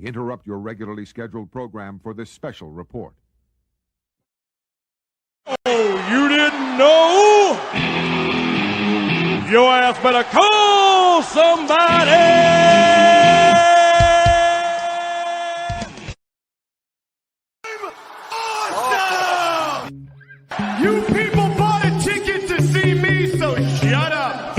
interrupt your regularly scheduled program for this special report. Oh, you didn't know? Your ass better call somebody! Awesome! You people bought a ticket to see me, so shut up!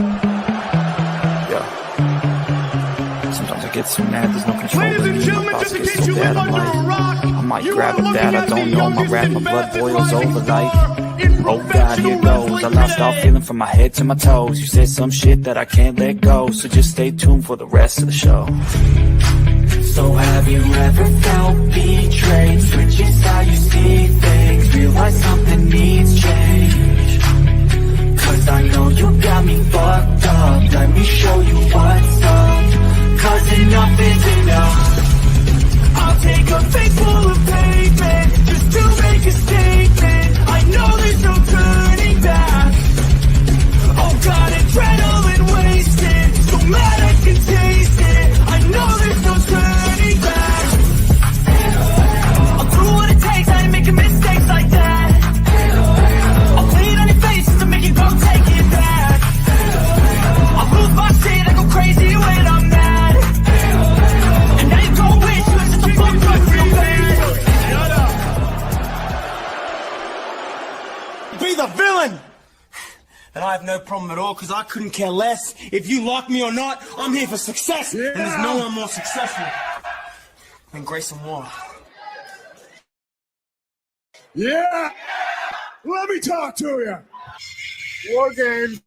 Sometimes I get so mad, there's no control. Ladies and gentlemen, just in case you live under a rock, I might grab a bat, I don't know, my rap, my blood boils over like, oh God, here goes. I lost all feeling from my head to my toes. You said some shit that I can't let go, so just stay tuned for the rest of the show. So have you ever felt betrayed? Switches how you see things, realize something needs change. Cause I know you got me fucked up, let me show you what's up. Cause enough is enough. I'll take a face full of pavement just to make a statement. I know there's no turning back. Oh God, adrenaline wasted, so mad I can taste it. I know there's no turning back. I'll do what it takes, I ain't making mistakes like that. I'll bleed on your face just to make you go take it back. I'll lose my shit, I go crazy when I'm mad. And now you gon' wish you had such a full truck for your face. Shut up. Be the villain. And I have no problem at all, because I couldn't care less if you like me or not. I'm here for success, and there's no one more successful than Grayson Waller. Yeah! Let me talk to you. War games.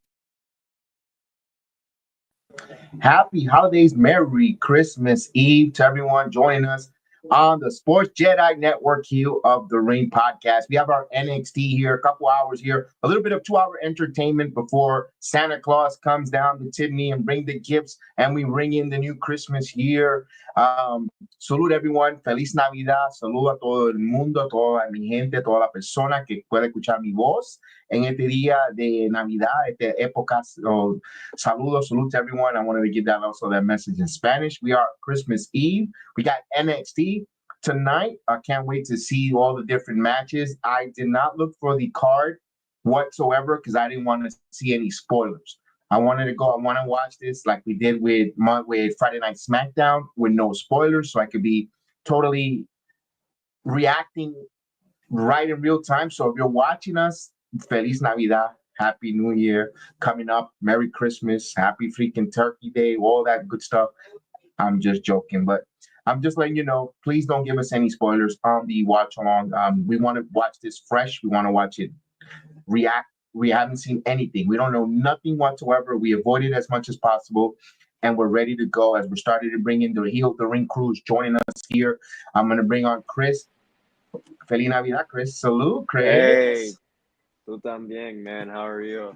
Happy holidays, Merry Christmas Eve to everyone joining us on the Sports Jedi Network here of the Ring podcast. We have our NXT here, a couple hours here, a little bit of 2-hour entertainment before Santa Claus comes down to Tiffany and bring the gifts, and we ring in the new Christmas year. Salud everyone, Feliz Navidad, saludo a todo el mundo, a toda mi gente, toda la persona que puede escuchar mi voz en este día de Navidad, esta época. So, salud to everyone. I wanted to give that also that message in Spanish. We are Christmas Eve. We got NXT tonight. I can't wait to see all the different matches. I did not look for the card whatsoever because I didn't want to see any spoilers. I want to watch this like we did with Friday Night SmackDown with no spoilers, so I could be totally reacting right in real time. So if you're watching us, Feliz Navidad, Happy New Year coming up, Merry Christmas, Happy freaking Turkey Day, all that good stuff. I'm just joking, but I'm just letting you know, please don't give us any spoilers on the watch along. We want to watch this fresh. We want to watch it react. We haven't seen anything. We don't know nothing whatsoever. We avoid it as much as possible, and we're ready to go as we're starting to bring in the Ring crews joining us here. I'm going to bring on Chris. Feliz Navidad, Chris. Salud, Chris. Hey, tú también, man. How are you?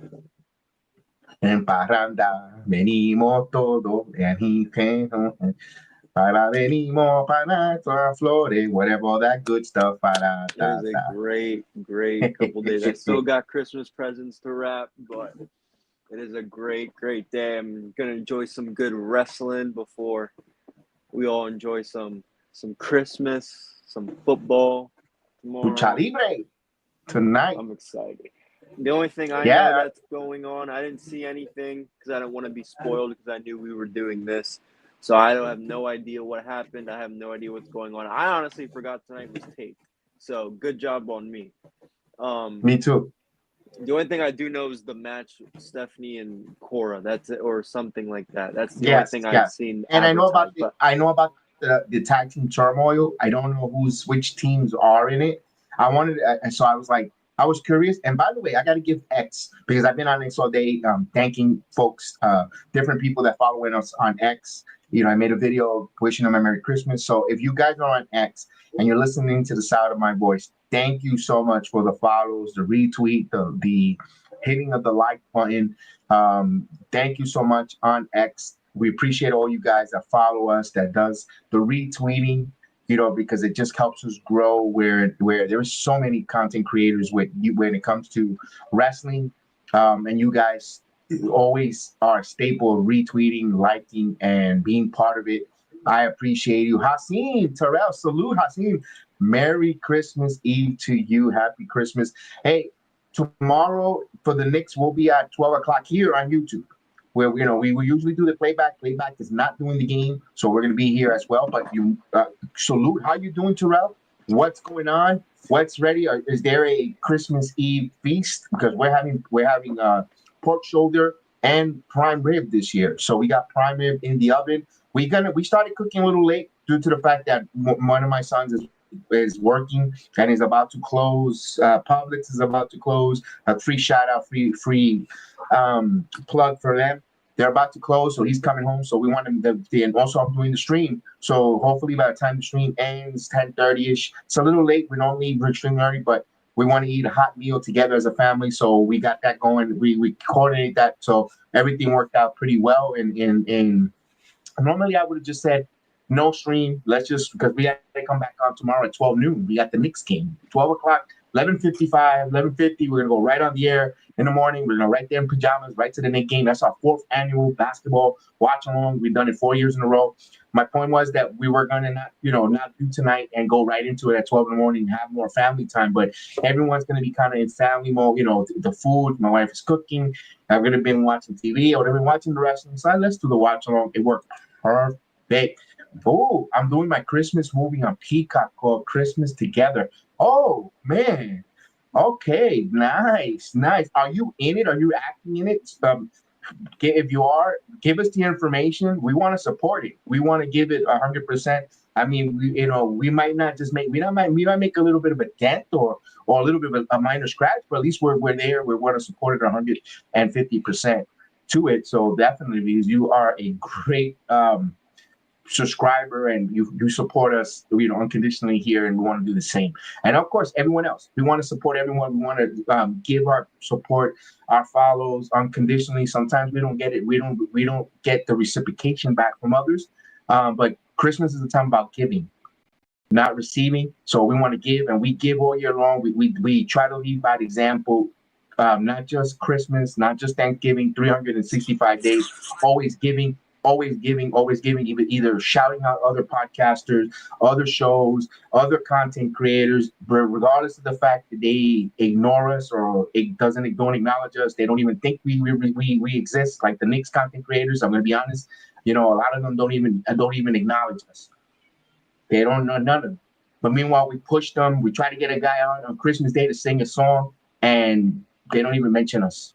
En parranda venimos todos, para venimos para todas flores, whatever, all that good stuff. It was a great couple days. I still got Christmas presents to wrap, but it is a great day. I'm gonna enjoy some good wrestling before we all enjoy some Christmas, some football tomorrow. Lucha Libre tonight. I'm excited. The only thing I know that's going on, I didn't see anything because I didn't want to be spoiled because I knew we were doing this. So I have no idea what happened. I have no idea what's going on. I honestly forgot tonight was taped. So good job on me. Me too. The only thing I do know is the match Stephanie and Cora. That's it, or something like that. That's the only thing I've seen. And I know about the tag team turmoil. I don't know which teams are in it. I was curious. And by the way, I got to give X because I've been on X all day, thanking folks, different people that following us on X. You know, I made a video wishing them a Merry Christmas. So if you guys are on X and you're listening to the sound of my voice, thank you so much for the follows, the retweet, the hitting of the like button. Thank you so much on X. We appreciate all you guys that follow us, that does the retweeting, you know, because it just helps us grow where there's so many content creators when it comes to wrestling. And you guys always are a staple of retweeting, liking, and being part of it. I appreciate you. Hasim, Terrell, salute, Hasim. Merry Christmas Eve to you. Happy Christmas. Hey, tomorrow for the Knicks, we'll be at 12 o'clock here on YouTube, where we usually do the playback. Playback is not doing the game, so we're going to be here as well. But you salute. How you doing, Terrell? What's going on? What's ready? Is there a Christmas Eve feast? Because we're having pork shoulder and prime rib this year. So we got prime rib in the oven. We started cooking a little late due to the fact that one of my sons is working and is about to close. Publix is about to close. A free shout out, free plug for them. They're about to close, so he's coming home. So we want him to, and also I'm doing the stream. So hopefully by the time the stream ends, 10:30ish. It's a little late. We normally stream early, but we want to eat a hot meal together as a family. So we got that going. We coordinate that. So everything worked out pretty well. And normally I would have just said no stream. Let's just, because we have to come back on tomorrow at 12 noon. We got the Knicks game, 12 o'clock, 11:55, 11:50. We're going to go right on the air in the morning. We're going to right there in pajamas, right to the Knicks game. That's our 4th annual basketball watch along. We've done it 4 years in a row. My point was that we were going to not do tonight and go right into it at 12 in the morning and have more family time. But everyone's going to be kind of in family mode. The food, my wife is cooking. I'm going to be watching TV or they've been watching the wrestling. So let's do the watch along. It worked perfect. Oh, I'm doing my Christmas movie on Peacock called Christmas Together. Oh, man. Okay, nice. Are you in it? Are you acting in it? If you are, give us the information. We want to support it. We want to give it 100%. I mean, we might not just make, we might make a little bit of a dent or a little bit of a minor scratch, but at least we're there. We want to support it 150% to it. So definitely, because you are a great subscriber and you support us unconditionally here, and we want to do the same. And of course everyone else, we want to support everyone. We want to give our support, our follows unconditionally. Sometimes we don't get it, we don't get the reciprocation back from others, but Christmas is a time about giving, not receiving. So we want to give, and we give all year long. We try to lead by example. Not just Christmas, not just Thanksgiving, 365 days, always giving, either shouting out other podcasters, other shows, other content creators, regardless of the fact that they ignore us or don't acknowledge us. They don't even think we exist. Like the Knicks content creators, I'm gonna be honest, a lot of them don't even acknowledge us. They don't know none of them. But meanwhile, we push them. We try to get a guy on Christmas Day to sing a song, and they don't even mention us.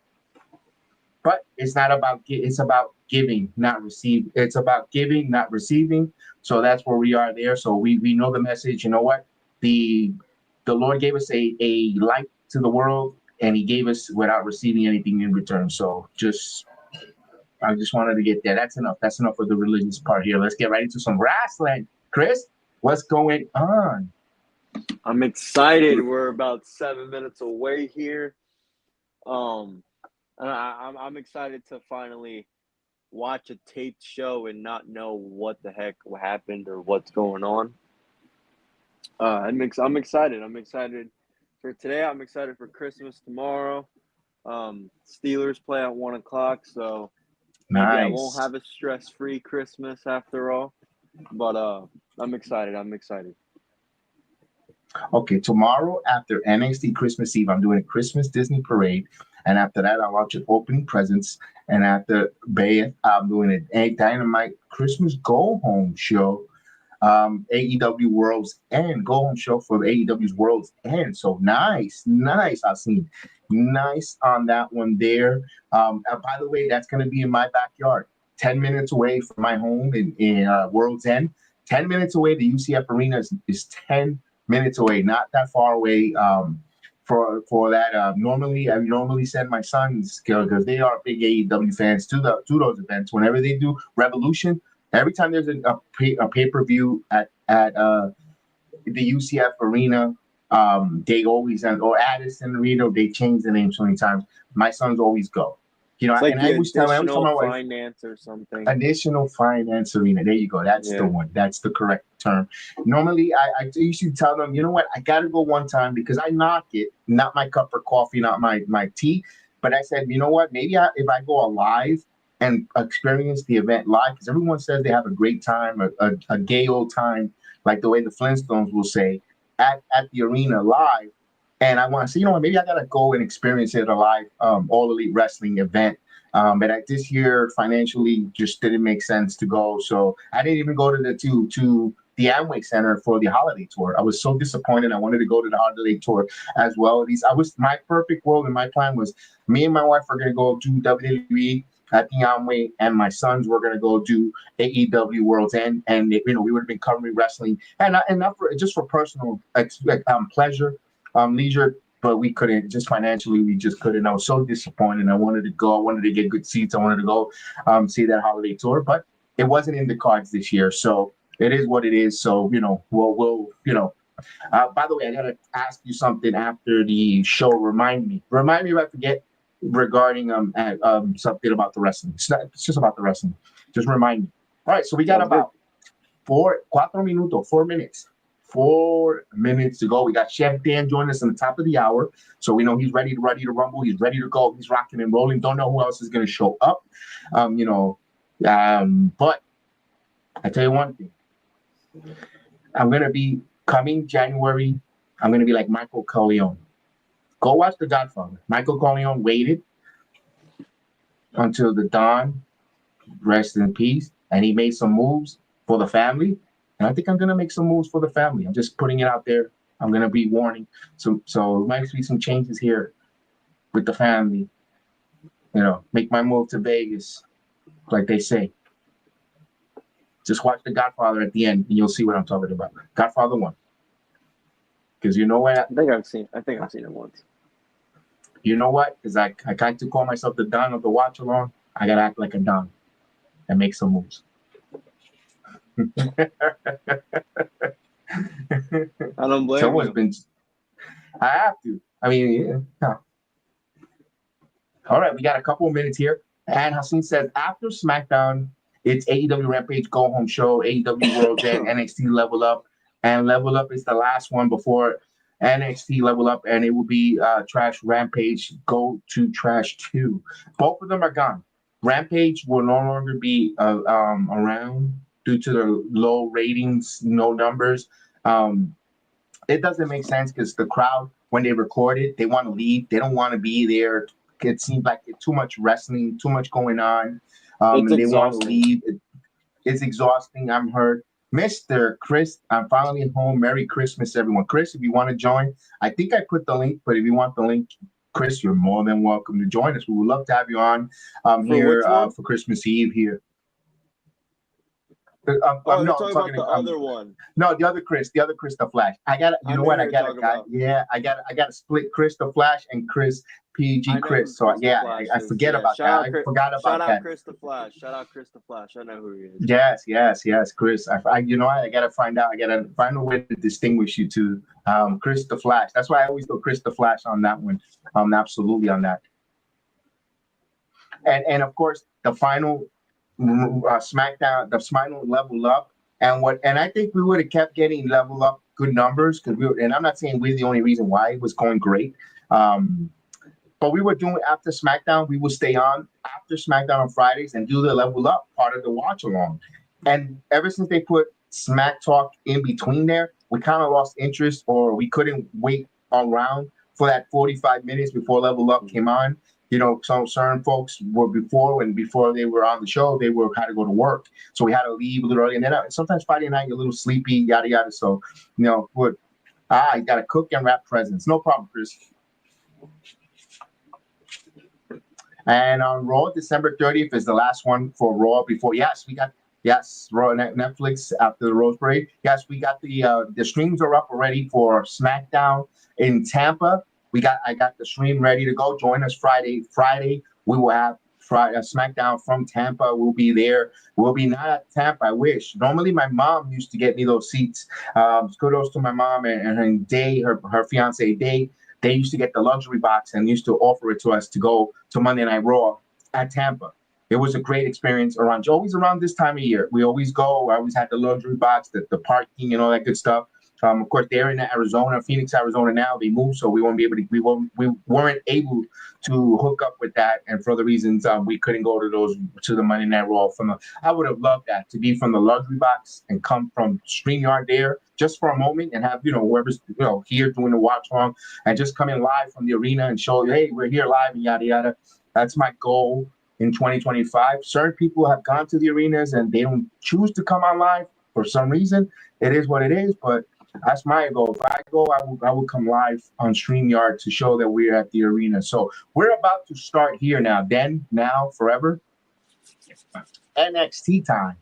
But it's not about, it's about giving, not receiving. It's about giving, not receiving. So that's where we are there. So we know the message. You know what? The Lord gave us a light to the world, and he gave us without receiving anything in return. So I just wanted to get there. That's enough. That's enough of the religious part here. Let's get right into some wrestling. Chris, what's going on? I'm excited. We're about 7 minutes away here. I'm excited to finally watch a taped show and not know what the heck happened or what's going on. I'm excited. I'm excited for today. I'm excited for Christmas tomorrow. Steelers play at 1 o'clock, so maybe I won't have a stress-free Christmas after all. But I'm excited. Okay, tomorrow after NXT Christmas Eve, I'm doing a Christmas Disney parade. And after that, I'll watch an opening presents. And after Bay, I'm doing a Dynamite Christmas Go Home show. AEW World's End, Go Home show for AEW's World's End. So nice. I've seen nice on that one there. By the way, that's going to be in my backyard, 10 minutes away from my home in World's End. 10 minutes away. The UCF Arena is 10 minutes away, not that far away. For that, I normally send my sons, because they are big AEW fans, to those events. Whenever they do Revolution, every time there's a pay-per-view at the UCF Arena, they always, or Addison Arena, they change the name so many times. My sons always go. It's like and I always tell my wife, finance or something. Additional Finance Arena. There you go. That's the one. That's the correct term. Normally, I usually tell them, you know what? I got to go one time because I knock it. Not my cup of coffee, not my tea. But I said, you know what? Maybe if I go alive, and experience the event live, because everyone says they have a great time, a gay old time, like the way the Flintstones will say, at the arena live. And I want to say, maybe I gotta go and experience it live, All Elite Wrestling event. But this year financially just didn't make sense to go, so I didn't even go to the Amway Center for the holiday tour. I was so disappointed. I wanted to go to the holiday tour as well. My perfect world, and my plan was me and my wife were gonna go do WWE at the Amway, and my sons were gonna go do AEW World's End, and we would have been covering wrestling, and not for just for personal pleasure, leisure. But we couldn't, just financially, we just couldn't. I was so disappointed. I wanted to go. I wanted to get good seats. I wanted to go see that holiday tour, but it wasn't in the cards this year. So it is what it is. So, we'll by the way, I got to ask you something after the show. Remind me if I forget regarding something about the wrestling. It's just about the wrestling. Just remind me. All right. So we got about 4 minutes. 4 minutes to go. We got Chef Dan joining us on the top of the hour, so we know he's ready to rumble. He's ready to go. He's rocking and rolling. Don't know who else is going to show up. But I tell you one thing. I'm going to be coming January. I'm going to be like Michael Corleone. Go watch The Godfather. Michael Corleone waited until the dawn, rest in peace, and he made some moves for the family. And I think I'm going to make some moves for the family. I'm just putting it out there. I'm going to be warning. So there might be some changes here with the family. Make my move to Vegas, like they say. Just watch The Godfather at the end, and you'll see what I'm talking about. Godfather 1. Because you know what? I think I've seen it once. You know what? Because I kind of call myself the Don of the watch along. I got to act like a Don and make some moves. I don't blame you. I have to. I mean, yeah. All right, we got a couple of minutes here. And Hassan says, after SmackDown, it's AEW Rampage Go Home Show, AEW World's End, NXT Level Up. And Level Up is the last one before NXT Level Up, and it will be Trash Rampage Go to Trash 2. Both of them are gone. Rampage will no longer be around due to the low ratings, no numbers. It doesn't make sense because the crowd, when they record it, they want to leave. They don't want to be there. It seems like it's too much wrestling, too much going on. And they want to leave. It's exhausting. I'm hurt. Mr. Chris, I'm finally home. Merry Christmas, everyone. Chris, if you want to join, I think I put the link, but if you want the link, Chris, you're more than welcome to join us. We would love to have you on here for Christmas Eve here. You're talking about the other one. No, the other Chris, the Flash. I gotta split Chris the Flash and Chris PG Chris. So I forget about that. I forgot about that. Shout out Chris the Flash. I know who he is. Yes, Chris. I gotta find out. I gotta find a way to distinguish you to Chris the Flash. That's why I always go Chris the Flash on that one. Absolutely on that. And of course the final SmackDown, the final Level Up, and I think we would have kept getting Level Up good numbers because and I'm not saying we're the only reason why it was going great, but we were doing after SmackDown. We would stay on after SmackDown on Fridays and do the Level Up part of the watch along, and ever since they put Smack Talk in between there, we kind of lost interest, or we couldn't wait around for that 45 minutes before Level Up came on. Some certain folks were before they were on the show, they had to go to work. So we had to leave a little early. And then sometimes Friday night, you're a little sleepy, yada, yada. So, you got to cook and wrap presents. No problem, Chris. And on Raw, December 30th is the last one for Raw before. Raw Netflix after the Rose Parade. Yes, we got the streams are up already for SmackDown in Tampa. I got the stream ready to go. Join us Friday. We will have SmackDown from Tampa. We'll be there. We'll be not at Tampa. I wish. Normally, my mom used to get me those seats. Kudos to my mom and her Day, her fiance Day. They used to get the luxury box and used to offer it to us to go to Monday Night Raw at Tampa. It was a great experience always around this time of year. We always go. I always had the luxury box, the parking and all that good stuff. Of course, they're in Arizona, Phoenix, Arizona now. They moved, so we weren't able to hook up with that, and for other reasons, we couldn't go to the Monday Night Raw. I would have loved that to be from the luxury box and come from StreamYard there just for a moment and have whoever's here doing the watch along and just come in live from the arena and show you, hey, we're here live and yada yada. That's my goal in 2025. Certain people have gone to the arenas and they don't choose to come on live for some reason. It is what it is, but that's my goal. If I go, I will come live on StreamYard to show that we're at the arena. So we're about to start here now. Then, now, forever. NXT time.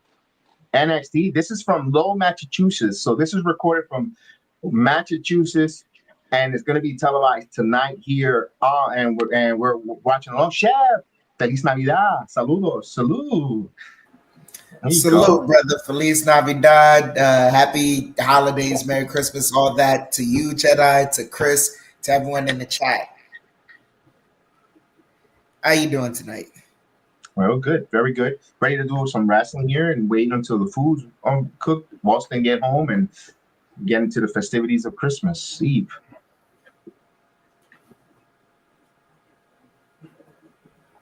NXT. This is from Lowell, Massachusetts. So this is recorded from Massachusetts, and it's going to be televised tonight here. And we're watching along. Chef, Feliz Navidad. Saludos. Salud. Salute, brother. Feliz Navidad. Happy holidays, Merry Christmas, all that to you, Jedi, to Chris, to everyone in the chat. How you doing tonight? Well, good. Very good. Ready to do some wrestling here and wait until the food's cooked. Boston get home and get into the festivities of Christmas Eve.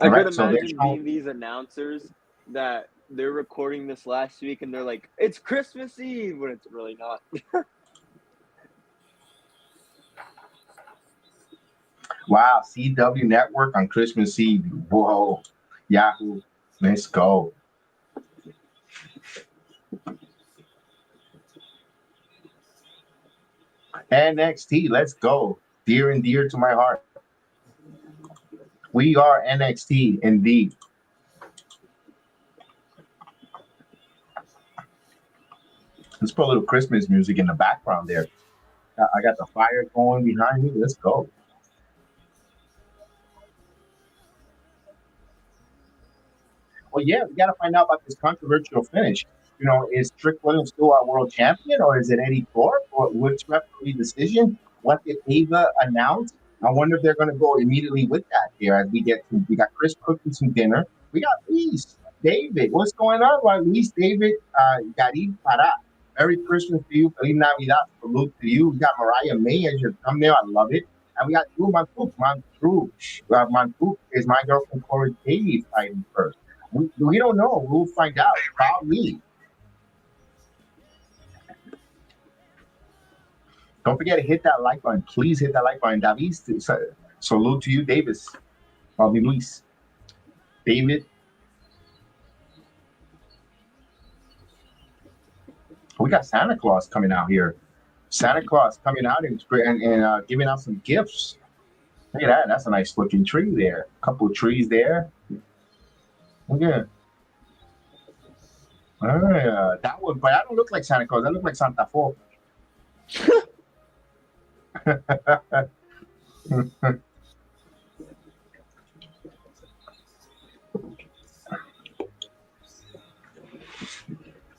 I could imagine being these announcers that they're recording this last week and they're like, it's Christmas Eve, when it's really not. Wow, CW Network on Christmas Eve. Whoa, Yahoo, let's go. NXT, let's go. Dear and dear to my heart. We are NXT indeed. Let's put a little Christmas music in the background there. I got the fire going behind me. Let's go. Well, yeah, we got to find out about this controversial finish. Is Trick Williams still our world champion, or is it Eddie Thorpe, or which referee decision? What did Ava announce? I wonder if they're going to go immediately with that here as we got Chris cooking some dinner. We got Luis David. What's going on? Well, Luis David, Garid Para. Merry Christmas to you. Feliz Navidad. Salute to you. We got Mariah May as your thumbnail. I love it. And we got Drew Mantuk. Mantuk is my girlfriend Cora Jade fighting first. We don't know. We'll find out. Probably. Don't forget to hit that like button. Please hit that like button. David, salute to you, Davis. Probably Luis. David. We got Santa Claus coming out here. Santa Claus coming out and giving out some gifts. Look at that. That's a nice looking tree there. A couple of trees there. Look at it. That one, but I don't look like Santa Claus. I look like Santa Fe.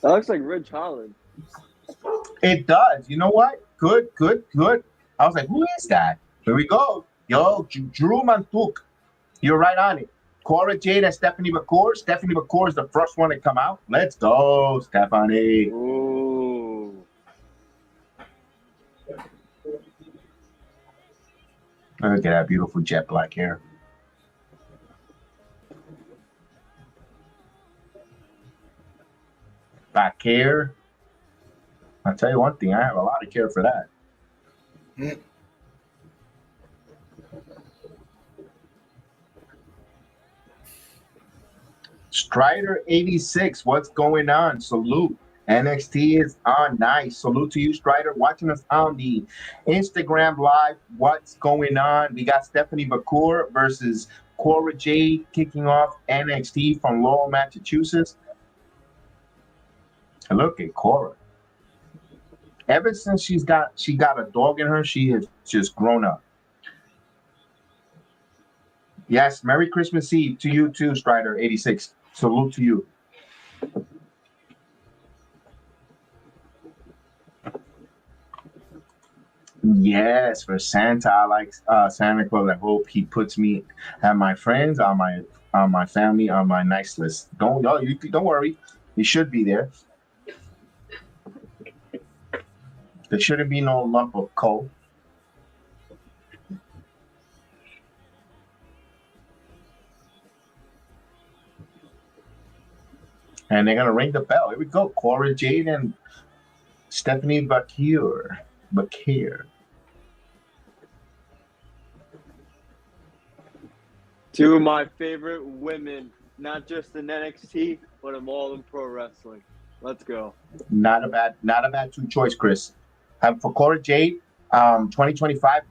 That looks like Ridge Holland. It does. You know what? Good. I was like, who is that? Here we go. Yo, Drew Mantuk. You're right on it. Cora Jade and Stephanie Vaquer. Stephanie Vaquer is the first one to come out. Let's go, Stephanie. Ooh. Look at that beautiful jet black hair. Vaquer. I'll tell you one thing, I have a lot of care for that. Strider 86, what's going on? Salute. NXT is on. Nice. Salute to you, Strider. Watching us on the Instagram Live. What's going on? We got Stephanie Vaquer versus Cora Jade kicking off NXT from Lowell, Massachusetts. And look at Cora. Ever since she got a dog in her, she has just grown up. Yes, Merry Christmas Eve to you too, Strider 86. Salute to you. Yes, for Santa, I like Santa Claus. I hope he puts me and my friends on my family on my nice list. Don't worry, he should be there. There shouldn't be no lump of coal. And they're going to ring the bell. Here we go. Cora, Jade, and Stephanie Vaquer. Two of my favorite women, not just in NXT, but I'm all in pro wrestling. Let's go. Not a bad two choice, Chris. For Cora Jade, 2025,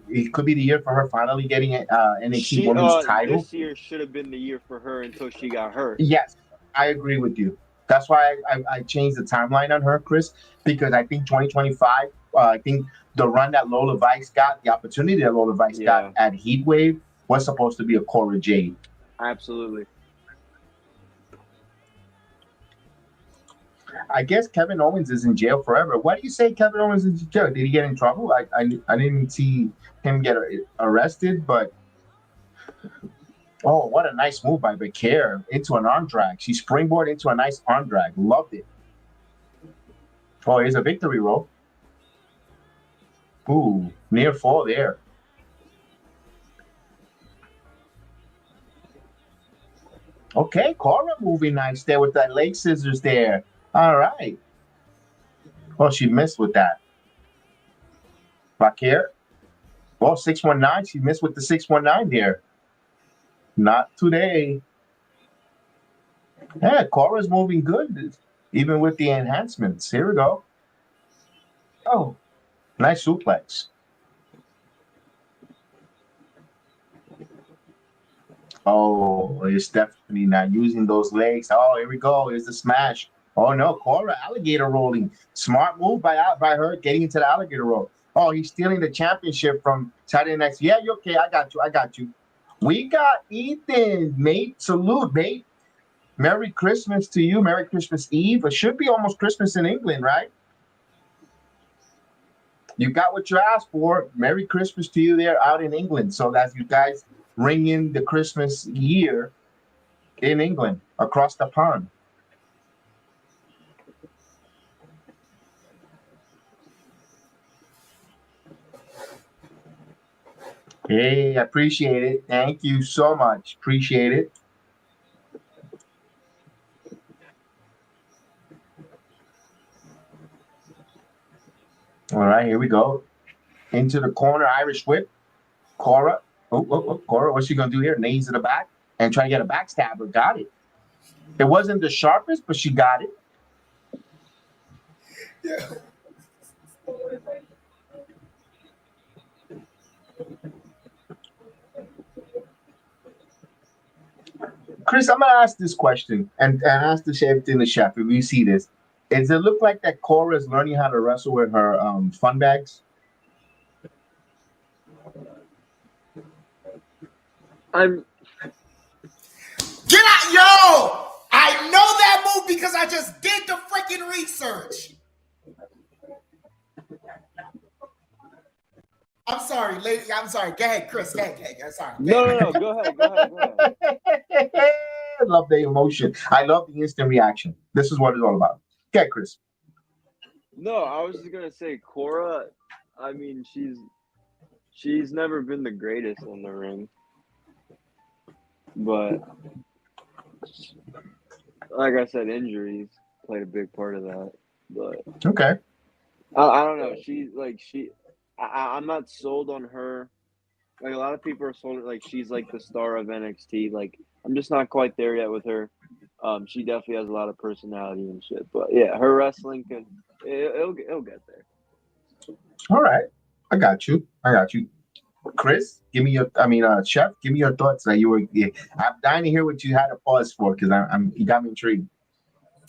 it could be the year for her finally getting NXT Women's title. This year should have been the year for her until she got hurt. Yes, I agree with you. That's why I changed the timeline on her, Chris, because I think 2025, I think the run that Lola Vice got, the opportunity that Lola Vice got at Heatwave was supposed to be a Cora Jade. Absolutely. I guess Kevin Owens is in jail forever. Why do you say Kevin Owens is in jail? Did he get in trouble? I didn't see him get arrested, but oh, what a nice move by Vaquer into an arm drag. She springboarded into a nice arm drag. Loved it. Oh, here's a victory roll. Ooh, near fall there. Okay, Cora moving nice there with that leg scissors there. All right. Well, she missed with that. Vaquer. Well, 619. She missed with the 619 there. Not today. Yeah, Cora's moving good, even with the enhancements. Here we go. Oh, nice suplex. Oh, it's Stephanie not using those legs. Oh, here we go. Here's the smash. Oh, no, Cora alligator rolling. Smart move by her getting into the alligator roll. Oh, he's stealing the championship from Saturday Night. Yeah, you okay? I got you. We got Ethan, mate. Salute, mate. Merry Christmas to you. Merry Christmas Eve. It should be almost Christmas in England, right? You got what you asked for. Merry Christmas to you there out in England. So that you guys ring in the Christmas year in England across the pond. Hey, I appreciate it. Thank you so much. Appreciate it. All right, here we go. Into the corner, Irish whip. Cora. Oh, Cora, what's she going to do here? Knees to the back and try to get a backstabber. Got it. It wasn't the sharpest, but she got it. Yeah. Chris, I'm going to ask this question and ask the chef in the chef if you see this. Does it look like that Cora is learning how to wrestle with her fun bags? I'm Get out, yo! I know that move because I just did the freaking research. I'm sorry, lady. I'm sorry. Go ahead, Chris. Go ahead. Sorry. No. Go ahead. I love the emotion. I love the instant reaction. This is what it's all about. Okay, Chris. No, I was just gonna say Cora. I mean, she's never been the greatest in the ring, but like I said, injuries played a big part of that. But Okay. I don't know. I'm not sold on her. Like a lot of people are sold. Like she's like the star of NXT. Like I'm just not quite there yet with her. She definitely has a lot of personality and shit. But yeah, her wrestling it'll get there. All right. I got you. Chris, give me your. Chef, give me your thoughts. That you were. Yeah, I'm dying to hear what you had to pause for because you got me intrigued.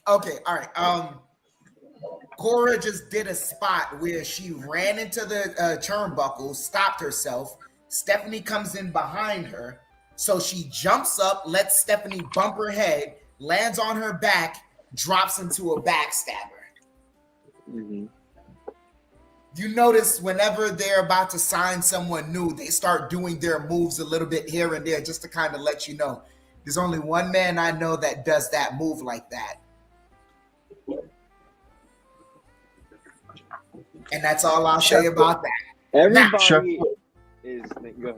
Okay, all right. Cora just did a spot where she ran into the turnbuckle, stopped herself. Stephanie comes in behind her, so she jumps up, lets Stephanie bump her head, lands on her back, drops into a backstabber. Mm-hmm. You notice whenever they're about to sign someone new, they start doing their moves a little bit here and there just to kind of let you know. There's only one man I know that does that move like that. And that's all I'll say about that. Everybody is. Go ahead.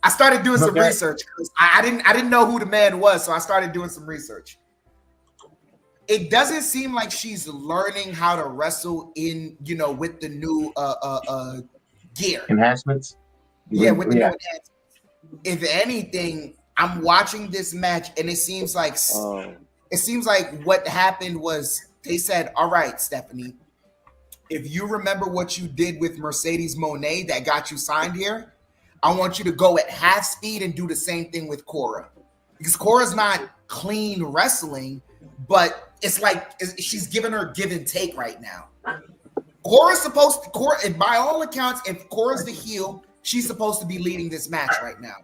I started doing some research because I didn't know who the man was, so I started doing some research. It doesn't seem like she's learning how to wrestle in, with the new gear enhancements. Yeah, with the new enhancements. If anything, I'm watching this match, and it seems like what happened was they said, "All right, Stephanie, if you remember what you did with Mercedes Moné that got you signed here, I want you to go at half speed and do the same thing with Cora, because Cora's not clean wrestling, but it's like she's giving her give and take right now. Cora, and by all accounts, if Cora's the heel, she's supposed to be leading this match right now.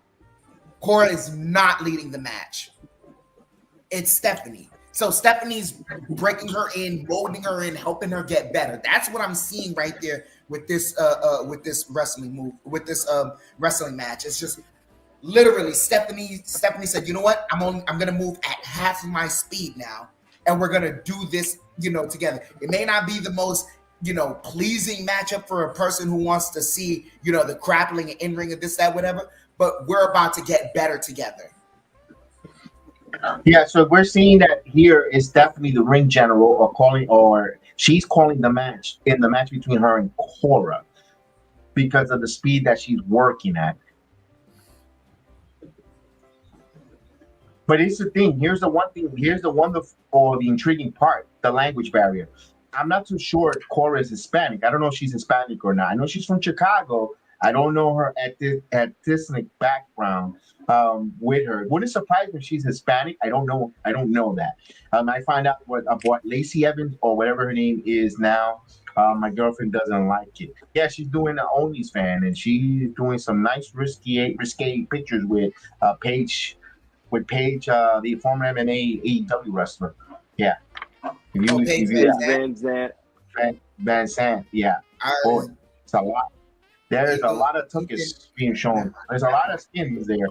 Cora is not leading the match. It's Stephanie. So Stephanie's breaking her in, molding her in, helping her get better. That's what I'm seeing right there with this wrestling move, with this wrestling match. It's just literally Stephanie said, "You know what? I'm gonna move at half of my speed now, and we're gonna do this, together." It may not be the most pleasing matchup for a person who wants to see, the grappling and in-ring and this, that, whatever, but we're about to get better together. Yeah, so we're seeing that here is Stephanie the ring general, or she's calling the match between her and Cora because of the speed that she's working at. But it's the thing. Here's the wonderful or the intriguing part: the language barrier. I'm not too sure if Cora is Hispanic. I don't know if she's Hispanic or not. I know she's from Chicago. I don't know her ethnic background with her. Wouldn't surprise me if she's Hispanic. I don't know that. I find out what Lacey Evans or whatever her name is now. My girlfriend doesn't like it. Yeah, she's doing the Only's fan, and she's doing some nice risque pictures with Paige, the former MMA AEW wrestler. Yeah. Van Sant. Yeah. Boy, it's a lot. There's a lot of tuchus being shown. There's a lot of skins there.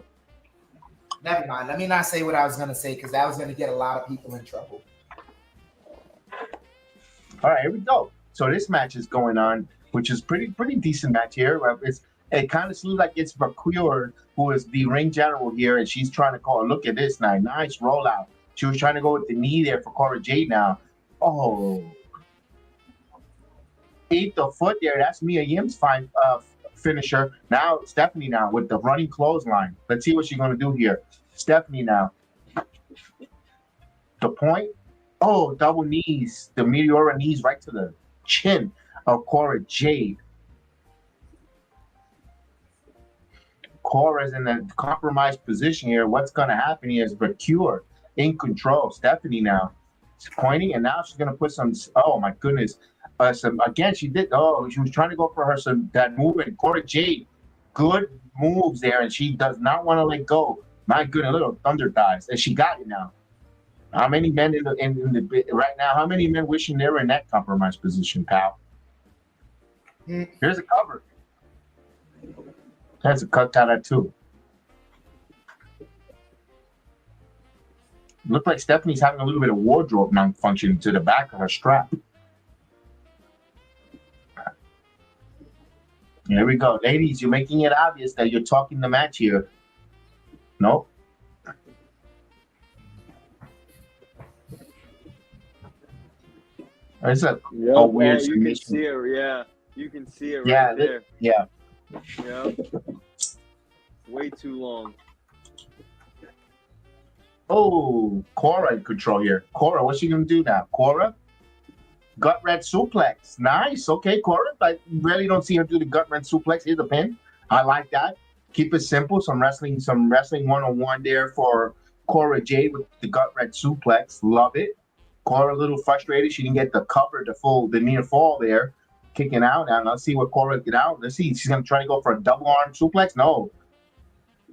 Never mind. Let me not say what I was going to say, because that was going to get a lot of people in trouble. All right, here we go. So this match is going on, which is pretty decent match here. It kind of seems like it's Vaquer, who is the ring general here, and she's trying to call. Look at this now. Nice rollout. She was trying to go with the knee there for Cora Jade now. Oh. Ate the foot there. That's Mia Yim's fine finisher. Now Stephanie with the running clothesline. Let's see what she's going to do here. Stephanie now. The point. Oh, double knees. The Meteora knees right to the chin of Cora Jade. Cora's in a compromised position here. What's going to happen here is Vaquer in control. Stephanie now. She's pointing, and now she's going to put some. Oh, my goodness. Again, she was trying to go for that move, and Cora Jade, good moves there, and she does not want to let go. My goodness, little thunder thighs, and she got it now. How many men in the right now? How many men wishing they were in that compromised position, pal? Here's a cover. That's a cut out of two. Looked like Stephanie's having a little bit of wardrobe malfunction to the back of her strap. There we go. Ladies, you're making it obvious that you're talking the match here. Nope. It's a weird you can see it, you can see it right there. Yeah. Way too long. Oh, Cora in control here. Cora, what's she going to do now? Cora? Gut red suplex. Nice. Okay, Cora. I really don't see her do the gut red suplex. Here's a pin. I like that. Keep it simple. Some wrestling 101 there for Cora Jade with the gut red suplex. Love it. Cora a little frustrated. She didn't get the cover, the near fall there. Kicking out. Now let's see what Cora get out. Let's see. She's going to try to go for a double arm suplex. No.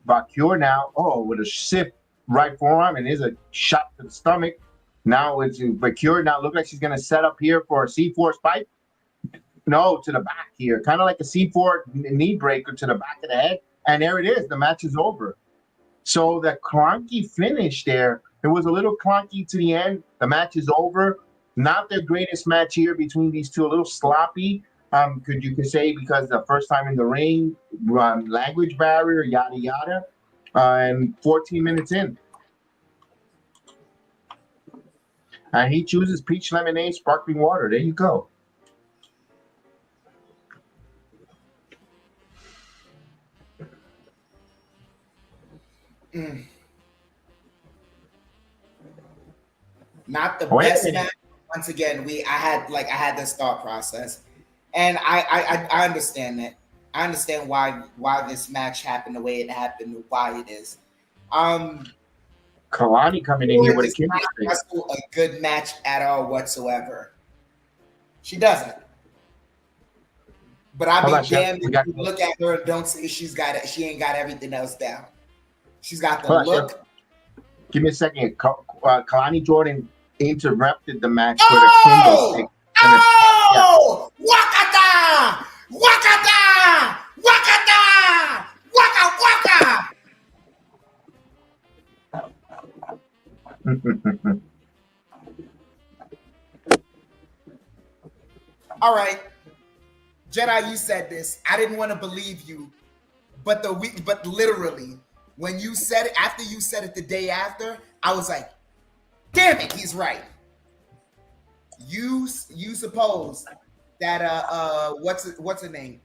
Vaquer now. Oh, with a stiff right forearm, and there's a shot to the stomach. Now it's Vaquer. Now look like she's going to set up here for a C4 spike. No, to the back here. Kind of like a C4 knee breaker to the back of the head. And there it is. The match is over. So the clunky finish there, it was a little clunky to the end. The match is over. Not the greatest match here between these two. A little sloppy. Could you say because the first time in the ring, language barrier, yada yada, and 14 minutes in, and he chooses peach lemonade, sparkling water. There you go. Not the best match. Once again, I had this thought process, and I understand that. I understand why this match happened the way it happened, why it is. Kalani coming in here with a not wrestle a good match at all whatsoever. She doesn't. But I'd be damned if you look at her and don't say she ain't got everything else down. She's got the look. Chef. Give me a second. Kalani Jordan interrupted the match with a kendo stick. Oh! Wakata! Wakata! Wakata! Waka waka! All right. Jedi, you said this. I didn't want to believe you, but literally, when you said it, after you said it the day after, I was like, damn it, he's right. You suppose that what's her name?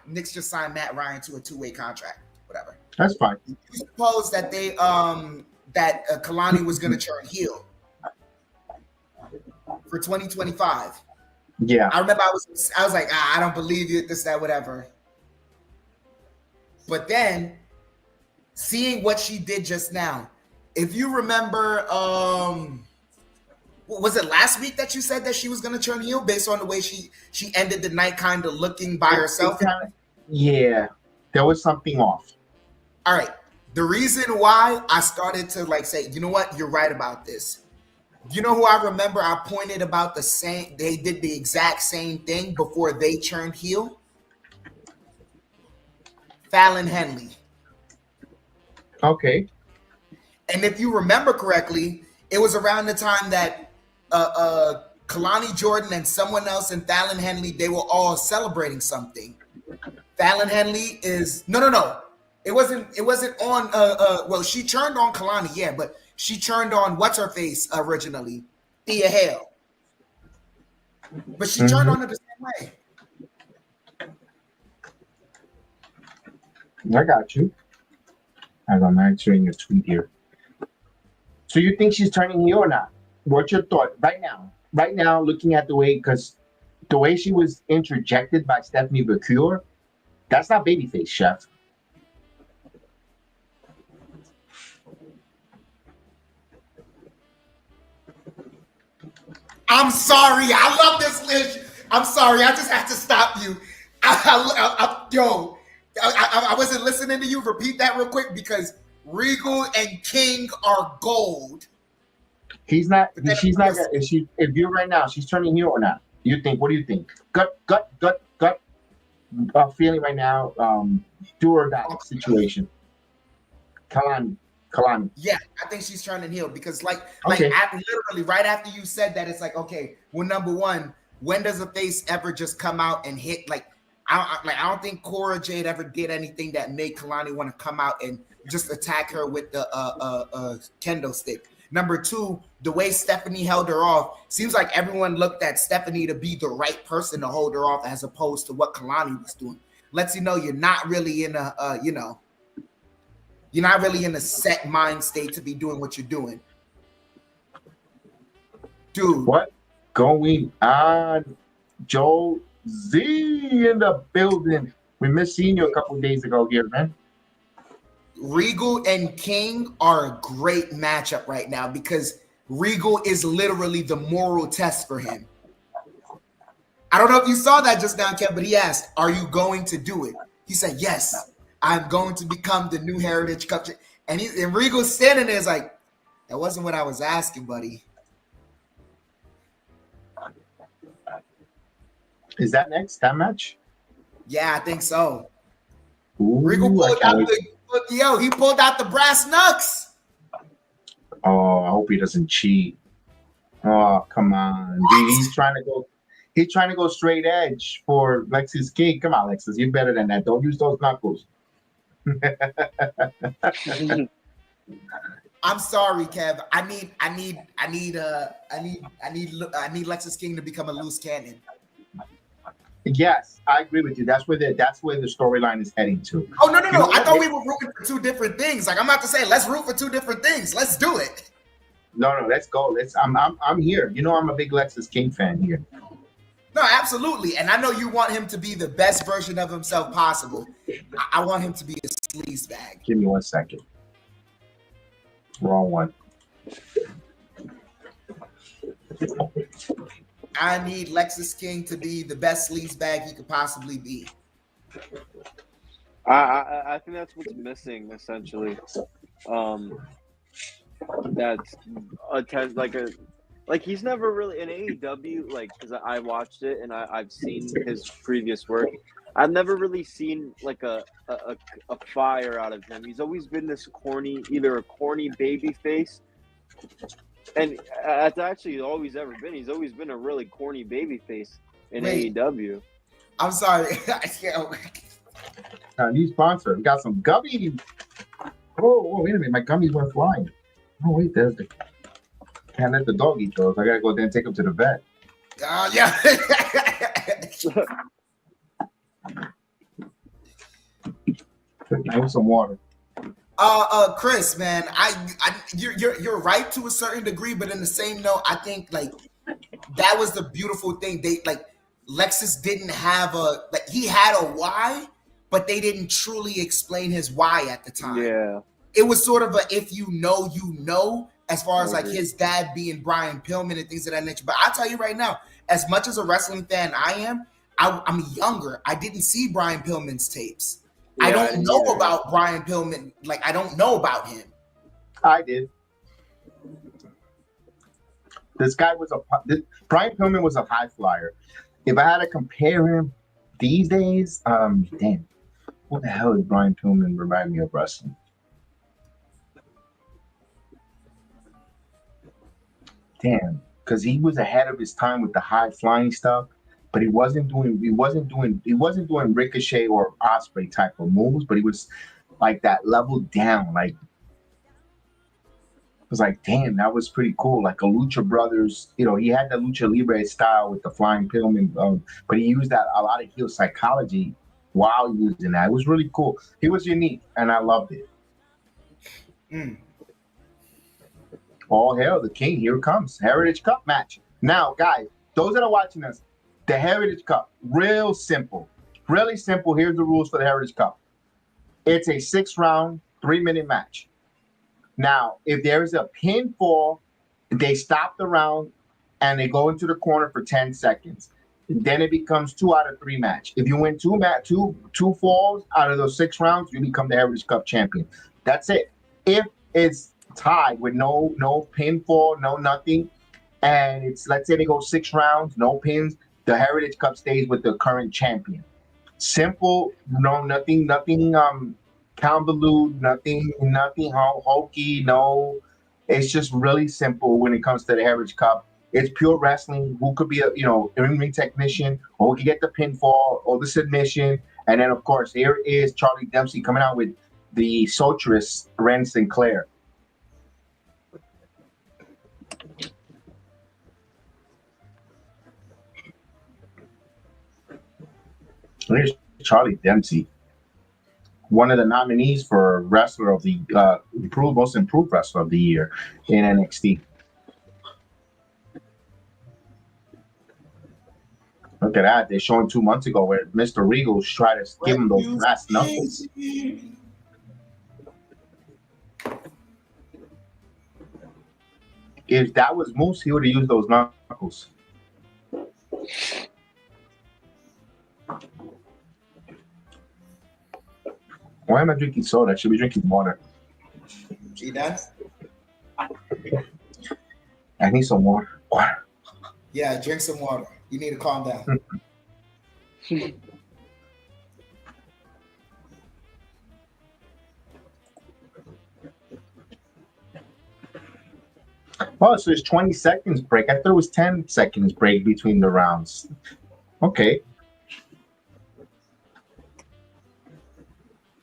Knicks just signed Matt Ryan to a 2-way contract. Whatever. That's fine. You suppose that they Kalani was gonna turn heel for 2025. Yeah. I remember I was like, I don't believe you, this, that, whatever. But then seeing what she did just now, if you remember, was it last week that you said that she was going to turn heel based on the way she ended the night kind of looking by herself? Yeah, there was something off. All right. The reason why I started to say, you know what, you're right about this. You know who I remember I pointed about they did the exact same thing before they turned heel? Fallon Henley. Okay. And if you remember correctly, it was around the time that Kalani Jordan and someone else and Fallon Henley, they were all celebrating something. Fallon Henley is no. It wasn't on well, she turned on Kalani, yeah, but she turned on what's her face originally, Thea Hale. But she turned on her the same way. I got you. As I'm answering a tweet here. So you think she's turning heel or not? What's your thought right now? Right now, looking at the way she was interjected by Stephanie Vaquer, that's not babyface, Chef. I'm sorry. I love this list. I'm sorry. I just have to stop you. I wasn't listening to you. Repeat that real quick because Regal and King are gold. She's not. If you're right now, she's turning heel or not? You think? What do you think? Gut. Feeling right now. Do or die situation. Kalani. Yeah, I think she's turning heel because okay. literally right after you said that, it's like, okay, well, number one, when does a face ever just come out and hit I don't think Cora Jade ever did anything that made Kalani want to come out and just attack her with the kendo stick. Number two, the way Stephanie held her off, seems like everyone looked at Stephanie to be the right person to hold her off as opposed to what Kalani was doing. Lets you know you're not really in a you're not really in a set mind state to be doing what you're doing. Dude. What going on? Joe Z in the building. We missed seeing you a couple days ago here, man. Regal and King are a great matchup right now because Regal is literally the moral test for him. I don't know if you saw that just now, Kev, but he asked, are you going to do it? He said, yes, I'm going to become the new Heritage Cup. And Regal's standing there is like, that wasn't what I was asking, buddy. Is that next, that match? Yeah, I think so. Ooh, Regal pulled out the brass knucks. Oh, I hope he doesn't cheat. Oh, come on. Dude, he's trying to go. He's trying to go straight edge for Lexis King. Come on, Lexis, you're better than that. Don't use those knuckles. I'm sorry, Kev. I need Lexis King to become a loose cannon. Yes, I agree with you. That's where the storyline is heading to. Oh no! I thought we were rooting for two different things. Like I'm about to say, let's root for two different things. Let's do it. No, let's go. I'm here. You know, I'm a big Lexis King fan here. No, absolutely. And I know you want him to be the best version of himself possible. I want him to be a sleaze bag. Give me 1 second. Wrong one. I need Lexis King to be the best sleaze bag he could possibly be. I think that's what's missing essentially. That's like he's never really in AEW, like, because I watched it and I've seen his previous work. I've never really seen like a fire out of him. He's always been this either a corny baby face, and that's actually always ever been. He's always been a really corny baby face in AEW. I'm sorry. New sponsor. We got some gummies. Oh, wait a minute. My gummies went flying. Oh, wait, there's the... Can't let the dog eat those. I gotta go there and take him to the vet. Yeah. I want some water. Chris, man, you're right to a certain degree, but in the same note, I think like that was the beautiful thing. They like Lexis didn't have he had a why, but they didn't truly explain his why at the time. Yeah, it was sort of a if you know. As far as like his dad being Brian Pillman and things of that nature. But I'll tell you right now, as much as a wrestling fan I am, I'm younger. I didn't see Brian Pillman's tapes. Yeah, I don't know about Brian Pillman. Like, I don't know about him. I did. Brian Pillman was a high flyer. If I had to compare him these days, damn, what the hell does Brian Pillman remind me of wrestling? Damn, because he was ahead of his time with the high flying stuff, but he wasn't doing Ricochet or Osprey type of moves, but he was like that level down. Like it was like, damn, that was pretty cool. Like a Lucha Brothers, he had the Lucha Libre style with the flying Pillman, but he used that a lot of heel psychology while using that. It was really cool. He was unique, and I loved it. All hail the king. Here it comes. Heritage Cup match. Now, guys, those that are watching us, the Heritage Cup, real simple. Really simple. Here's the rules for the Heritage Cup. It's a 6-round, 3-minute match. Now, if there is a pinfall, they stop the round and they go into the corner for 10 seconds. Then it becomes 2 out of 3 match. If you win two falls out of those 6 rounds, you become the Heritage Cup champion. That's it. If it's tied with no pinfall, no nothing, and it's, let's say they go 6 rounds, no pins, the Heritage Cup stays with the current champion. Simple, nothing convoluted, nothing hokey, no. It's just really simple when it comes to the Heritage Cup. It's pure wrestling. Who could be a in-ring technician, or who could get the pinfall or the submission, and then of course here is Charlie Dempsey coming out with the Sotress Ren Sinclair. Here's Charlie Dempsey, one of the nominees for Wrestler of the Most Improved Wrestler of the Year in NXT. Look at that. They showing 2 months ago where Mr. Regal tried to give him those brass knuckles. If that was Moose, he would have used those knuckles. Why am I drinking soda? I should be drinking water. She does? I need some water. Yeah, drink some water. You need to calm down. Oh, so it's 20 seconds break. I thought it was 10 seconds break between the rounds. Okay.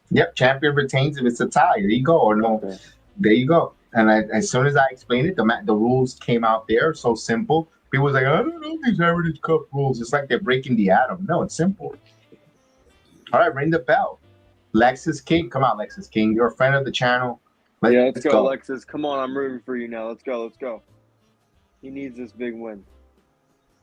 Yep, champion retains if it's a tie. There you go. Or no, Okay. there you go. And as soon as I explained it, the rules came out there. So simple. People was like, I don't know these Heritage Cup rules. It's like they're breaking the atom. No, it's simple. All right, ring the bell. Lexis King. Come on, Lexis King. You're a friend of the channel. Let's go, Alexis. Come on, I'm rooting for you now. Let's go. He needs this big win.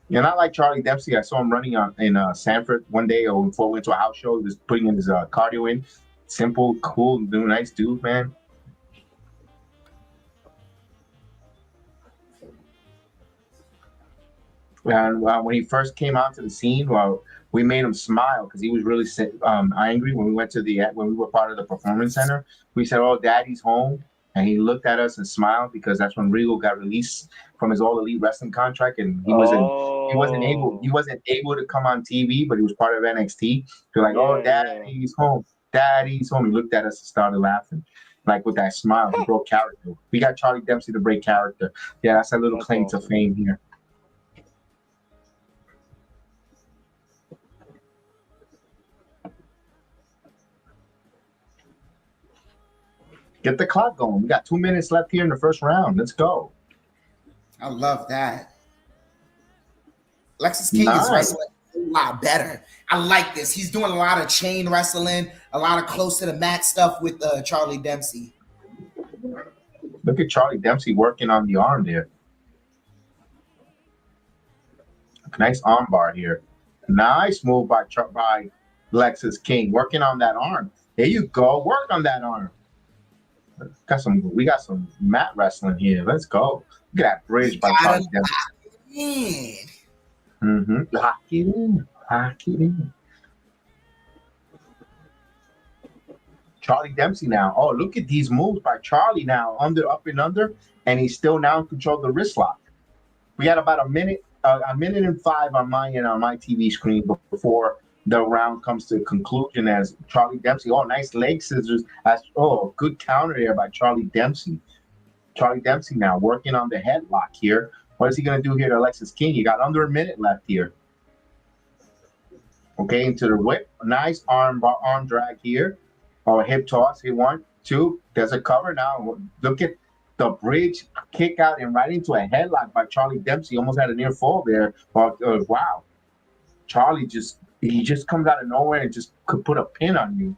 You're not like Charlie Dempsey. I saw him running in Sanford one day or before we went to a house show. He was putting in his cardio in. Simple, cool, nice dude, man. And when he first came onto the scene, we made him smile because he was really angry when we went to when we were part of the performance center. We said, "Oh, Daddy's home," and he looked at us and smiled because that's when Regal got released from his All Elite Wrestling contract, and he wasn't able to come on TV, but he was part of NXT. They're like, "Oh, Daddy's home, Daddy's home." He looked at us and started laughing. Like with that smile, he broke character. We got Charlie Dempsey to break character. Yeah, that's a little claim to fame here. Get the clock going. We got 2 minutes left here in the first round. Let's go. I love that. Lexis King is wrestling a lot better. I like this. He's doing a lot of chain wrestling, a lot of close to the mat stuff with Charlie Dempsey. Look at Charlie Dempsey working on the arm there. Nice arm bar here. Nice move by Lexis King. Working on that arm. There you go. Work on that arm. We got some mat wrestling here. Let's go. Look at that bridge by Charlie Dempsey. Lock it in. Charlie Dempsey now. Oh, look at these moves by Charlie now. Up and under, and he's still now in control of the wrist lock. We got about a minute and 5 on my TV screen before the round comes to a conclusion as Charlie Dempsey. Oh, nice leg scissors. Good counter there by Charlie Dempsey. Charlie Dempsey now working on the headlock here. What is he going to do here to Alexis King? You got under a minute left here. Okay, into the whip. Nice arm drag here. Or hip toss. Here, 1, 2. There's a cover now. Look at the bridge kick out and right into a headlock by Charlie Dempsey. Almost had a near fall there. Wow. Charlie he just comes out of nowhere and just could put a pin on you.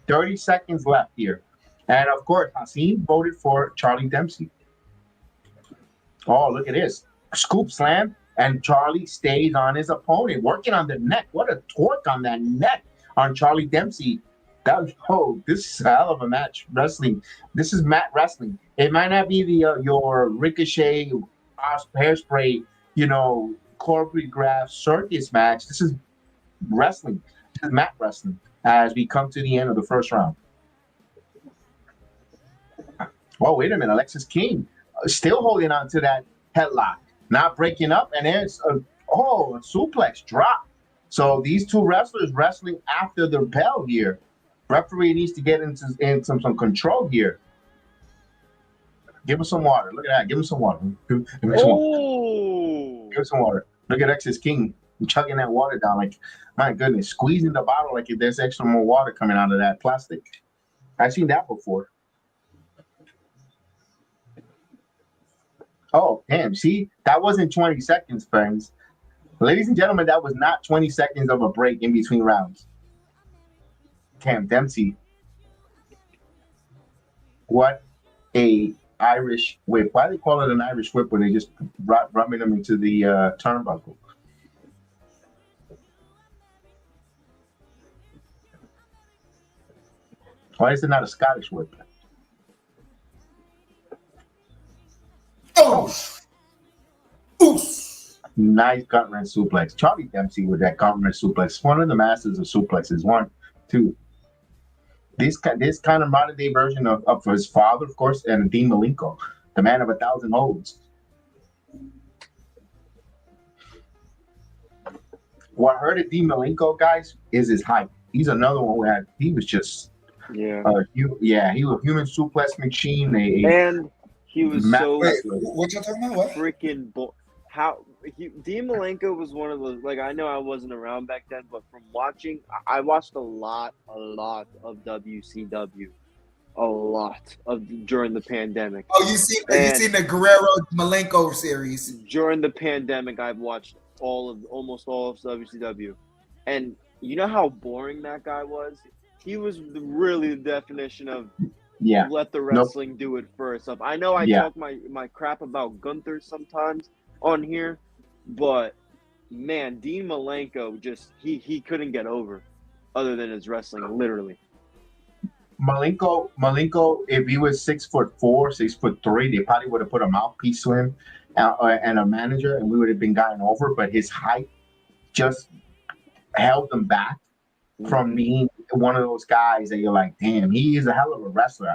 30 seconds left here. And of course, Hassan voted for Charlie Dempsey. Oh, look at this. Scoop slam. And Charlie stays on his opponent, working on the neck. What a torque on that neck on Charlie Dempsey. This is a hell of a match wrestling. This is mat wrestling. It might not be your Ricochet, Hairspray, choreographed circus match. This is wrestling. This is mat wrestling as we come to the end of the first round. Oh, wait a minute. Alexis King still holding on to that headlock. Not breaking up. And there's a suplex drop. So these two wrestlers wrestling after the bell here. Referee needs to get into some control here. Give him some water. Look at that. Give him some water. Give him some water. Give him some water. Look at Alexis King chugging that water down. Like, my goodness, squeezing the bottle like if there's extra more water coming out of that plastic. I've seen that before. Oh, damn. See, that wasn't 20 seconds, friends. Ladies and gentlemen, that was not 20 seconds of a break in between rounds. Dempsey. What a Irish whip. Why do they call it an Irish whip when they just rubbing them into the turnbuckle? Why is it not a Scottish whip? Nice gut wrench suplex. Charlie Dempsey with that gut wrench suplex. One of the masters of suplexes. 1, 2. This kind of modern day version of his father, of course, and Dean Malenko, the man of 1,000 holds. What hurt at Dean Malenko, guys, is his height. He's another one he was just he was a human suplex machine. And He was Wait, what you talking about? What? freaking Dean Malenko was one of those. Like, I know I wasn't around back then, but from watching, I watched a lot of WCW, during the pandemic. Oh, you seen the Guerrero Malenko series? During the pandemic, I've watched almost all of WCW, and you know how boring that guy was. He was really the definition of let the wrestling do it for itself. I know I talk my crap about Gunther sometimes on here, but man, Dean Malenko just he couldn't get over other than his wrestling, literally. Malenko, if he was 6'4", 6'3", they probably would have put a mouthpiece to him and a manager, and we would have been gotten over. But his height just held him back from being one of those guys that you're like, damn, he is a hell of a wrestler.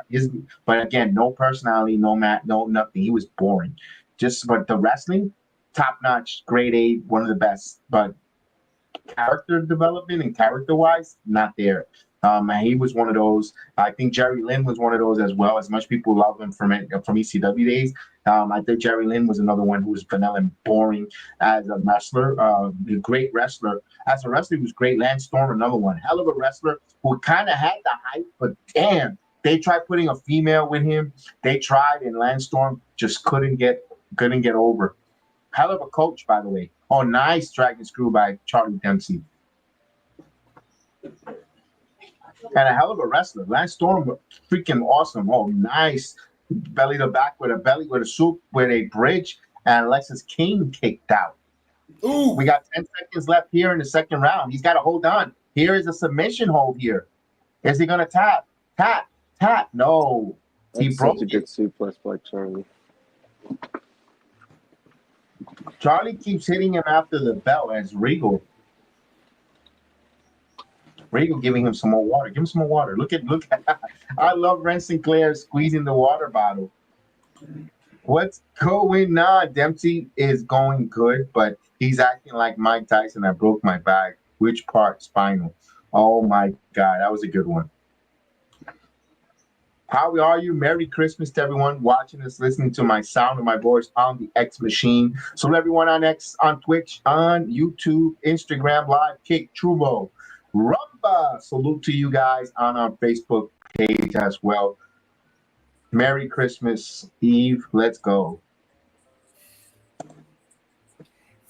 But again, no personality, no nothing. He was boring. But the wrestling, top notch, grade A, one of the best. But character development and character wise, not there. He was one of those. I think Jerry Lynn was one of those as well. As much people love him from ECW days, I think Jerry Lynn was another one who was vanilla and boring as a wrestler. A great wrestler. As a wrestler, he was great. Lance Storm, another one. Hell of a wrestler who kind of had the hype, but damn, they tried putting a female with him. They tried, and Lance Storm just couldn't get over. Hell of a coach, by the way. Oh, nice dragon screw by Charlie Dempsey. And a hell of a wrestler. Lance Storm, freaking awesome. Oh, nice. Belly to back with a soup with a bridge. And Lexis King kicked out. Ooh. We got 10 seconds left here in the second round. He's got to hold on. Here is a submission hold here. Is he going to tap? Tap. No. That's he broke such a good suplex by Charlie. Charlie keeps hitting him after the bell as Regal giving him some more water. Give him some more water. Look at I love Ren Sinclair squeezing the water bottle. What's going on? Dempsey is going good, but he's acting like Mike Tyson. I broke my back. Which part? Spinal. Oh my God, that was a good one. How are you? Merry Christmas to everyone watching us, listening to my sound of my voice on the X machine. So everyone on X, on Twitch, on YouTube, Instagram Live, Kick, Trubo, Rumba. Salute to you guys on our Facebook page as well. Merry Christmas Eve. Let's go.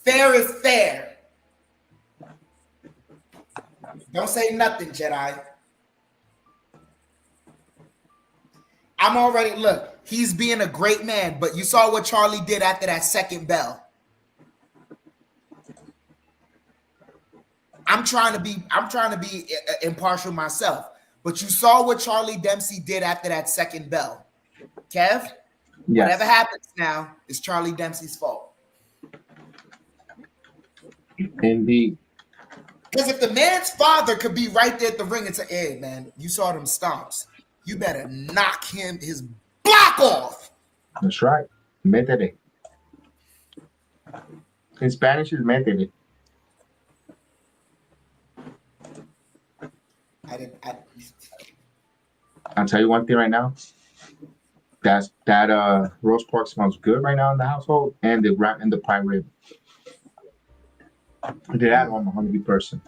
Fair is fair. Don't say nothing, Jedi. I'm already, look, he's being a great man, but you saw what Charlie did after that second bell. I'm trying to be impartial myself, but you saw what Charlie Dempsey did after that second bell. Kev, yes. Whatever happens now is Charlie Dempsey's fault. Indeed. Because if the man's father could be right there at the ring and say, hey, man, you saw them stomps. You better knock his block off. That's right. Métele. In Spanish is métele. I'll tell you one thing right now. That roast pork smells good right now in the household, and the wrap and the prime rib. I did that on a hungry person.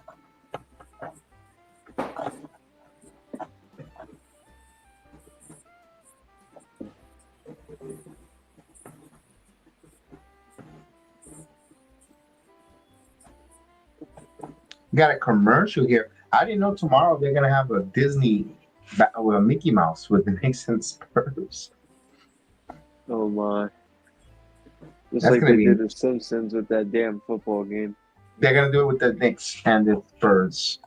Got a commercial here. I didn't know tomorrow they're gonna have a Disney with a Mickey Mouse with the Knicks and Spurs. Oh my! Just That's like gonna they be- did the Simpsons with that damn football game. They're gonna do it with the Knicks and the Spurs.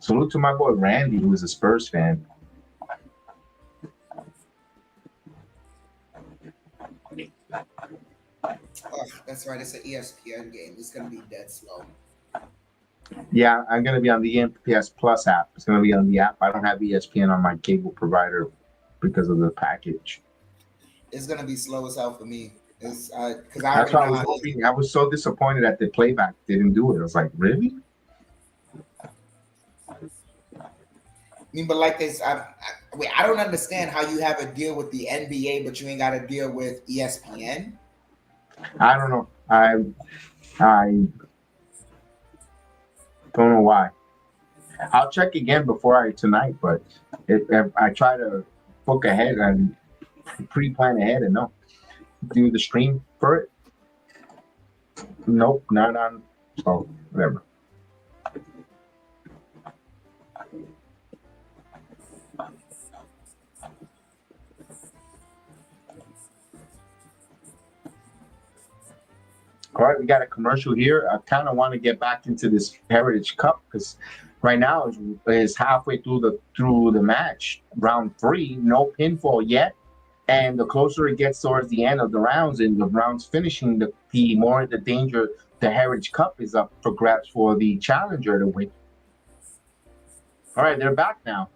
Salute to my boy Randy, who is a Spurs fan. Oh, that's right. It's an ESPN game. It's gonna be dead slow. Yeah, I'm gonna be on the EMPS Plus app. It's gonna be on the app. I don't have ESPN on my cable provider because of the package. It's gonna be slow as hell for me. It's because That's why I was hoping. I was so disappointed that the playback didn't do it. I was like, really? mean, but like this, wait, I don't understand how you have a deal with the NBA, but you ain't got a deal with ESPN. I don't know. I don't know why. I'll check again before tonight, but if I try to book ahead and pre-plan ahead and do the stream for it. Nope, not on. So whatever. All right, we got a commercial here. I kind of want to get back into this Heritage Cup because right now is halfway through the match, round 3, no pinfall yet, and the closer it gets towards the end of the rounds and the rounds finishing, the more the danger the Heritage Cup is up for grabs for the challenger to win. All right, they're back now.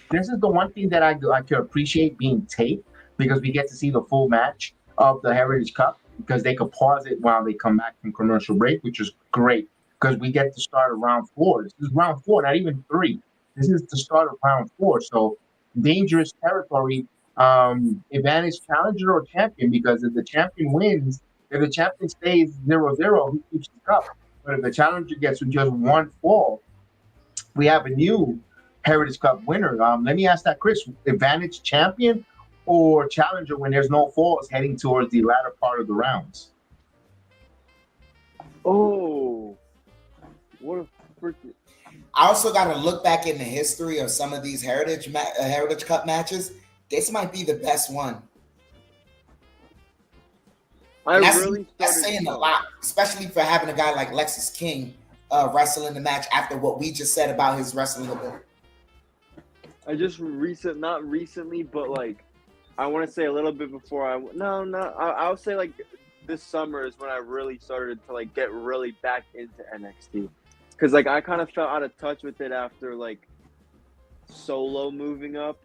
This is the one thing that I could appreciate being taped because we get to see the full match of the Heritage Cup because they could pause it while they come back from commercial break, which is great because we get to start at round 4. This is round 4, not even 3. This is the start of round 4. So dangerous territory, advantage challenger or champion because if the champion wins, if the champion stays 0-0, he keeps the cup. But if the challenger gets just 1 fall, we have a new Heritage Cup winner. Let me ask that, Chris. Advantage champion or challenger when there's no falls heading towards the latter part of the rounds? Oh, what a freaking... I also got to look back in the history of some of these Heritage Cup matches. This might be the best one. That's saying a lot, especially for having a guy like Lexis King wrestling the match after what we just said about his wrestling ability. Not recently, but like, I want to say a little bit before I'll say like this summer is when I really started to like get really back into NXT. Cause like I kind of felt out of touch with it after like Solo moving up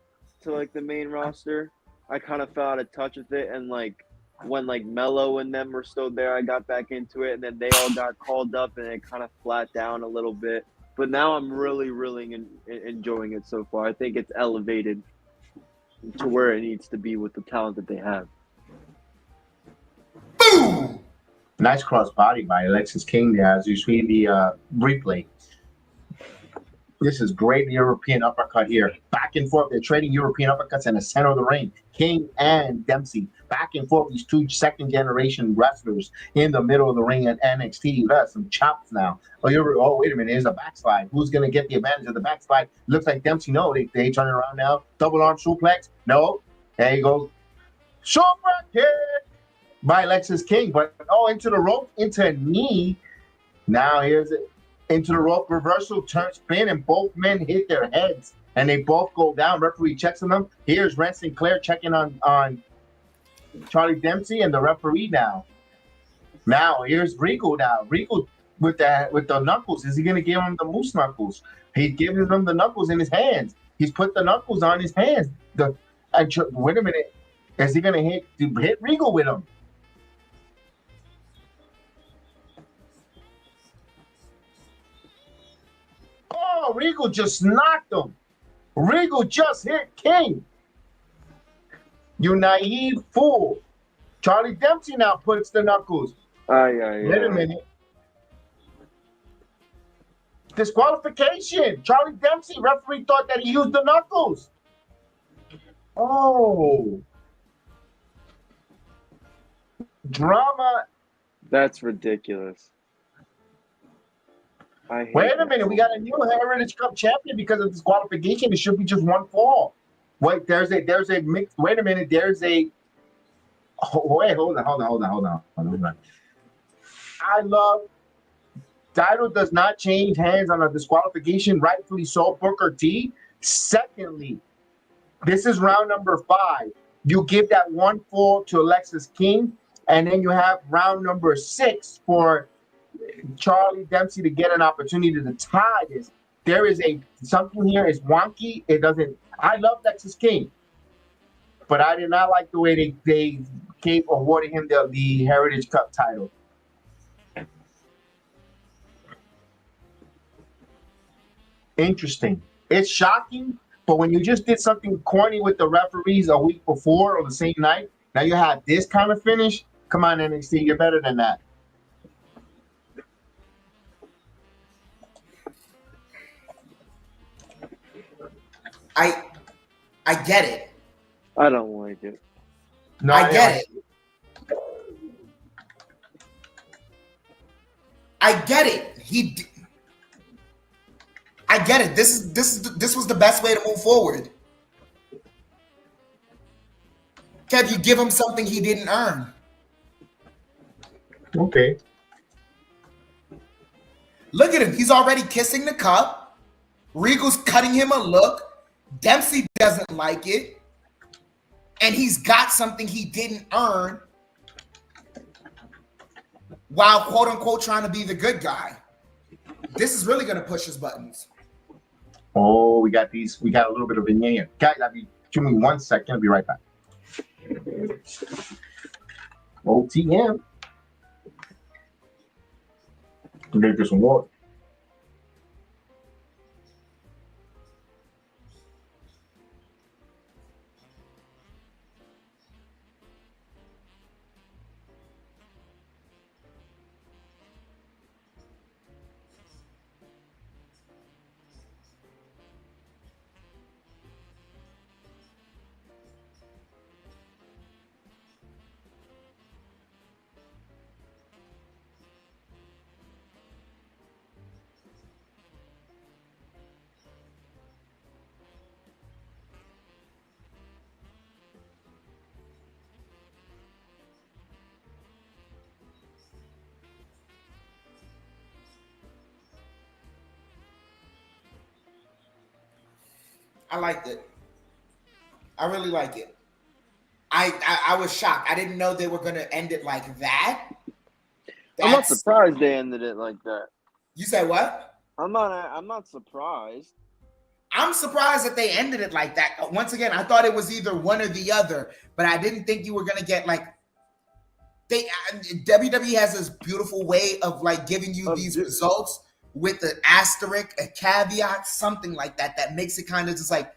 to like the main roster. I kind of felt out of touch with it, and like when like Mello and them were still there, I got back into it, and then they all got called up, and it kind of flat down a little bit. But now I'm really, really enjoying it so far. I think it's elevated to where it needs to be with the talent that they have. Boom! Nice crossbody by Alexis King there as you see the replay. This is great European uppercut here. Back and forth. They're trading European uppercuts in the center of the ring. King and Dempsey. Back and forth. These 2 second-generation wrestlers in the middle of the ring at NXT. You got some chops now. Oh, wait a minute. There's a backslide. Who's going to get the advantage of the backslide? Looks like Dempsey. No, they turn around now. Double arm suplex. No. There you go. Super kick by Lexis King. But, into the rope, into a knee. Now here's it. Into the rope reversal, turn spin, and both men hit their heads, and they both go down. Referee checks on them. Here's Ren Sinclair checking on Charlie Dempsey and the referee now. Now here's Rico now. Rico with the knuckles. Is he going to give him the moose knuckles? He's giving him the knuckles in his hands. He's put the knuckles on his hands. Wait a minute. Is he going to hit Rico with him? Oh, Regal just knocked him. Regal just hit King. You naive fool. Charlie Dempsey now puts the knuckles. Wait a minute. Disqualification. Charlie Dempsey, referee thought that he used the knuckles. Oh. Drama. That's ridiculous. Wait a minute, we got a new Heritage Cup champion because of disqualification. It should be just 1 fall. Wait, there's a mix. Wait a minute, hold on. I love title does not change hands on a disqualification, rightfully so, Booker T. Secondly, this is round number 5. You give that 1 fall to Alexis King, and then you have round number 6 for Charlie Dempsey to get an opportunity to tie this. There is something here is wonky. It doesn't. I love Lexis King, but I did not like the way they awarded him the Heritage Cup title. Interesting. It's shocking, but when you just did something corny with the referees a week before or the same night, now you had this kind of finish. Come on, NXT, you're better than that. I get it. I don't like it. No, I get it. I get it. I get it. This was the best way to move forward. Kev, you give him something he didn't earn. Okay. Look at him. He's already kissing the cup. Regal's cutting him a look. Dempsey doesn't like it. And he's got something he didn't earn while, quote unquote, trying to be the good guy. This is really going to push his buttons. Oh, we got these. We got a little bit of vignette. Guys, give me 1 second. I'll be right back. OTM. I'm going to get some water. I liked it. I really like it. I was shocked. I didn't know they were going to end it like that. I'm not surprised they ended it like that. You say what? I'm not surprised. I'm surprised that they ended it like that. Once again, I thought it was either one or the other, but I didn't think you were going to get like WWE has this beautiful way of like giving you these results with an asterisk, a caveat, something like that, that makes it kind of just like,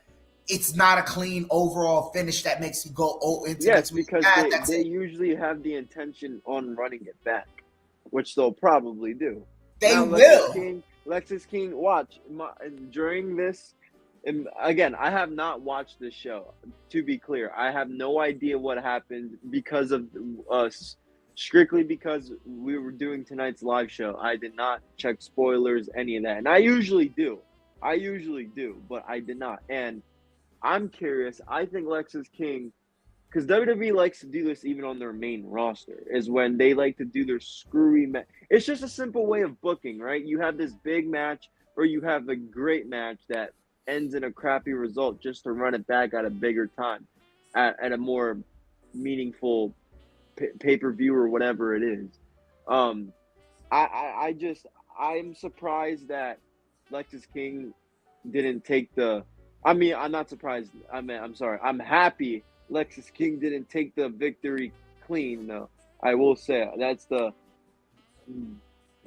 it's not a clean overall finish that makes you go into next week. Because they usually have the intention on running it back, which they'll probably do. They now, will. Lexis King, watch during this. And again, I have not watched this show. To be clear, I have no idea what happened because of us. Strictly because we were doing tonight's live show. I did not check spoilers, any of that. And I usually do, but I did not. And I'm curious. I think Lexis King, because WWE likes to do this even on their main roster, is when they like to do their screwy match. It's just a simple way of booking, right? You have this big match or you have a great match that ends in a crappy result just to run it back at a bigger time, at a more meaningful pay-per-view or whatever it is. I'm surprised that Lexis King didn't take the. I mean, I'm not surprised. I'm sorry. I'm happy Lexis King didn't take the victory clean, though. I will say that's the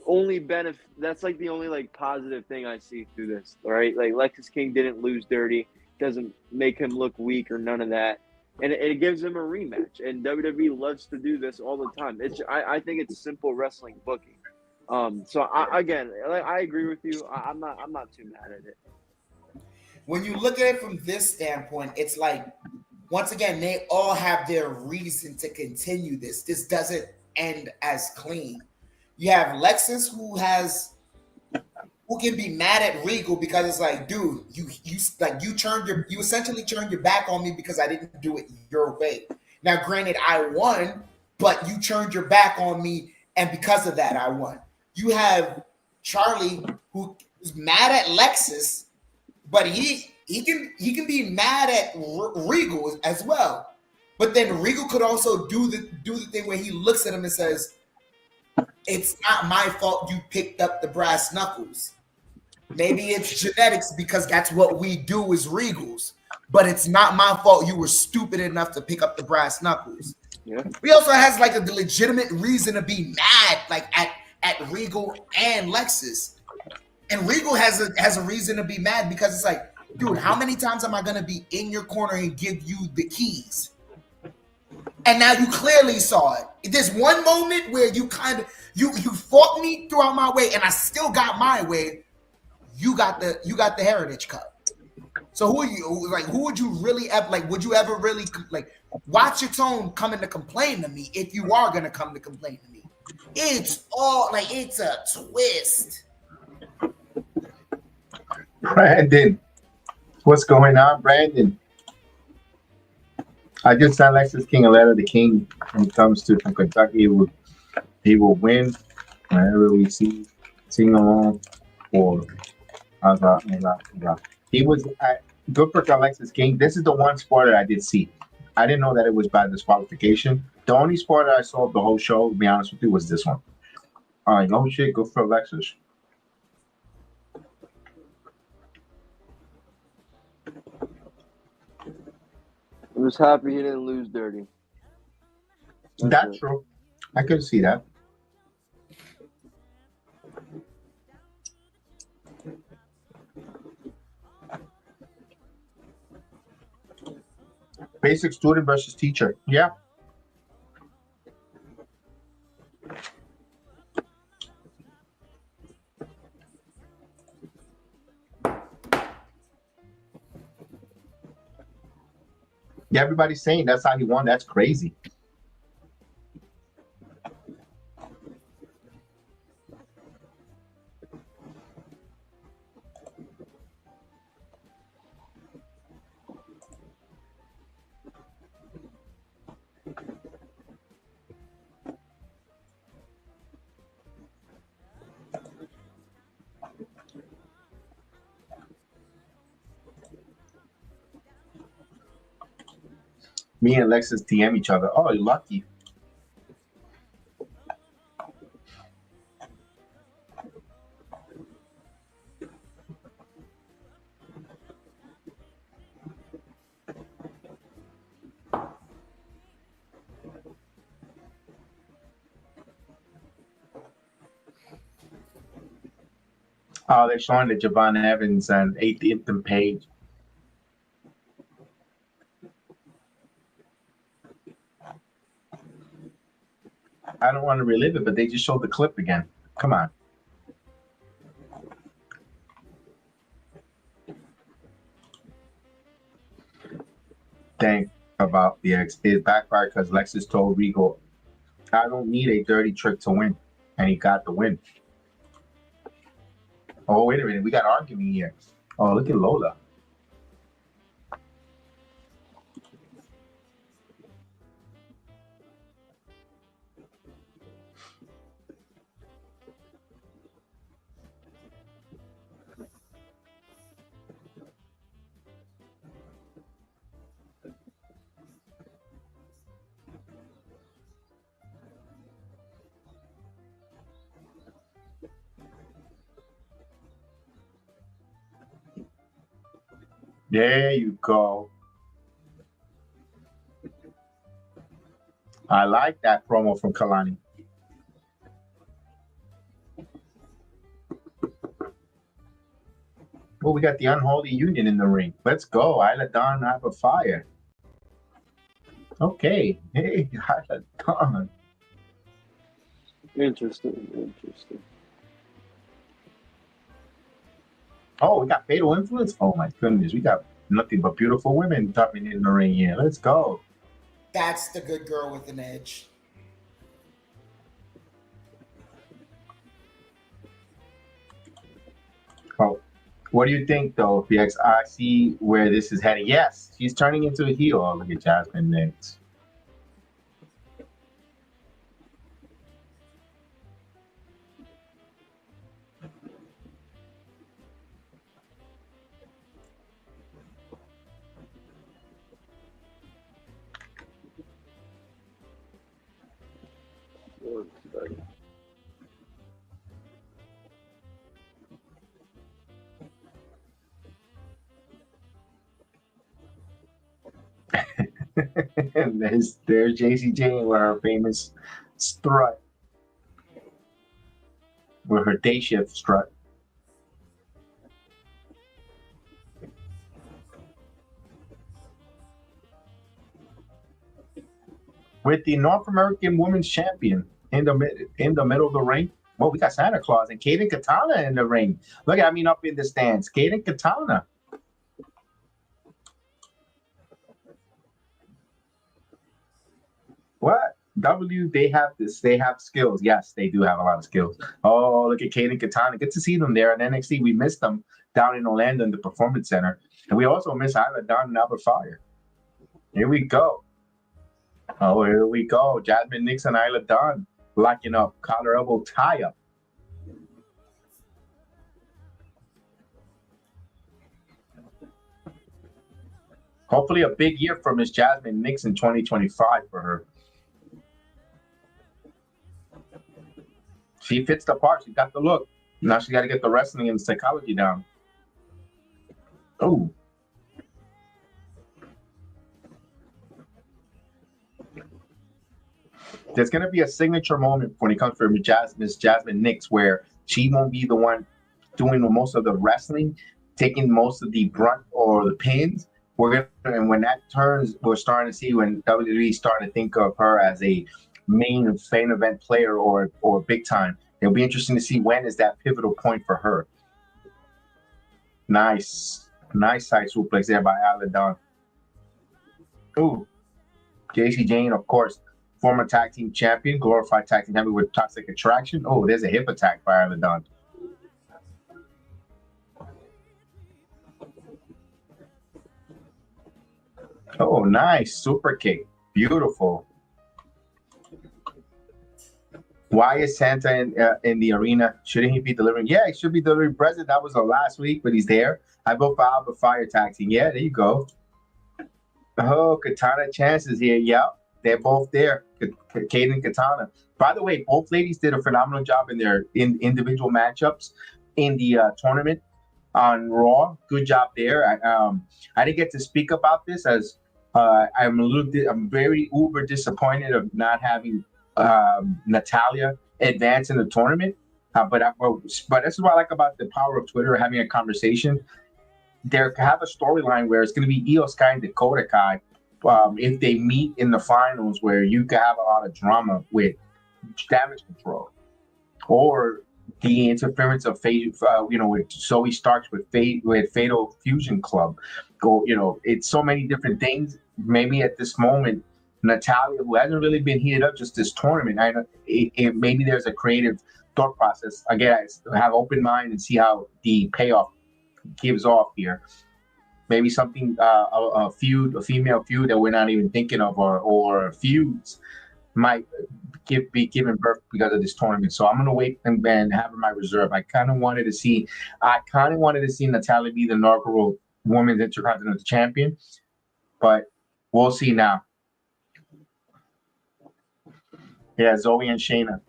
only benefit. That's like the only like positive thing I see through this. Right? Like Lexis King didn't lose dirty. Doesn't make him look weak or none of that. And it gives him a rematch, and WWE loves to do this all the time. I think it's simple wrestling booking. So I agree with you. I'm not too mad at it. When you look at it from this standpoint, it's like, once again, they all have their reason to continue this. This doesn't end as clean. You have Lexis who can be mad at Regal because it's like, dude, you essentially turned your back on me because I didn't do it your way. Now, granted, I won, but you turned your back on me, and because of that, I won. You have Charlie who's mad at Lexis, but he can be mad at Regal as well. But then Regal could also do the thing where he looks at him and says, "It's not my fault you picked up the brass knuckles. Maybe it's genetics because that's what we do as Regals. But it's not my fault you were stupid enough to pick up the brass knuckles." Yeah. He also has like a legitimate reason to be mad, like at Regal and Lexis. And Regal has a reason to be mad because it's like, dude, how many times am I gonna be in your corner and give you the keys? And now you clearly saw it. This one moment where you kind of you fought me throughout my way, and I still got my way. You got the Heritage Cup. So who are you? Like, who would you really ever like? Would you ever really like? Watch your tone coming to complain to me if you are gonna come to complain to me. It's all like it's a twist. Brandon, what's going on, Brandon? I just sent Lexis King a letter. The King, when it comes to from Kentucky, he will win whenever we sing along or he was good for Alexis King. This is the one sport that I did see. I didn't know that it was by disqualification. The only sport that I saw of the whole show, to be honest with you, was this one. All right, no shit, good for Alexis. I'm just happy he didn't lose dirty. That's true. I could see that. Basic student versus teacher. Yeah. Yeah, everybody's saying that's how he won. That's crazy. Me and Lexis DM each other. Oh, you're lucky. Oh, they're showing the Javon Evans and 8th page. I don't want to relive it, but they just showed the clip again. Come on. Think about the X. It backfired because Lexis told Regal, I don't need a dirty trick to win. And he got the win. Oh, wait a minute. We got arguing here. Oh, look at Lola. There you go. I like that promo from Kalani. Well, we got the Unholy Union in the ring. Let's go. Isla Dawn, Alba, Fyre. Okay. Hey, Isla Dawn. Interesting. Oh, we got Fatal Influence? Oh, my goodness. We got nothing but beautiful women coming in the ring here. Let's go. That's the good girl with an edge. Oh, what do you think, though, PX? I see where this is heading. Yes, she's turning into a heel. Oh, look at Jazmyn next. And there's Jacy Jayne with her famous strut. With her day shift strut. with the North American Women's Champion in the middle of the ring. Well, we got Santa Claus and Kate and Katana in the ring. Look at, up in the stands. Kate and Katana. What? They have this. They have skills. Yes, they do have a lot of skills. Oh, look at Kate and Katana. Good to see them there in NXT. We missed them down in Orlando in the Performance Center. And we also miss Isla, Dawn, and Alba Fyre. Here we go. Oh, here we go. Jazmyn, Nxt, and Isla Dawn locking up. Collar elbow tie up. Hopefully a big year for Miss Jazmyn Nxt in 2025 for her. She fits the part. She got the look. Now she got to get the wrestling and the psychology down. Oh. There's going to be a signature moment when it comes for Miss Jazmyn Nxt where she won't be the one doing most of the wrestling, taking most of the brunt or the pins. And when that turns, we're starting to see when WWE starting to think of her as a main event player or big time. It'll be interesting to see when is that pivotal point for her. Nice side suplex there by Isla Dawn. Ooh, Jacy, Jayne, of course, former tag team champion, glorified tag team champion with Toxic Attraction. Oh, there's a hip attack by Isla Dawn. Oh, nice super kick, beautiful. Why is Santa in the arena? Shouldn't he be delivering? Yeah, he should be delivering present. That was the last week, but he's there. I vote for Alba Fyre tag team. Yeah, there you go. Oh, Katana chances here. Yep, they're both there. Kate and Katana. By the way, both ladies did a phenomenal job in their individual matchups in the tournament on Raw. Good job there. I didn't get to speak about this as I'm very uber disappointed of not having Natalya advance in the tournament, but this is what I like about the power of Twitter, having a conversation. There have a storyline where it's going to be Io Sky and Dakota Kai if they meet in the finals, where you can have a lot of drama with Damage Control or the interference of Fate, with Zoe Starks with Fatal Fusion Club. It's so many different things. Maybe at this moment, Natalya, who hasn't really been heated up just this tournament, maybe there's a creative thought process. Again, I have open mind and see how the payoff gives off here. Maybe something, a female feud that we're not even thinking of, or feuds might be given birth because of this tournament. So I'm gonna wait and have my reserve. I kind of wanted to see Natalya be the inaugural Women's Intercontinental Champion, but we'll see now. Yeah, Zoe and Shayna.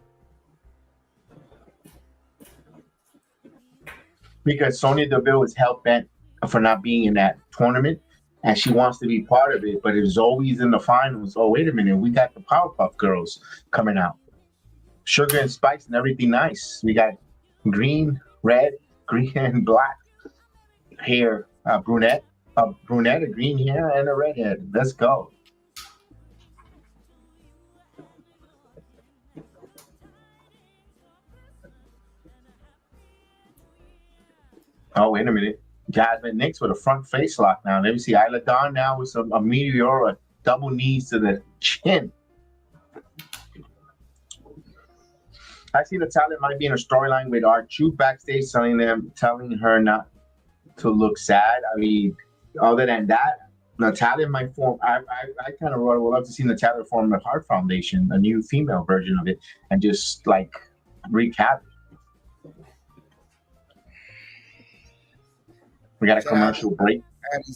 Because Sonya Deville is hell-bent for not being in that tournament, and she wants to be part of it, but if Zoe's in the finals, oh, wait a minute, we got the Powerpuff Girls coming out. Sugar and spice and everything nice. We got green, red, green, and black hair, brunette, a green hair, and a redhead. Let's go. Oh, wait a minute. Jazmyn Nxt with a front face lock now. Let me see. Isla Dawn now with a meteor, double knees to the chin. I see Natalya might be in a storyline with R-Truth backstage telling her not to look sad. I mean, other than that, Natalya might form. I kind of would love to see Natalya form the Heart Foundation, a new female version of it, and just like recap. We got a commercial break.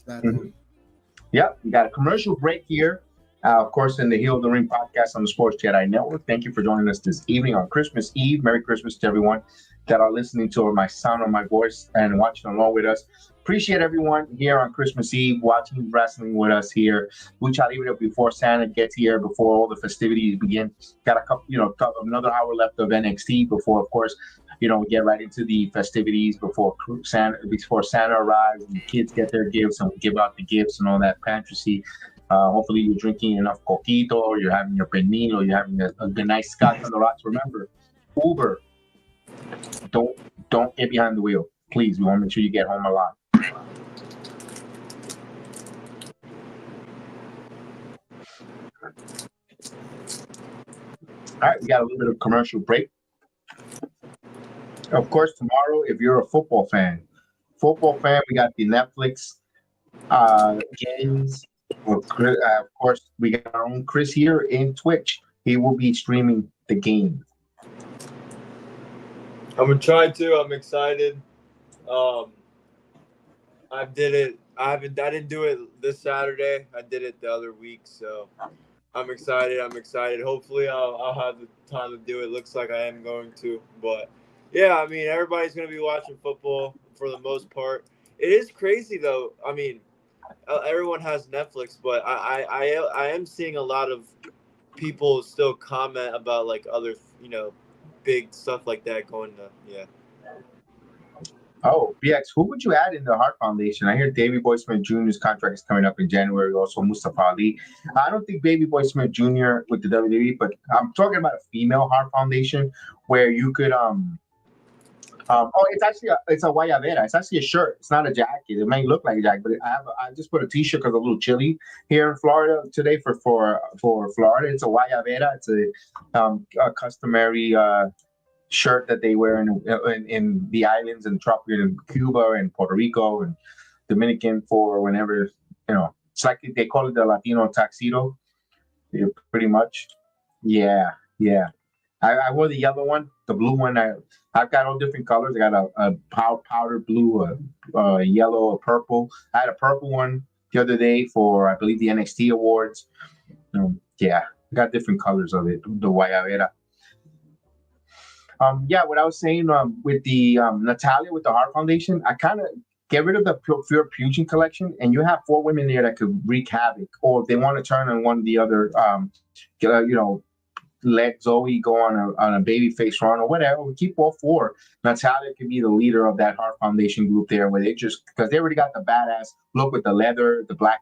Mm-hmm. Yep, we got a commercial break here. Of course, in the Heel of the Ring podcast on the Sports Jedi Network. Thank you for joining us this evening on Christmas Eve. Merry Christmas to everyone that are listening to my sound of my voice and watching along with us. Appreciate everyone here on Christmas Eve watching wrestling with us here. We try to leave it up before Santa gets here, before all the festivities begin. Got a couple, another hour left of NXT before, of course, we get right into the festivities before Santa arrives and the kids get their gifts and we give out the gifts and all that fantasy. Hopefully you're drinking enough coquito, or you're having your pernil, or you're having a nice scotch on the rocks. Remember, Uber, don't get behind the wheel. Please, we want to make sure you get home alive. All right, we got a little bit of commercial break. Of course, tomorrow, if you're a football fan, we got the Netflix games. Of course, we got our own Chris here in Twitch. He will be streaming the game. I'm gonna try to. I'm excited. I did it. I didn't do it this Saturday. I did it the other week, so I'm excited. Hopefully, I'll have the time to do it. Looks like I am going to, but yeah, I mean, everybody's gonna be watching football for the most part. It is crazy though. I mean, everyone has Netflix, but I am seeing a lot of people still comment about like other, big stuff like that going to, yeah. Oh, BX, who would you add in the Heart Foundation? I hear Davey Boy Smith Jr.'s contract is coming up in January. Also, Mustafa Ali. I don't think Baby Boy Smith Jr. with the WWE, but I'm talking about a female Heart Foundation where you could it's actually it's a guayabera. It's actually a shirt. It's not a jacket. It may look like a jacket, but I just put a T-shirt because it's a little chilly here in Florida today for Florida. It's a guayabera. It's a customary shirt that they wear in the islands and tropical in Cuba and Puerto Rico and Dominican for whenever it's like they call it the Latino tuxedo. Yeah, pretty much. Yeah. I wore the yellow one, the blue one. I've got all different colors. I got a powder blue, a yellow, a purple. I had a purple one the other day for, I believe, the NXT awards. Yeah, I got different colors of it, the guayabera. What I was saying with the Natalia with the Heart Foundation, I kind of get rid of the Pure Fusion collection, and you have 4 women there that could wreak havoc. Or if they want to turn on one of the other, let Zoe go on a babyface run or whatever. We keep all 4. Natalia can be the leader of that Heart Foundation group there, where they just, because they already got the badass look with the leather, the black,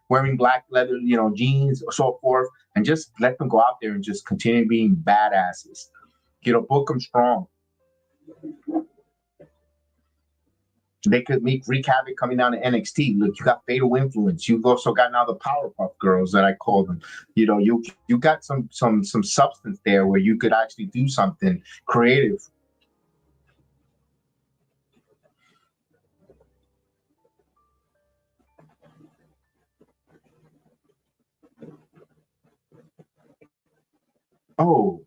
wearing black leather, jeans or so forth, and just let them go out there and just continue being badasses. Book them strong. They could wreak havoc coming down to NXT. Look, you got Fatal Influence. You've also got now the Powerpuff Girls that I call them. You got some substance there where you could actually do something creative. Oh.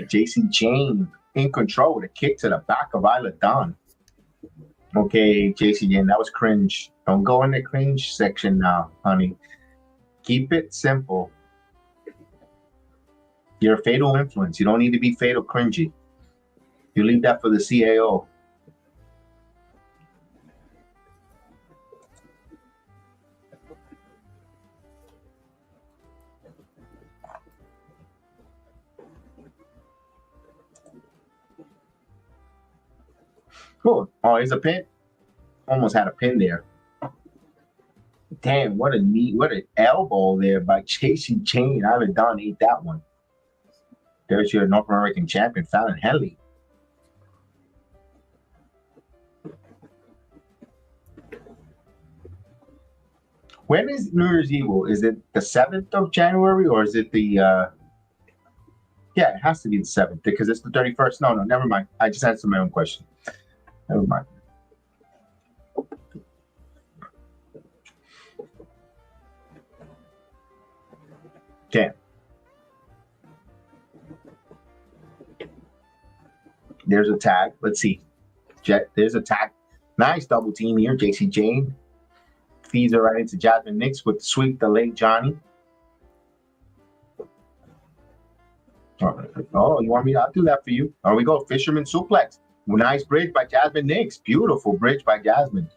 Jayne in control, the kick to the back of Isla Dawn. Okay, Jayne, that was cringe. Don't go in the cringe section now, honey. Keep it simple. You're a Fatal Influence. You don't need to be fatal cringy. You leave that for the CAO. Cool. Oh, here's a pin. Almost had a pin there. Damn, what an elbow there by Jayne. Isla Dawn ate that one. There's your North American champion, Fallon Henley. When is New Year's Eve? Is it the 7th of January or is it the yeah, it has to be the 7th because it's the 31st. No, never mind. I just answered my own question. Never mind. Okay. There's a tag. Let's see. There's a tag. Nice double team here. Jayne feeds her right into Jazmyn Nxt with sweep the late Johnny. Oh, you want me? I'll do that for you. There we go. Fisherman suplex. Nice bridge by Jazmyn Nxt. Beautiful bridge by Jazmyn.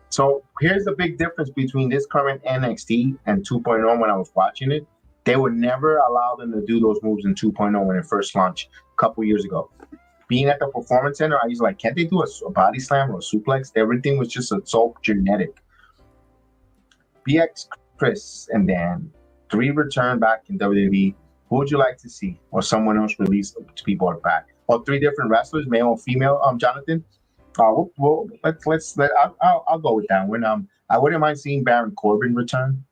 So here's the big difference between this current NXT and 2.0 when I was watching it. They would never allow them to do those moves in 2.0 when it first launched a couple years ago. Being at the Performance Center, I was like, can't they do a body slam or a suplex? Everything was just so genetic. BX, Chris, and Dan, 3 return back in WWE. Who would you like to see? Or someone else release to people are back? Or 3 different wrestlers, male or female, Jonathan? I'll go with that one. I wouldn't mind seeing Baron Corbin return.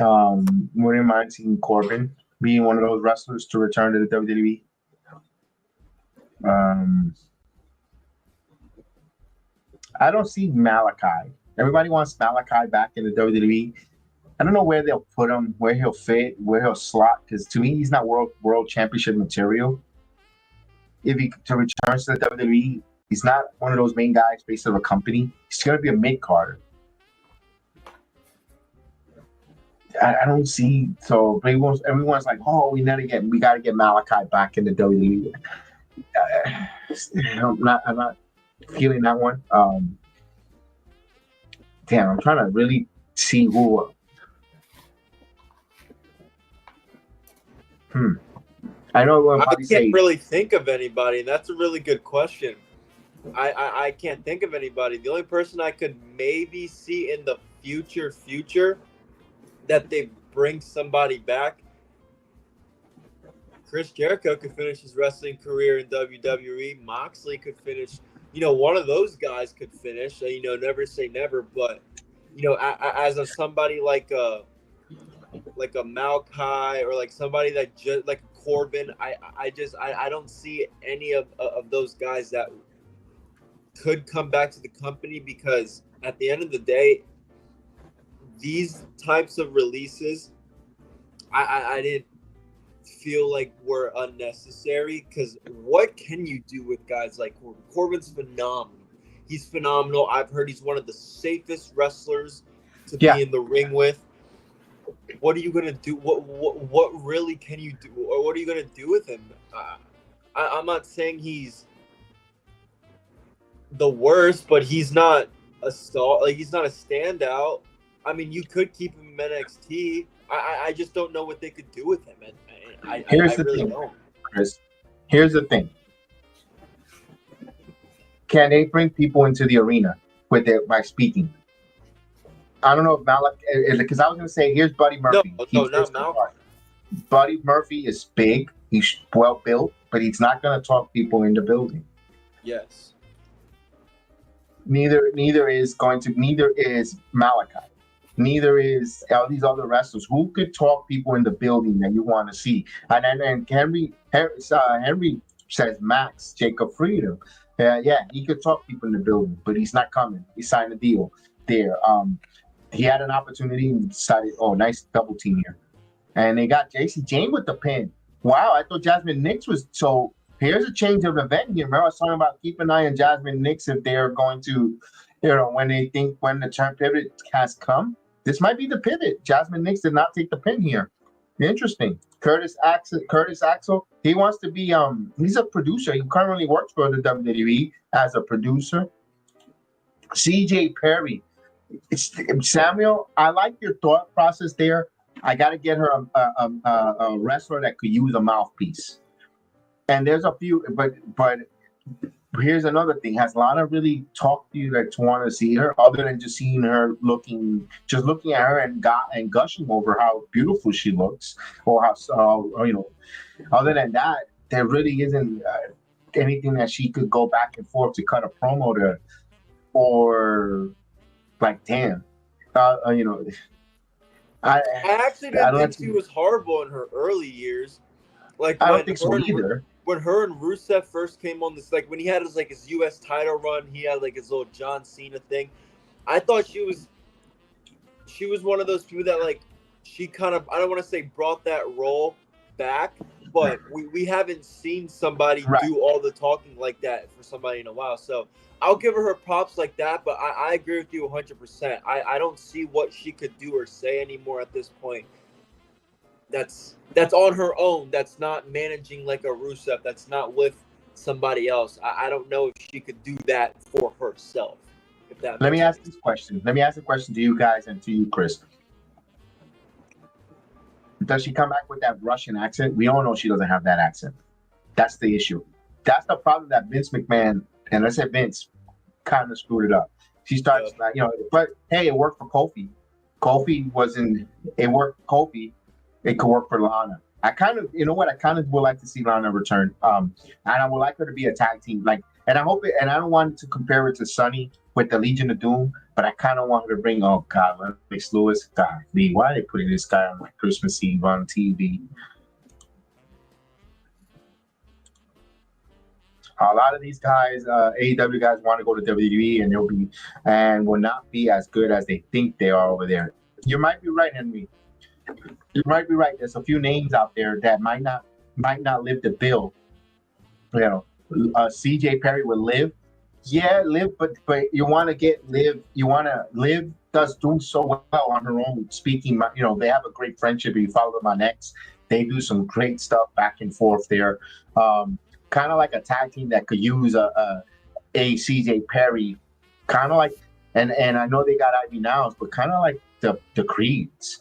Wouldn't mind seeing Corbin being one of those wrestlers to return to the WWE. I don't see Malachi. Everybody wants Malachi back in the WWE. I don't know where they'll put him, where he'll fit, where he'll slot. Because to me, he's not world championship material. If he returns to the WWE, he's not one of those main guys based on a company. He's going to be a mid-carder. I don't see. So everyone's like, oh, we got to get Malachi back in the WWE. I'm not feeling that one. Damn, I'm trying to really see who. I know what I can't really think of anybody, and that's a really good question. I can't think of anybody. The only person I could maybe see in the future that they bring somebody back, Chris Jericho could finish his wrestling career in WWE. Moxley could finish. One of those guys could finish. Never say never, but as a somebody like a Malachi or like somebody that just like Corbin, I don't see any of those guys that could come back to the company, because at the end of the day, these types of releases, I didn't feel like were unnecessary, because what can you do with guys like Corbin? Corbin's phenomenal. He's phenomenal. I've heard he's one of the safest wrestlers to be in the ring with. What are you gonna do? What really can you do? Or what are you gonna do with him? I'm not saying he's the worst, but he's not a star. Like, he's not a standout. I mean, you could keep him in NXT. I just don't know what they could do with him. And I really don't. Chris, here's the thing. Can they bring people into the arena by speaking? I don't know if Malik, because I was going to say, here's Buddy Murphy. No, not Malik. Buddy Murphy is big. He's well built, but he's not going to talk people in the building. Yes. Neither is Malachi. Neither is all these other wrestlers who could talk people in the building that you want to see. And Henry says Max Jacob Freedom. He could talk people in the building, but he's not coming. He signed a deal there. He had an opportunity and decided, nice double team here. And they got Jayne with the pin. Wow, I thought Jazmyn Nxt was so. Here's a change of event here. Remember, I was talking about keep an eye on Jazmyn Nxt if they're going to, when the turn pivot has come. This might be the pivot. Jazmyn Nxt did not take the pin here. Interesting. Curtis Axel. He wants to be. He's a producer. He currently works for the WWE as a producer. CJ Perry. Samuel, I like your thought process there. I got to get her a wrestler that could use a mouthpiece. And there's a few, but here's another thing. Has Lana really talked to you that want to see her, other than just seeing her looking at her and gushing over how beautiful she looks, or how other than that, there really isn't anything that she could go back and forth to cut a promo to, or like, damn, I actually didn't think she was horrible in her early years. Like, I don't think so either. When her and Rusev first came on this, like when he had his U.S. title run, he had like his little John Cena thing. I thought she was one of those people that, like, she kind of, I don't want to say brought that role back, but we haven't seen somebody do all the talking like that for somebody in a while. So I'll give her props like that, but I agree with you 100%. I don't see what she could do or say anymore at this point. That's on her own. That's not managing like a Rusev. That's not with somebody else. I don't know if she could do that for herself. If that. Let me ask this question. Let me ask a question to you guys and to you, Chris. Does she come back with that Russian accent? We all know she doesn't have that accent. That's the issue. That's the problem that Vince McMahon, and I said Vince, kind of screwed it up. She starts like, but hey, it worked for Kofi. It worked for Kofi. It could work for Lana. I kind of would like to see Lana return. And I would like her to be a tag team. And I hope it, and I don't want to compare it to Sunny with the Legion of Doom, but I kind of want her to bring, Lennox Lewis. God, why are they putting this guy on like Christmas Eve on TV? A lot of these guys, AEW guys, want to go to WWE, and will not be as good as they think they are over there. You might be right, Henry. You might be right. There's a few names out there that might not live the bill. CJ Perry will live. Yeah, Liv, but you want to get Liv. You want to Liv does do so well on her own. Speaking, they have a great friendship. You follow them on X. They do some great stuff back and forth there. Kind of like a tag team that could use a CJ Perry, kind of like, and I know they got Ivy Nows, but kind of like the Creeds.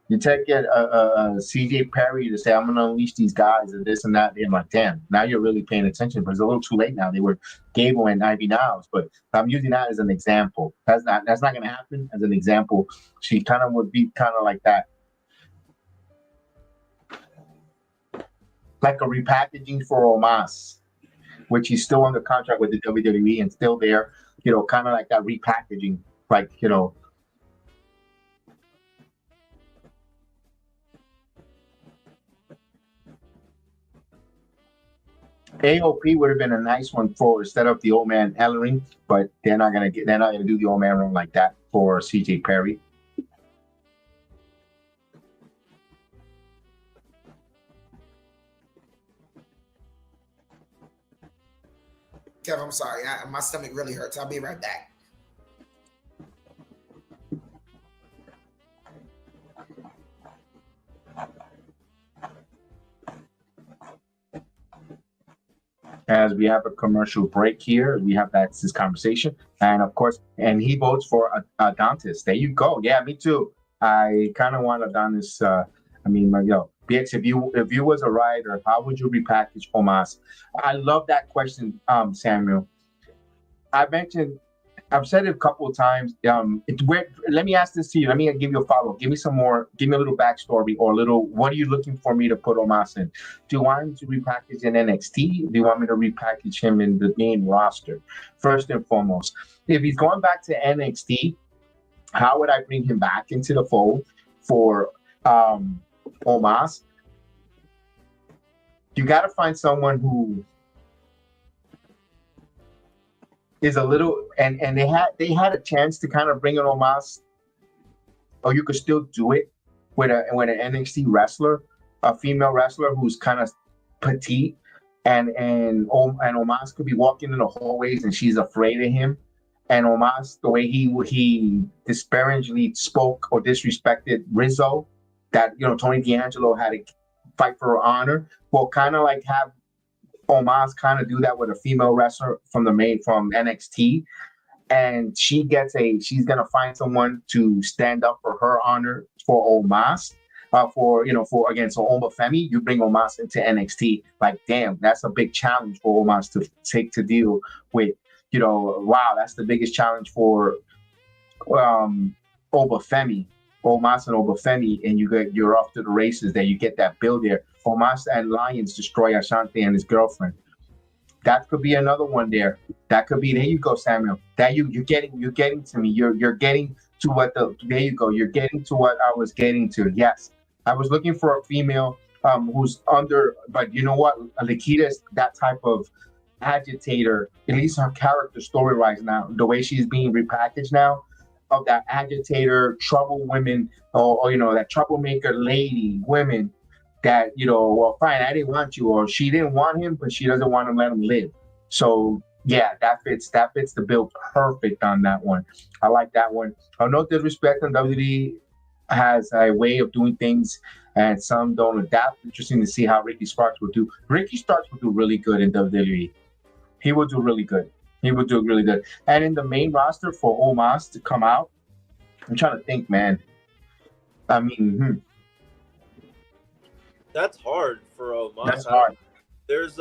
You take it CJ Perry to say, I'm going to unleash these guys and this and that. They're like, damn, now you're really paying attention, but it's a little too late now. They were Gable and Ivy Nows, but I'm using that as an example. That's not going to happen. As an example, she kind of would be kind of like that. Like a repackaging for Omos, which he's still under contract with the WWE and still there, kind of like that repackaging, AOP would have been a nice one for instead of the old man Ellering, but they're not gonna do the old man run like that for CJ Perry. Kev, I'm sorry. My stomach really hurts. I'll be right back. As we have a commercial break here, that's this conversation, and of course, and he votes for Adonis. There you go. Yeah, me too. I kind of want Adonis. BX, if you was a writer, how would you repackage Omos? I love that question, Samuel. I've said it a couple of times. Let me ask this to you. Let me give you a follow-up. Give me a little backstory or what are you looking for me to put Omos in? Do you want him to repackage in NXT? Do you want me to repackage him in the main roster? First and foremost, if he's going back to NXT, how would I bring him back into the fold for Omos? You got to find someone who is a little, and they had a chance to kind of bring in Omos, or you could still do it with an NXT wrestler, a female wrestler who's kind of petite, and Omos could be walking in the hallways and she's afraid of him, and Omos, the way he disparagingly spoke or disrespected Rizzo, that Tony D'Angelo had to fight for her honor. Well, kind of like have Omos kind of do that with a female wrestler from NXT, and she's gonna find someone to stand up for her honor for Omos, so Oma Femi, you bring Omos into NXT. Like, damn, that's a big challenge for Omos to take to deal with. Wow, that's the biggest challenge for Oma Femi. Omos and Oba Femi, and you're off to the races. There, you get that build there. Omos and Lions destroy Ashante and his girlfriend. That could be another one there. That could be. There you go, Samuel. That you're getting to me. You're getting to what there you go. You're getting to what I was getting to. Yes, I was looking for a female who's under, but you know what? Lakita's that type of agitator. At least her character story right now, the way she's being repackaged now, of that agitator, trouble women, or that troublemaker lady, women that, well, fine, I didn't want you, or she didn't want him, but she doesn't want to let him live. So yeah, that fits the bill perfect on that one. I like that one. No disrespect, and WWE has a way of doing things, and some don't adapt. Interesting to see how Ricky Starks will do. Ricky Starks will do really good in WWE. He will do really good. And in the main roster for Omos to come out, I'm trying to think, man. I mean, That's hard for Omos. That's hard. There's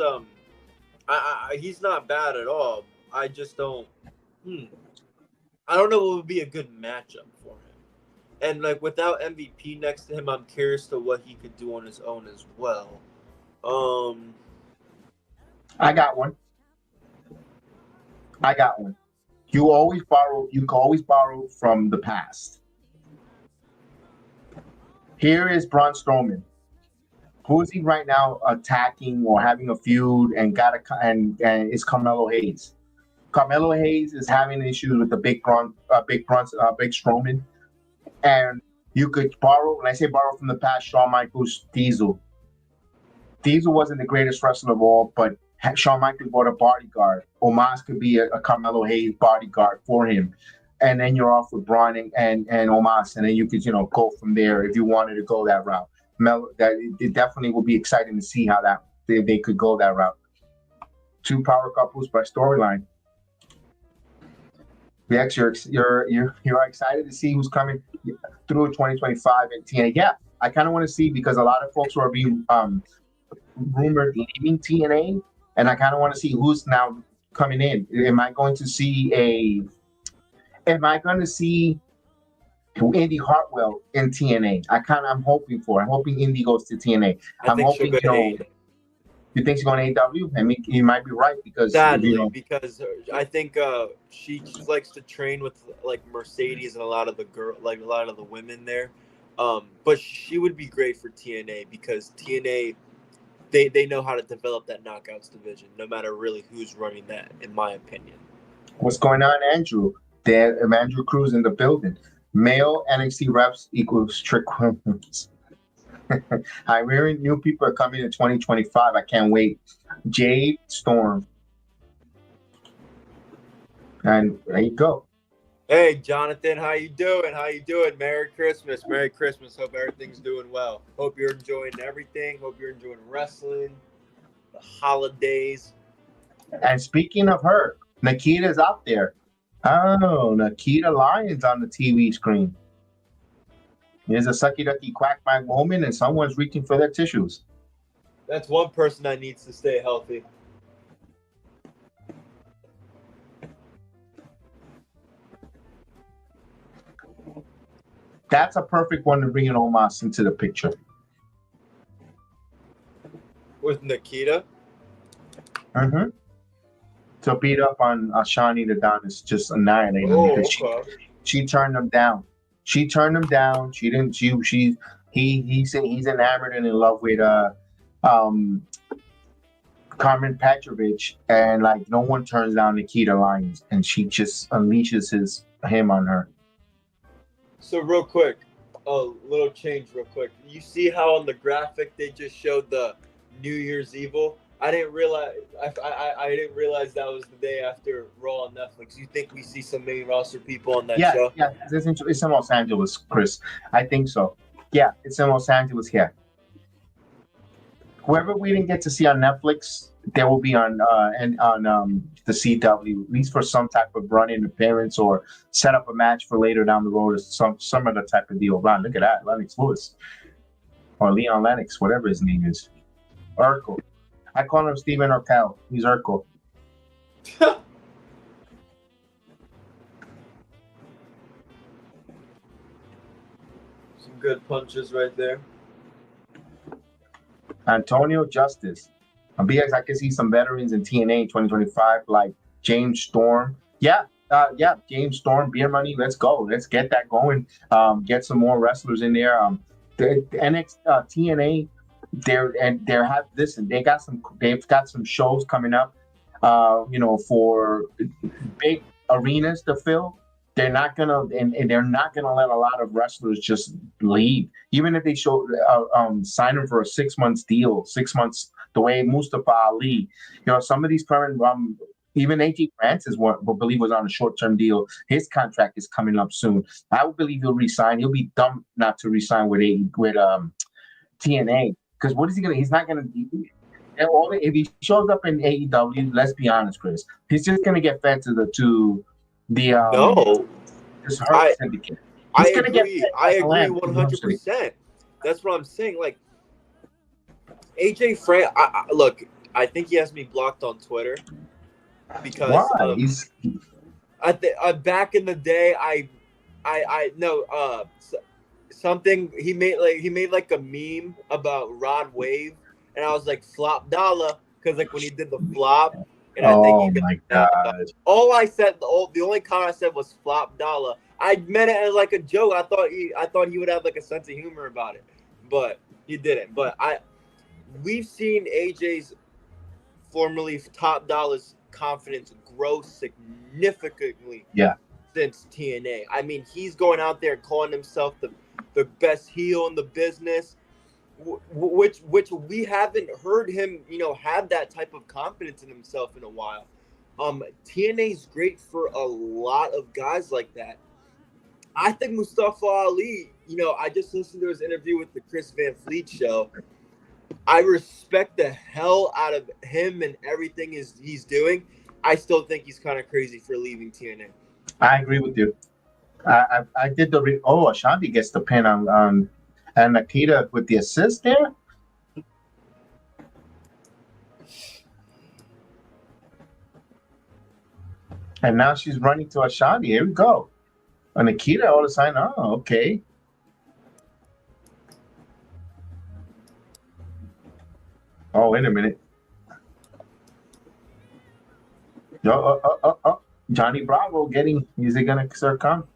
he's not bad at all. I just don't. I don't know what would be a good matchup for him. And like without MVP next to him, I'm curious to what he could do on his own as well. I got one. You can always borrow from the past. Here is Braun Strowman. Who is he right now attacking or having a feud and it's Carmelo Hayes. Carmelo Hayes is having issues with the big Strowman. And you could borrow, when I say borrow from the past, Shawn Michaels, Diesel. Diesel wasn't the greatest wrestler of all, but Shawn Michaels bought a bodyguard. Omos could be a Carmelo Hayes bodyguard for him. And then you're off with Braun and Omos, and then you could, go from there if you wanted to go that route. It definitely will be exciting to see how they could go that route. Two power couples by storyline. Yes, you're excited to see who's coming through 2025 in TNA. Yeah, I kind of want to see, because a lot of folks are being rumored leaving TNA, and I kind of want to see who's now coming in. Am I going to see Indy Hartwell in TNA? I'm hoping Indy goes to TNA. I'm hoping, you think she's going to AW? I mean, you might be right, because because I think she likes to train with like Mercedes and a lot of the women there. But she would be great for TNA, because TNA they know how to develop that knockouts division, no matter really who's running that, in my opinion. What's going on, Andrew? Andrew Cruz in the building. Male NXT reps equals trick women's. I'm hearing new people are coming in 2025. I can't wait. Jade, Storm. And there you go. Hey, Jonathan, how you doing? Merry Christmas. Hope everything's doing well. Hope you're enjoying everything. Hope you're enjoying wrestling, the holidays. And speaking of her, Nikita's out there. Oh, Nikita Lyons on the TV screen. There's a sucky ducky quack back moment, and someone's reaching for their tissues. That's one person that needs to stay healthy. That's a perfect one to bring in Omos into the picture. With Nikita? Mm-hmm. To beat up on Ashante and Adonis, just annihilating them, because she turned them down. She turned him down. She didn't. He said he's enamored and in love with Carmen Petrovich, and like no one turns down Nikita Lyons, and she just unleashes him on her. So real quick, a little change real quick. You see how on the graphic they just showed the New Year's Evil? I didn't realize that was the day after Raw on Netflix. You think we see some main roster people on that show? Yeah, it's in Los Angeles, Chris. I think so. Yeah, it's in Los Angeles here. Whoever we didn't get to see on Netflix, they will be on the CW, at least for some type of run-in appearance or set up a match for later down the road, or some other type of deal. Ron, look at that, Lennox Lewis or Leon Lennox, whatever his name is, Urkel. I call him Steven Urkel. He's Urkel. Some good punches right there. Antonio Justice. BX, I can see some veterans in TNA in 2025, like James Storm. Yeah, James Storm, Beer Money. Let's go. Let's get that going. Get some more wrestlers in there. The TNA. They've got some shows coming up, for big arenas to fill. They're not gonna let a lot of wrestlers just leave, even if they sign them for a 6 months deal, 6 months, the way Mustafa Ali, some of these current even AJ Francis believe was on a short-term deal. His contract is coming up soon. I would believe he'll resign. He'll be dumb not to resign with TNA. Because what is he gonna? He's not gonna. If he shows up in AEW, let's be honest, Chris, he's just gonna get fed to the no. Syndicate. I agree 100%. That's what I'm saying. Like, AJ Frank, look, I think he has me blocked on Twitter because Why? back in the day, something he made like a meme about Rod Wave, and I was like flop dollar because like when he did the flop, and I think he got my God. all I said, the only comment I said was flop dollar. I meant it as like a joke. I thought he would have like a sense of humor about it, but he didn't. But we've seen AJ's formerly Top Dollar's confidence grow significantly. Yeah. Since TNA. I mean, he's going out there calling himself the best heel in the business, which we haven't heard him, have that type of confidence in himself in a while. TNA's great for a lot of guys like that. I think Mustafa Ali, I just listened to his interview with the Chris Van Fleet show. I respect the hell out of him and everything he's doing. I still think he's kind of crazy for leaving TNA. I agree with you. I did Ashante gets the pin on and Nikita with the assist there. And now she's running to Ashante. Here we go. And Nikita all of a sudden, okay. Oh, wait a minute. Johnny Bravo is he gonna succumb?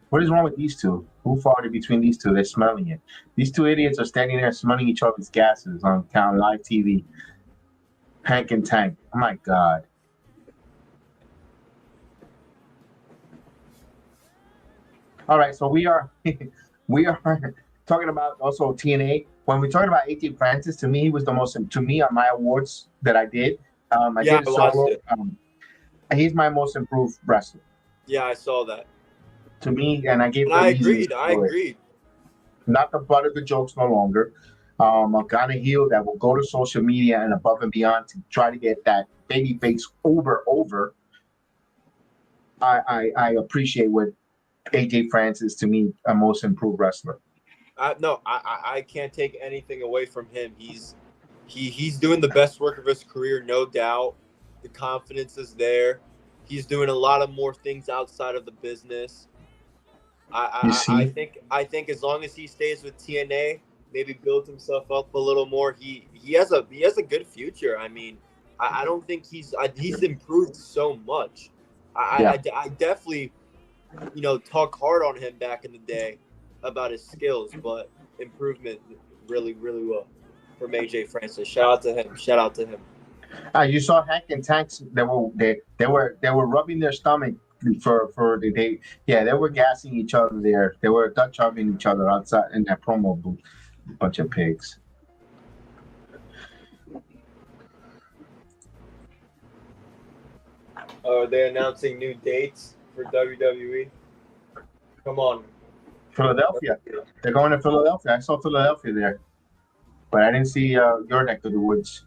What is wrong with these two? Who farted between these two? They're smelling it. These two idiots are standing there smelling each other's gases on live TV. Hank and Tank. Oh my God. All right, so we are talking about also TNA. When we're talking about AJ Francis, to me, he was the most, to me, on my awards that I did. I did solo. He's my most improved wrestler. Yeah, I saw that. To me, and I gave. I agreed. Not the butt of the jokes no longer. A kind of heel that will go to social media and above and beyond to try to get that baby face over. I appreciate what AJ Francis, to me, a most improved wrestler. I can't take anything away from him. He's doing the best work of his career, no doubt. The confidence is there. He's doing a lot of more things outside of the business. I think as long as he stays with TNA, maybe builds himself up a little more, he has a good future. I mean, I don't think he's improved so much. I definitely talk hard on him back in the day about his skills, but improvement really, really well from AJ Francis. Shout out to him. You saw Hank and Tanks. They were rubbing their stomach for the day. Yeah, they were gassing each other there. They were Dutch ovening each other outside in that promo booth. Bunch of pigs. Are they announcing new dates for WWE? Come on. Philadelphia. They're going to Philadelphia. I saw Philadelphia there, but I didn't see your neck of the woods.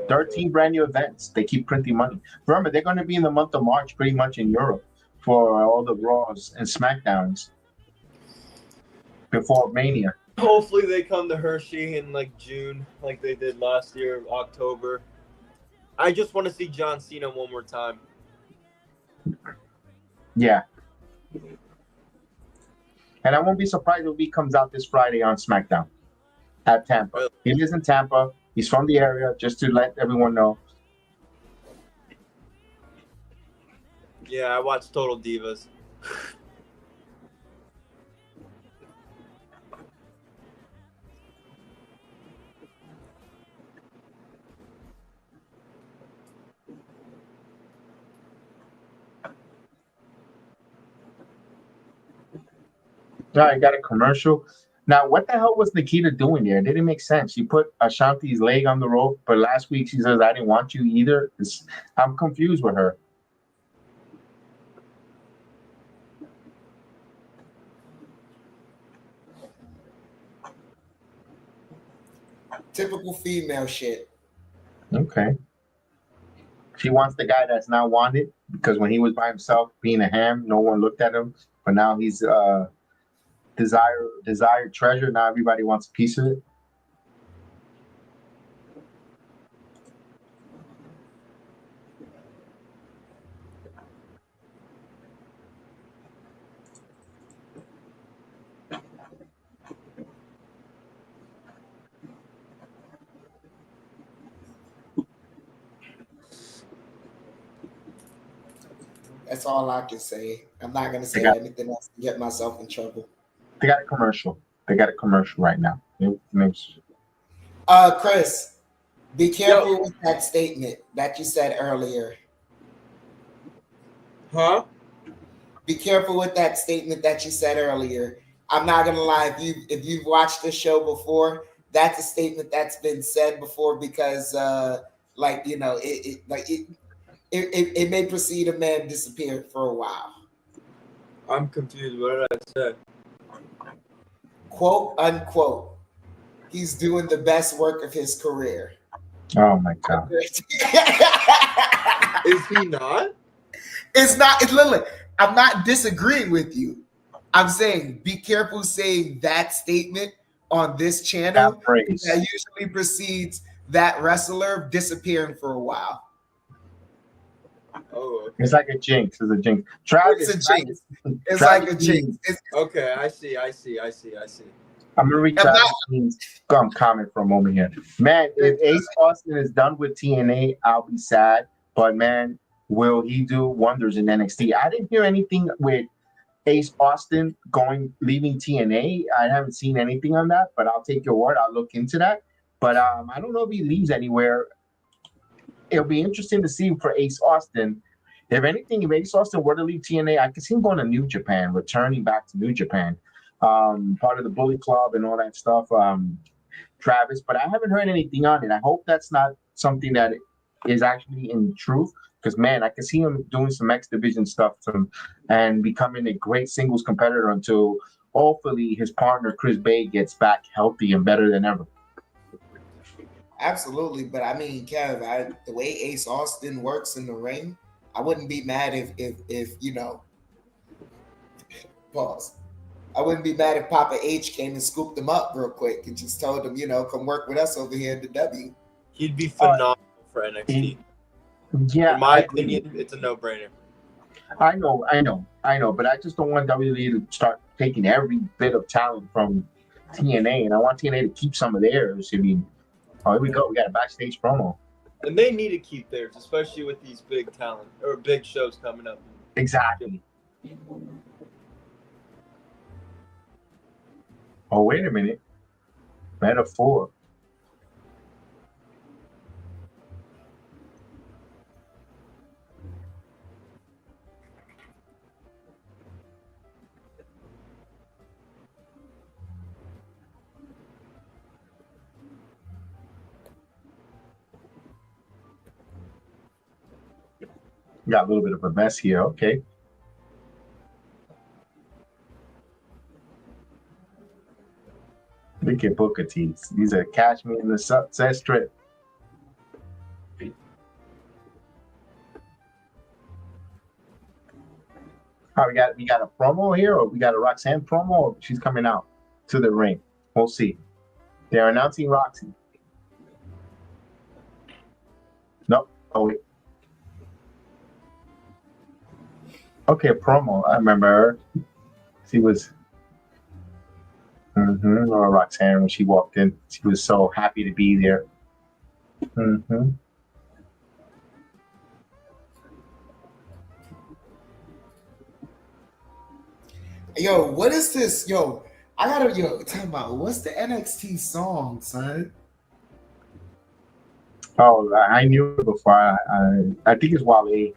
13 brand new events. They keep printing money. Remember, they're going to be in the month of March pretty much in Europe for all the Raws and SmackDowns before Mania. Hopefully they come to Hershey in like June, like they did last year, October. I just want to see John Cena one more time. Yeah. And I won't be surprised if he comes out this Friday on SmackDown at Tampa. Really? He lives in Tampa. He's from the area, just to let everyone know. Yeah, I watched Total Divas. I got a commercial. Now, what the hell was Nikita doing there? It didn't make sense. She put Ashante's leg on the rope, but last week she says, I didn't want you either. I'm confused with her. Typical female shit. Okay. She wants the guy that's not wanted because when he was by himself being a ham, no one looked at him. But now he's desired treasure. Now everybody wants a piece of it. That's all I can say. I'm not gonna say anything else to get myself in trouble. They got a commercial. They got a commercial right now. Chris, be careful with that statement that you said earlier. Huh? Be careful with that statement that you said earlier. I'm not gonna lie, if you've watched the show before, that's a statement that's been said before because it may precede a man disappeared for a while. I'm confused. What did I say? Quote unquote. He's doing the best work of his career. Oh my God. Is he not? It's not. It's literally. I'm not disagreeing with you. I'm saying be careful saying that statement on this channel. That usually precedes that wrestler disappearing for a while. Oh, okay. It's like a jinx. It's a jinx. Travis, it's a jinx. It's Travis like a jinx. Okay, I see. I'm gonna read Travis' comment for a moment here. Man, if Ace Austin is done with TNA, I'll be sad. But man, will he do wonders in NXT? I didn't hear anything with Ace Austin leaving TNA. I haven't seen anything on that, but I'll take your word. I'll look into that. But I don't know if he leaves anywhere. It'll be interesting to see for Ace Austin. If anything, if Ace Austin were to leave TNA, I could see him going to New Japan, returning back to New Japan, part of the Bully Club and all that stuff. Travis, but I haven't heard anything on it. I hope that's not something that is actually in truth, because man, I can see him doing some X Division stuff and becoming a great singles competitor until hopefully his partner Chris Bay gets back healthy and better than ever. Absolutely, but I mean, Kev, the way Ace Austin works in the ring, I wouldn't be mad if you know. Pause. I wouldn't be mad if Papa H came and scooped him up real quick and just told him, come work with us over here at the W. He'd be phenomenal for NXT. Yeah, in my opinion, it's a no-brainer. I know, but I just don't want WWE to start taking every bit of talent from TNA, and I want TNA to keep some of theirs. I mean, here we go. We got a backstage promo. And they need to keep theirs, especially with these big talent or big shows coming up. Exactly. Oh, wait a minute. Metaphor. Got a little bit of a mess here. Okay. Look at Booker T. These are Catch Me in the Sunset Strip. Oh, we got a promo here, or we got a Roxanne promo, or she's coming out to the ring. We'll see. They're announcing Roxy. Nope. Oh wait. Okay, promo. I remember her. She was or Roxanne when she walked in. She was so happy to be there. Yo, what is this? Yo, I gotta tell about what's the NXT song, son? Oh, I knew it before. I think it's Wale.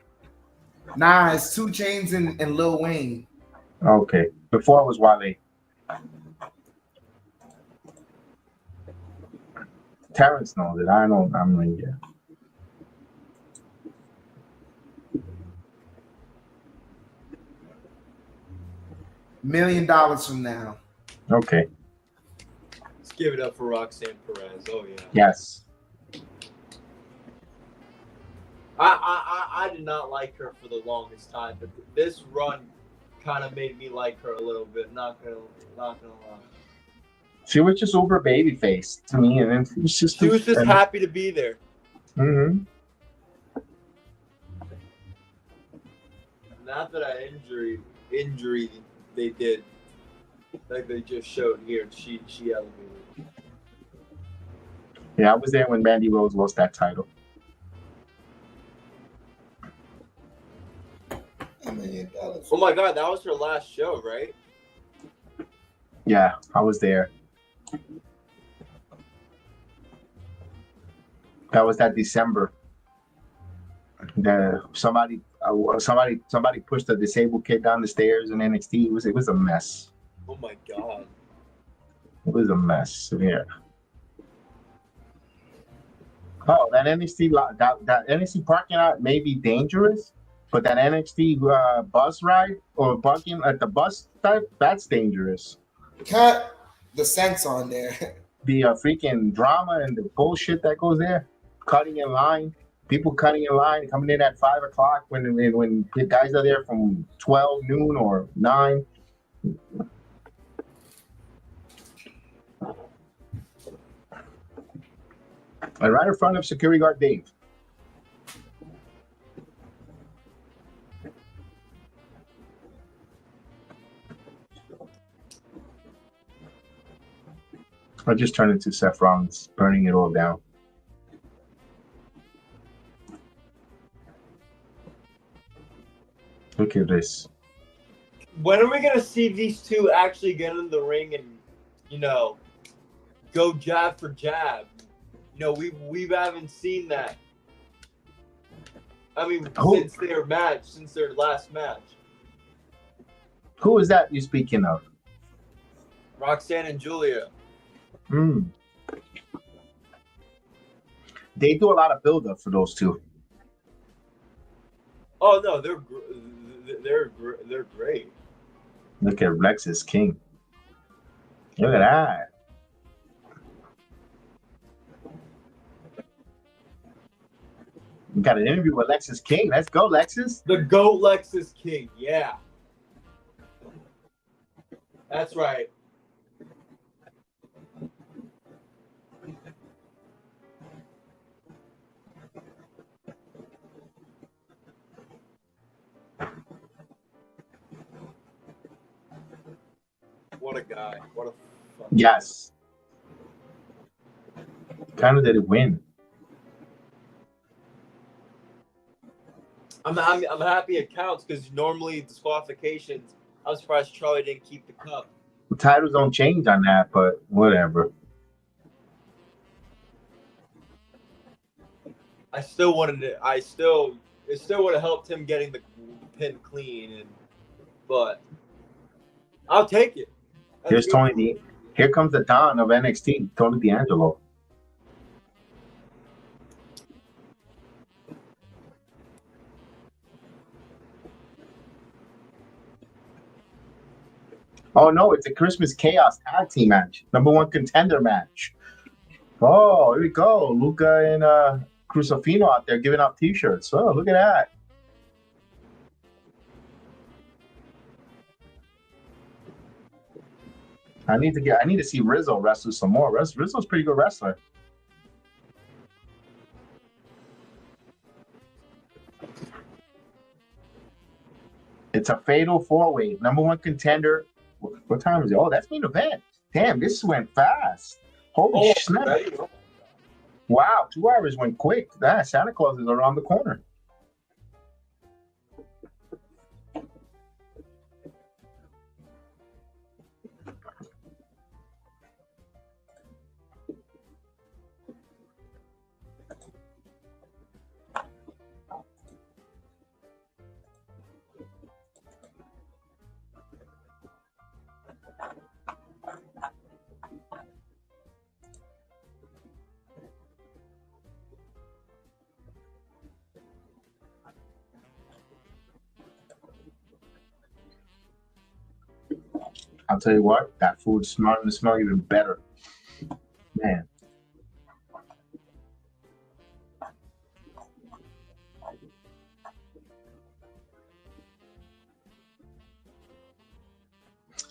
Nah, it's 2 Chainz and Lil Wayne. Okay, before it was Wale. Terrence knows it. I don't. I'm like, yeah. $1 million from now. Okay. Let's give it up for Roxanne Perez. Oh yeah. Yes. I did not like her for the longest time, but this run kind of made me like her a little bit. Not gonna lie. She was just over babyface to me, and then she was just happy to be there. Mm-hmm. Not that I injury they did, like they just showed here. She elevated. Yeah, I was there when Mandy Rose lost that title. Oh my God, that was her last show, right? Yeah, I was there. That was that December. Somebody pushed a disabled kid down the stairs in NXT. It was a mess. Oh my God. It was a mess. Yeah. Oh, that NXT that NXT parking lot may be dangerous, but that NXT bus ride or parking at the bus type, that's dangerous. Cut the sense on there. The freaking drama and the bullshit that goes there, cutting in line, people cutting in line, coming in at 5 o'clock when the guys are there from 12 noon or 9. And right in front of security guard Dave. I just turned into Seth Rollins, burning it all down. Look at this. When are we gonna see these two actually get in the ring and, go jab for jab? We haven't seen that. I mean, since their last match. Who is that you speaking of? Roxanne and Julia. They do a lot of build-up for those two. Oh no, they're great. Look at Lexis King. Look at that. We got an interview with Lexis King. Let's go, Lexis. The GOAT Lexis King, yeah. That's right. What a guy. What a fucking Yes. Kind of did it win. I'm happy it counts because normally disqualifications. I'm surprised Charlie didn't keep the cup. The titles don't change on that, but whatever. It still would have helped him getting the pin clean, but I'll take it. Here's Tony. Here comes the Don of NXT, Tony D'Angelo. Oh no, it's a Christmas Chaos tag team match. #1 contender match. Oh, here we go. Luca and Crucifino out there giving out t-shirts. Oh, look at that. I need to see Rizzo wrestle some more. Rizzo's a pretty good wrestler. It's a fatal 4-way. #1 contender. What time is it? Oh, that's main event. Damn, this went fast. Holy snap. Wow, 2 hours went quick. Santa Claus is around the corner. I'll tell you what, that food's starting to smell even better. Man.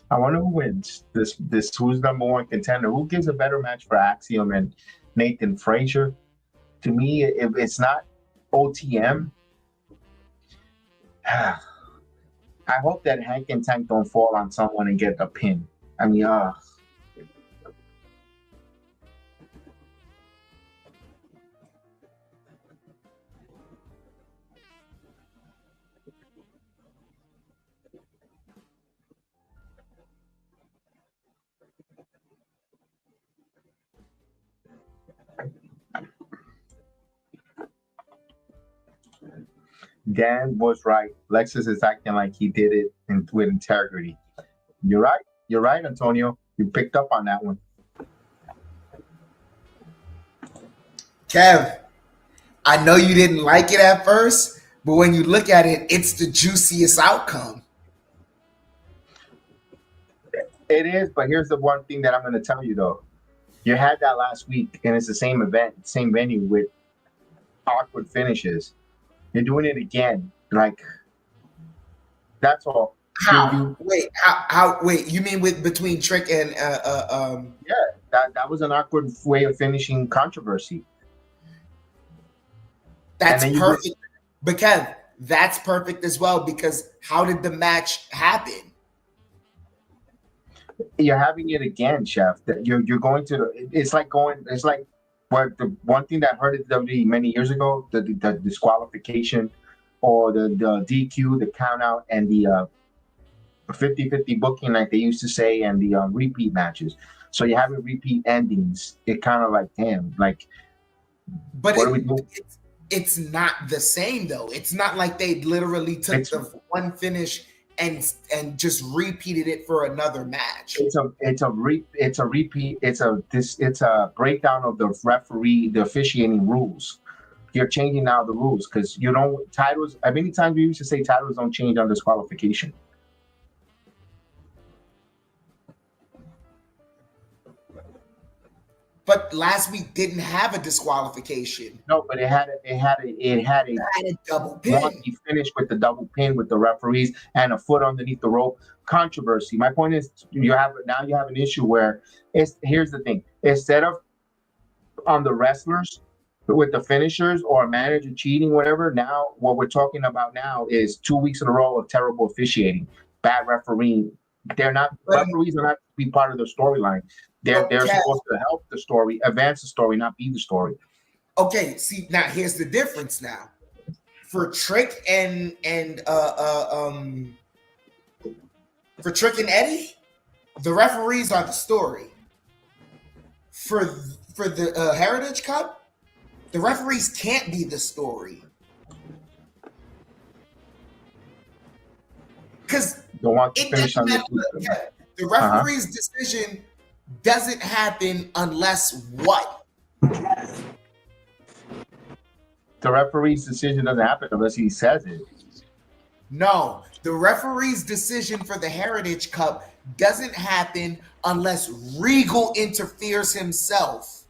I wonder who wins this. Who's number one contender? Who gives a better match for Axiom and Nathan Frazier? To me, if it's not OTM, I hope that Hank and Tank don't fall on someone and get a pin. I mean, Dan was right. Lexis is acting like he did it with integrity. You're right. You're right, Antonio. You picked up on that one. Kev, I know you didn't like it at first, but when you look at it, it's the juiciest outcome. It is, but here's the one thing that I'm going to tell you, though. You had that last week, and it's the same event, same venue with awkward finishes. You're doing it again. Like, that's all. How? Wait, you mean between Trick and Yeah, that was an awkward way of finishing controversy. That's perfect. But Kev, that's perfect as well, because how did the match happen? You're having it again, Chef. You're going to. It's like what the one thing that hurt WWE many years ago, the disqualification or the DQ, the count out, and the 50-50 booking, like they used to say, and the repeat matches. So you're having repeat endings. It kind of like, damn, like. But what do we do? It's not the same though. It's not like they literally took the one finish and just repeated it for another match. It's a repeat. It's a breakdown of the referee, the officiating rules. You're changing now the rules because you don't titles. Many times we used to say titles don't change on disqualification. But last week didn't have a disqualification. No, but it had a double pin. He finished with the double pin with the referees and a foot underneath the rope. Controversy. My point is, you have an issue where here's the thing. Instead of on the wrestlers with the finishers or a manager cheating, whatever. Now what we're talking about now is 2 weeks in a row of terrible officiating, bad refereeing. Referees are not to be part of the storyline. They're supposed to help the story, advance the story, not be the story. Okay, see, now here's the difference now. For Trick and Eddie, the referees are the story. For the Heritage Cup, the referees can't be the story. Because the referee's decision doesn't happen unless what? The referee's decision doesn't happen unless he says it. No, the referee's decision for the Heritage Cup doesn't happen unless Regal interferes himself.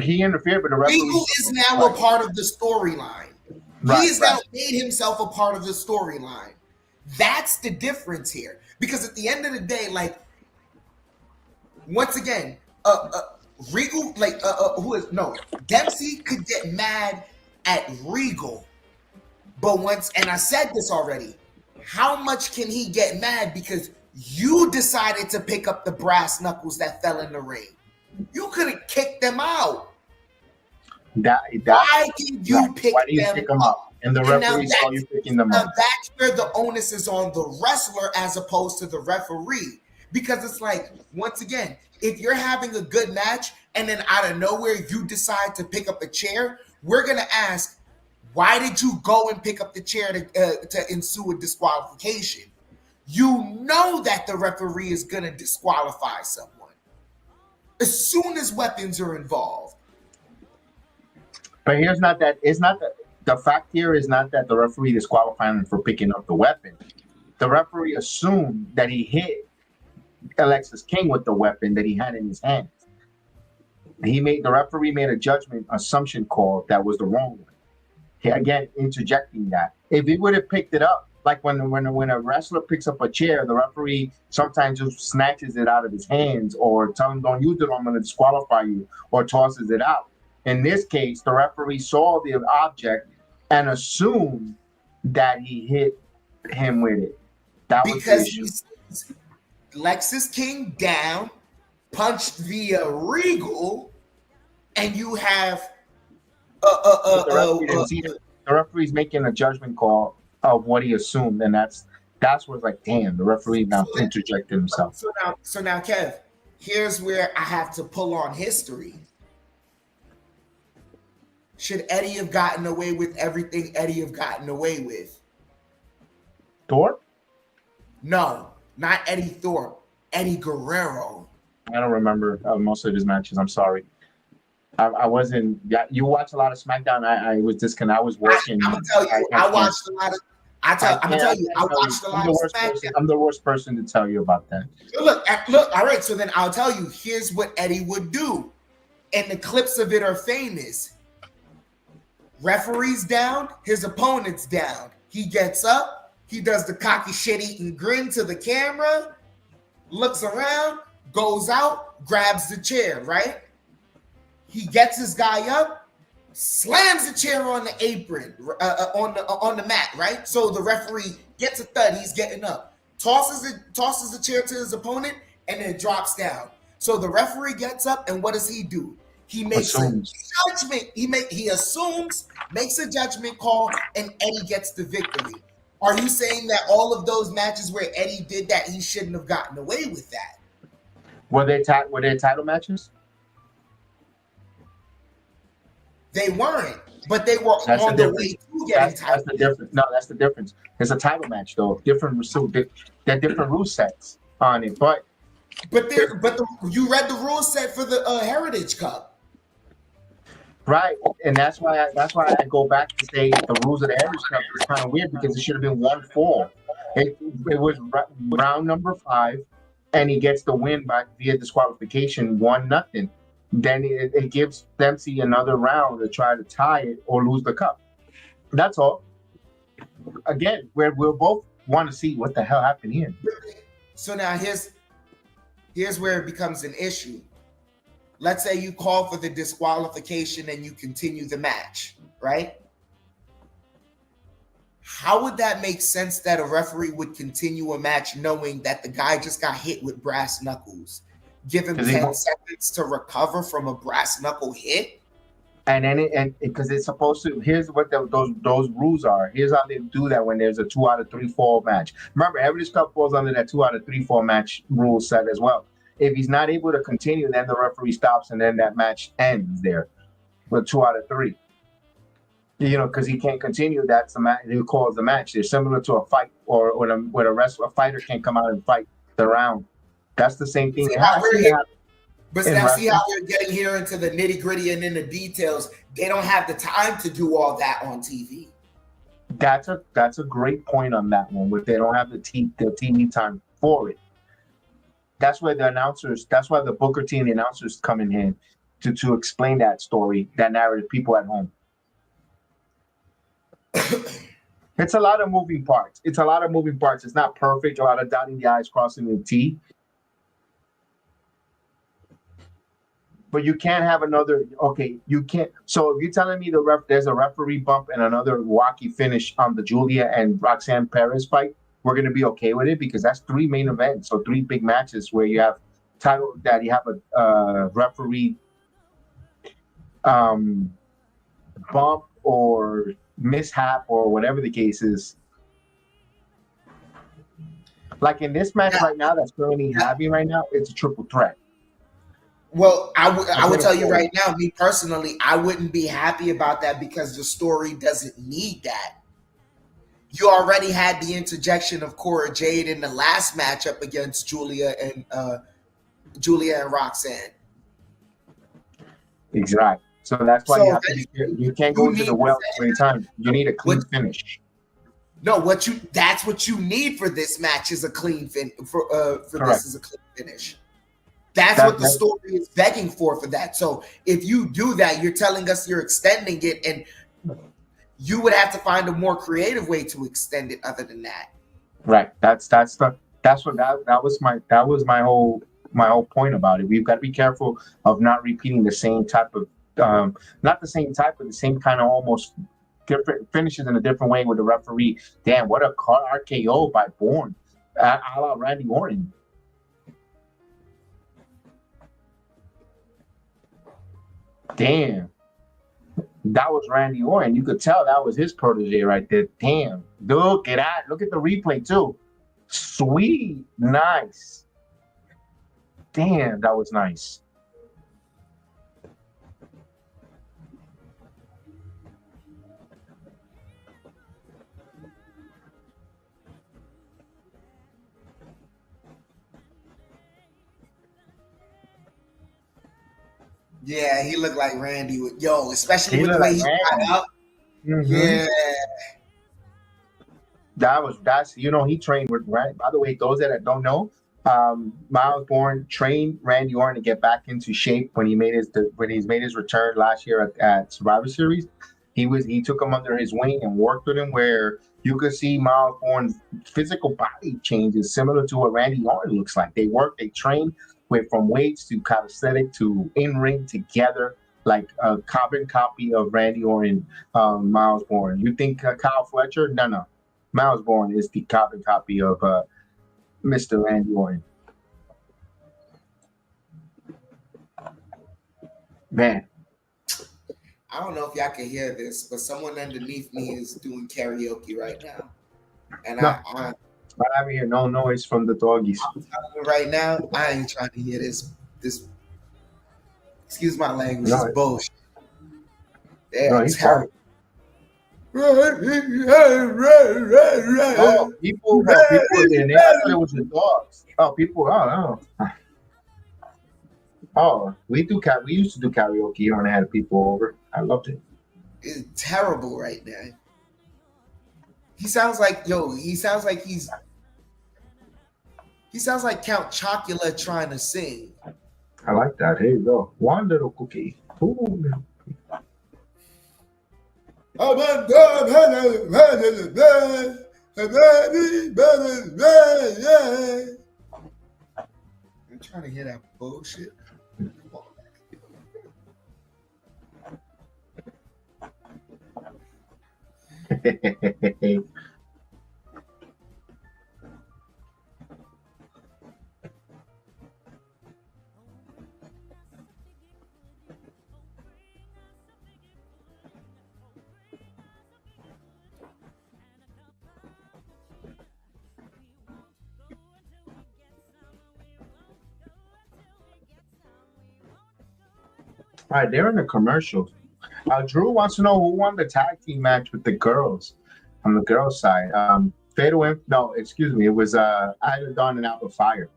He interfered, but the referee Regal is now a part of the storyline. He has now made himself a part of the storyline. That's the difference here. Because at the end of the day, like, once again, Regal, Dempsey could get mad at Regal. But and I said this already, how much can he get mad because you decided to pick up the brass knuckles that fell in the ring? You could have kicked them out. Why did you pick them up? And the referee saw you picking them up. That's where the onus is on the wrestler as opposed to the referee. Because it's like, once again, if you're having a good match and then out of nowhere you decide to pick up a chair, we're going to ask, why did you go and pick up the chair to ensue a disqualification? You know that the referee is going to disqualify someone as soon as weapons are involved. But it's not that the fact here is not that the referee disqualifying him for picking up the weapon. The referee assumed that he hit Alexis King with the weapon that he had in his hands. The referee made a judgment assumption call that was the wrong one. Again, interjecting that. If he would have picked it up, like when a wrestler picks up a chair, the referee sometimes just snatches it out of his hands or tells him don't use it or I'm going to disqualify you or tosses it out. In this case, the referee saw the object and assumed that he hit him with it. That was because the issue. he's Lexis came down, punched via Regal, and you have the referee's making a judgment call of what he assumed, and that's what's like, damn, the referee now interjected himself. So now, Kev, here's where I have to pull on history. Should Eddie have gotten away with everything Eddie have gotten away with? Thorpe? No, not Eddie Thorpe. Eddie Guerrero. I don't remember most of his matches. I'm sorry. I wasn't. Yeah, you watch a lot of SmackDown. I was disconnected. I was working. I'm gonna tell you. I watched a lot of. I'm gonna tell you. I watched a lot of SmackDown. I'm the worst person to tell you about that. Look. All right. So then I'll tell you. Here's what Eddie would do, and the clips of it are famous. Referee's down. His opponent's down. He gets up. He does the cocky shit-eating grin to the camera. Looks around. Goes out. Grabs the chair. Right. He gets his guy up, slams the chair on the apron, on the mat, right? So the referee gets a thud. He's getting up, tosses the chair to his opponent, and then drops down. So the referee gets up, and what does he do? He makes a judgment. He assumes, makes a judgment call, and Eddie gets the victory. Are you saying that all of those matches where Eddie did that, he shouldn't have gotten away with that? Were they title matches? They weren't, but they were on the way to getting title. That's the difference. No, that's the difference. It's a title match, though. They're different rule sets on it, but you read the rule set for the Heritage Cup, right? And that's why I go back to say the rules of the Heritage Cup is kind of weird because it should have been 1-4. It was round number 5, and he gets the win via disqualification, 1-0. Then it gives Dempsey another round to try to tie it or lose the cup. That's all. Again, we'll both want to see what the hell happened here. So now here's where it becomes an issue. Let's say you call for the disqualification and you continue the match, right? How would that make sense that a referee would continue a match knowing that the guy just got hit with brass knuckles? Give him 10 seconds to recover from a brass knuckle hit. And because it's supposed to, here's what those rules are. Here's how they do that when there's a 2 out of 3 fall match. Remember, Heritage Cup falls under that 2 out of 3 fall match rule set as well. If he's not able to continue, then the referee stops and then that match ends there with 2 out of 3. You know, because he can't continue, that's the match. He calls the match. They're similar to a fight or when a fighter can't come out and fight the round. That's the same thing. But now see how we're getting here into the nitty gritty and in the details. They don't have the time to do all that on TV. That's a great point on that one. Where they don't have the TV time for it. That's why the Booker team, the announcers come in here to explain that story, that narrative, people at home. It's a lot of moving parts. It's not perfect. A lot of dotting the I's, crossing the T. But you can't have another. Okay, you can't. So if you're telling me there's a referee bump and another wacky finish on the Julia and Roxanne Perez fight, we're gonna be okay with it because that's 3 main events, so 3 big matches where you have title that you have a referee bump or mishap or whatever the case is. Like in this match right now, that's currently happening right now, it's a triple threat. Well, I would tell you right now, me personally, I wouldn't be happy about that because the story doesn't need that. You already had the interjection of Cora Jade in the last matchup against Julia and Roxanne. Exactly. So that's why you can't go into the well every time. You need a clean finish. No, that's what you need for this match is a clean finish. This is a clean finish. That's what the story is begging for that. So if you do that, you're telling us you're extending it, and you would have to find a more creative way to extend it other than that. Right. That was my whole point about it. We've got to be careful of not repeating the same type of not the same type, but the same kind of almost different finishes in a different way with the referee. Damn, what a RKO by Bourne, a la Randy Orton. Damn, that was Randy Orton. You could tell that was his protege right there. Damn, look at that. Look at the replay too. Sweet, nice. Damn, that was nice. Yeah, he looked like Randy. Especially with the way he got up. Mm-hmm. Yeah. That's he trained with Randy. By the way, those that don't know, Miles Bourne trained Randy Orton to get back into shape when he's made his return last year at Survivor Series. He took him under his wing and worked with him, where you could see Miles Bourne's physical body changes similar to what Randy Orton looks like. They train from weights to calisthenics to in-ring together, like a carbon copy of Randy Orton, Miles Bourne. You think Kyle Fletcher? No. Miles Bourne is the carbon copy of Mr. Randy Orton. Man. I don't know if y'all can hear this, but someone underneath me is doing karaoke right now. And I haven't hear no noise from the doggies. Right now, I ain't trying to hear this excuse my language, this bullshit. It's terrible. People in there, it was the dogs. We used to do karaoke here and I had people over. I loved it. It's terrible right now. He sounds like Count Chocula trying to sing. I like that. Here you go. One little cookie. Ooh. I'm trying to hear that bullshit. All right, they're in the commercial. Drew wants to know who won the tag team match with the girls on the girls' side. It was Isla, Dawn, and Alba Fyre.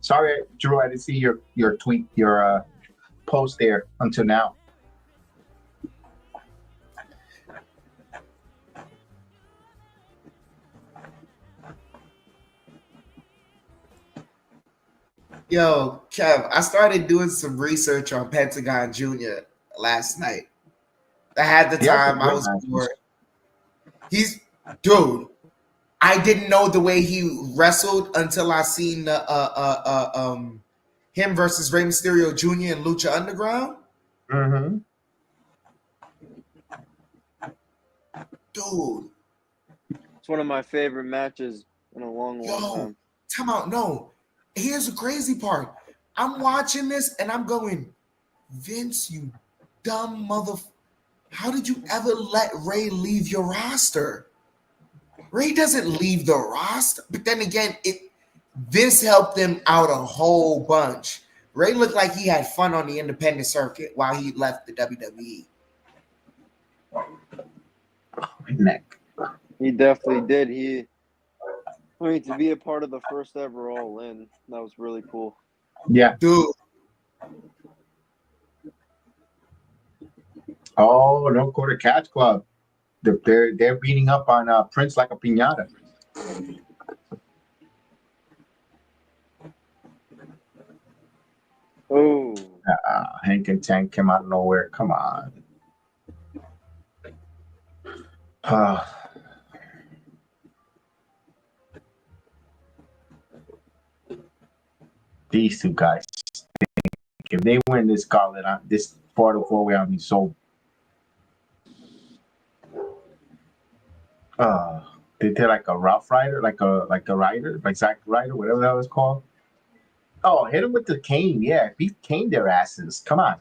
Sorry, Drew, I didn't see your tweet, your post there until now. Yo, Kev, I started doing some research on Pentagon Jr. last night. I had the time. I was bored. Dude, I didn't know the way he wrestled until I seen the him versus Rey Mysterio Jr. in Lucha Underground. Mm-hmm. Dude, it's one of my favorite matches in a long time. Come out, no. Here's the crazy part. I'm watching this and I'm going, Vince, you dumb how did you ever let Rey leave your roster? Rey doesn't leave the roster. But then again, this helped him out a whole bunch. Rey looked like he had fun on the independent circuit while he left the WWE. My neck. He definitely did. To be a part of the first ever All In, that was really cool. Yeah. Dude. Oh, don't go to Catch Club. They're beating up on Prince like a piñata. Oh. Hank and Tank came out of nowhere. Come on. These two guys. If they win this gauntlet, this 4-4 way, I'll be so. They did like a Rough Rider, like a rider, like Zack Rider, whatever that was called. Oh, hit him with the cane. Yeah, beat cane their asses. Come on.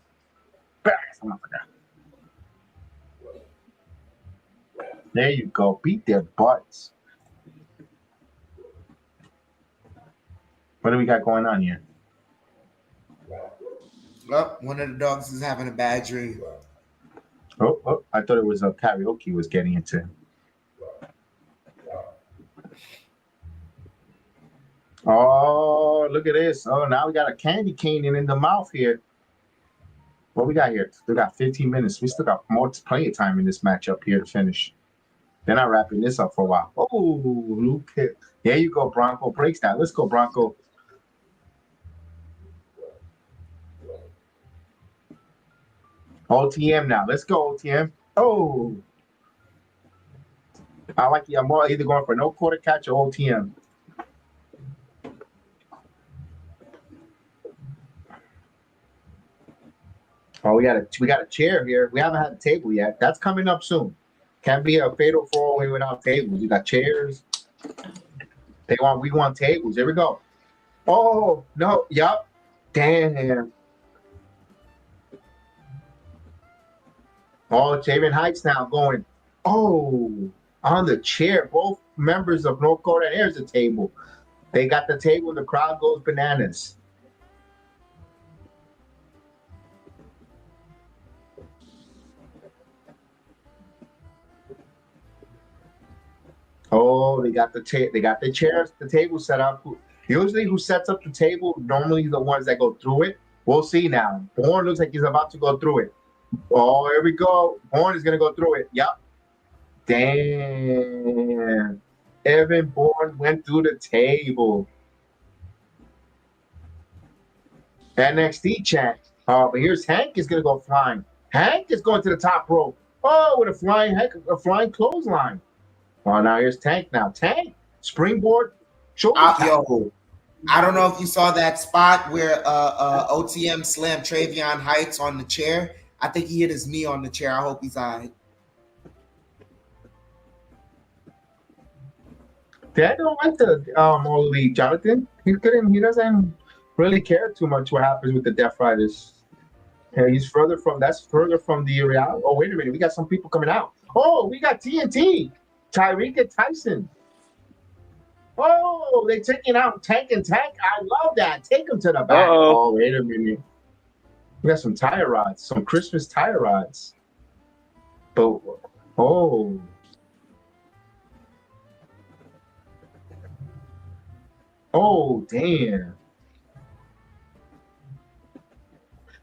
There you go. Beat their butts. What do we got going on here? Well, one of the dogs is having a bad dream. Oh, I thought it was a karaoke was getting into. Oh, look at this. Oh, now we got a candy cane in the mouth here. What we got here? We got 15 minutes. We still got plenty of time in this matchup here to finish. They're not wrapping this up for a while. Oh, Luke. There you go, Bronco. Breaks that. Let's go, Bronco. OTM now. Let's go, OTM. Oh. I like you. I'm either going for no quarter catch or OTM. Oh, we got a chair here. We haven't had a table yet. That's coming up soon. Can't be a fatal 4-way without tables. You got chairs. We want tables. Here we go. Oh, no. Yup. Damn. Oh, Jaden Heights now going. Oh, on the chair. Both members of North Korea. There's a table. They got the table. The crowd goes bananas. Oh, they got the chairs, the table set up. Usually, who sets up the table? Normally, the ones that go through it. We'll see now. Bourne looks like he's about to go through it. Oh, here we go. Bourne is gonna go through it. Yep. Damn. Evan Bourne went through the table. NXT chant. Oh, but here's Hank is gonna go flying. Hank is going to the top rope. Oh, with a flying clothesline. Well, now here's Tank now. Tank, springboard, shoulder tackle. I don't know if you saw that spot where OTM slammed Travion Heights on the chair. I think he hit his knee on the chair. I hope he's all right. Dad don't like the Unholy, Jonathan. He doesn't really care too much what happens with the Death Riders. Yeah, that's further from the reality. Oh, wait a minute. We got some people coming out. Oh, we got TNT. Tyreek and Tyson. Oh, they're taking out Tank and Tank. I love that. Take them to the back. Oh, wait a minute. We got some tire rods, some Christmas tire rods. But, oh. Oh, damn.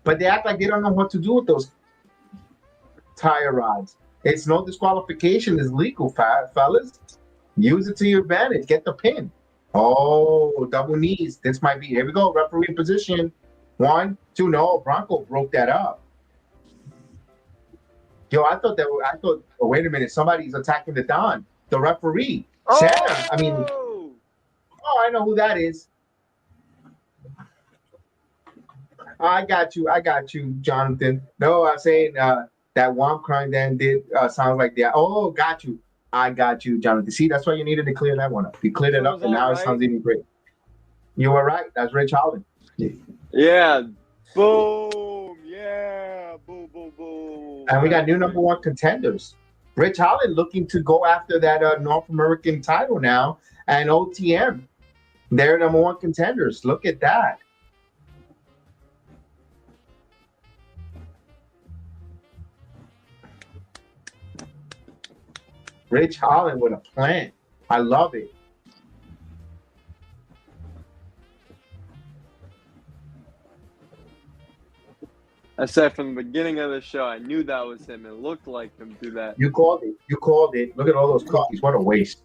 But they act like they don't know what to do with those tire rods. It's no disqualification. It's legal, fellas. Use it to your advantage. Get the pin. Oh, double knees. This might be. Here we go. Referee in position. 1, 2. No, Bronco broke that up. Yo, I thought. Oh, wait a minute. Somebody's attacking the Don. The referee. Oh! Sam. I mean. Oh, I know who that is. I got you, Jonathan. No, I'm saying that Womp crying then did sound like that. Oh, got you. I got you, Jonathan. See, that's why you needed to clear that one up. You cleared it up, and now it sounds even great. You were right. That's Rich Holland. Yeah. Boom. Yeah. Boom, boom, boom. And we got new number 1 contenders. Rich Holland looking to go after that North American title now, and OTM. They're number 1 contenders. Look at that. Rich Holland with a plan. I love it. I said from the beginning of the show, I knew that was him. It looked like him do that. You called it. Look at all those cookies. What a waste.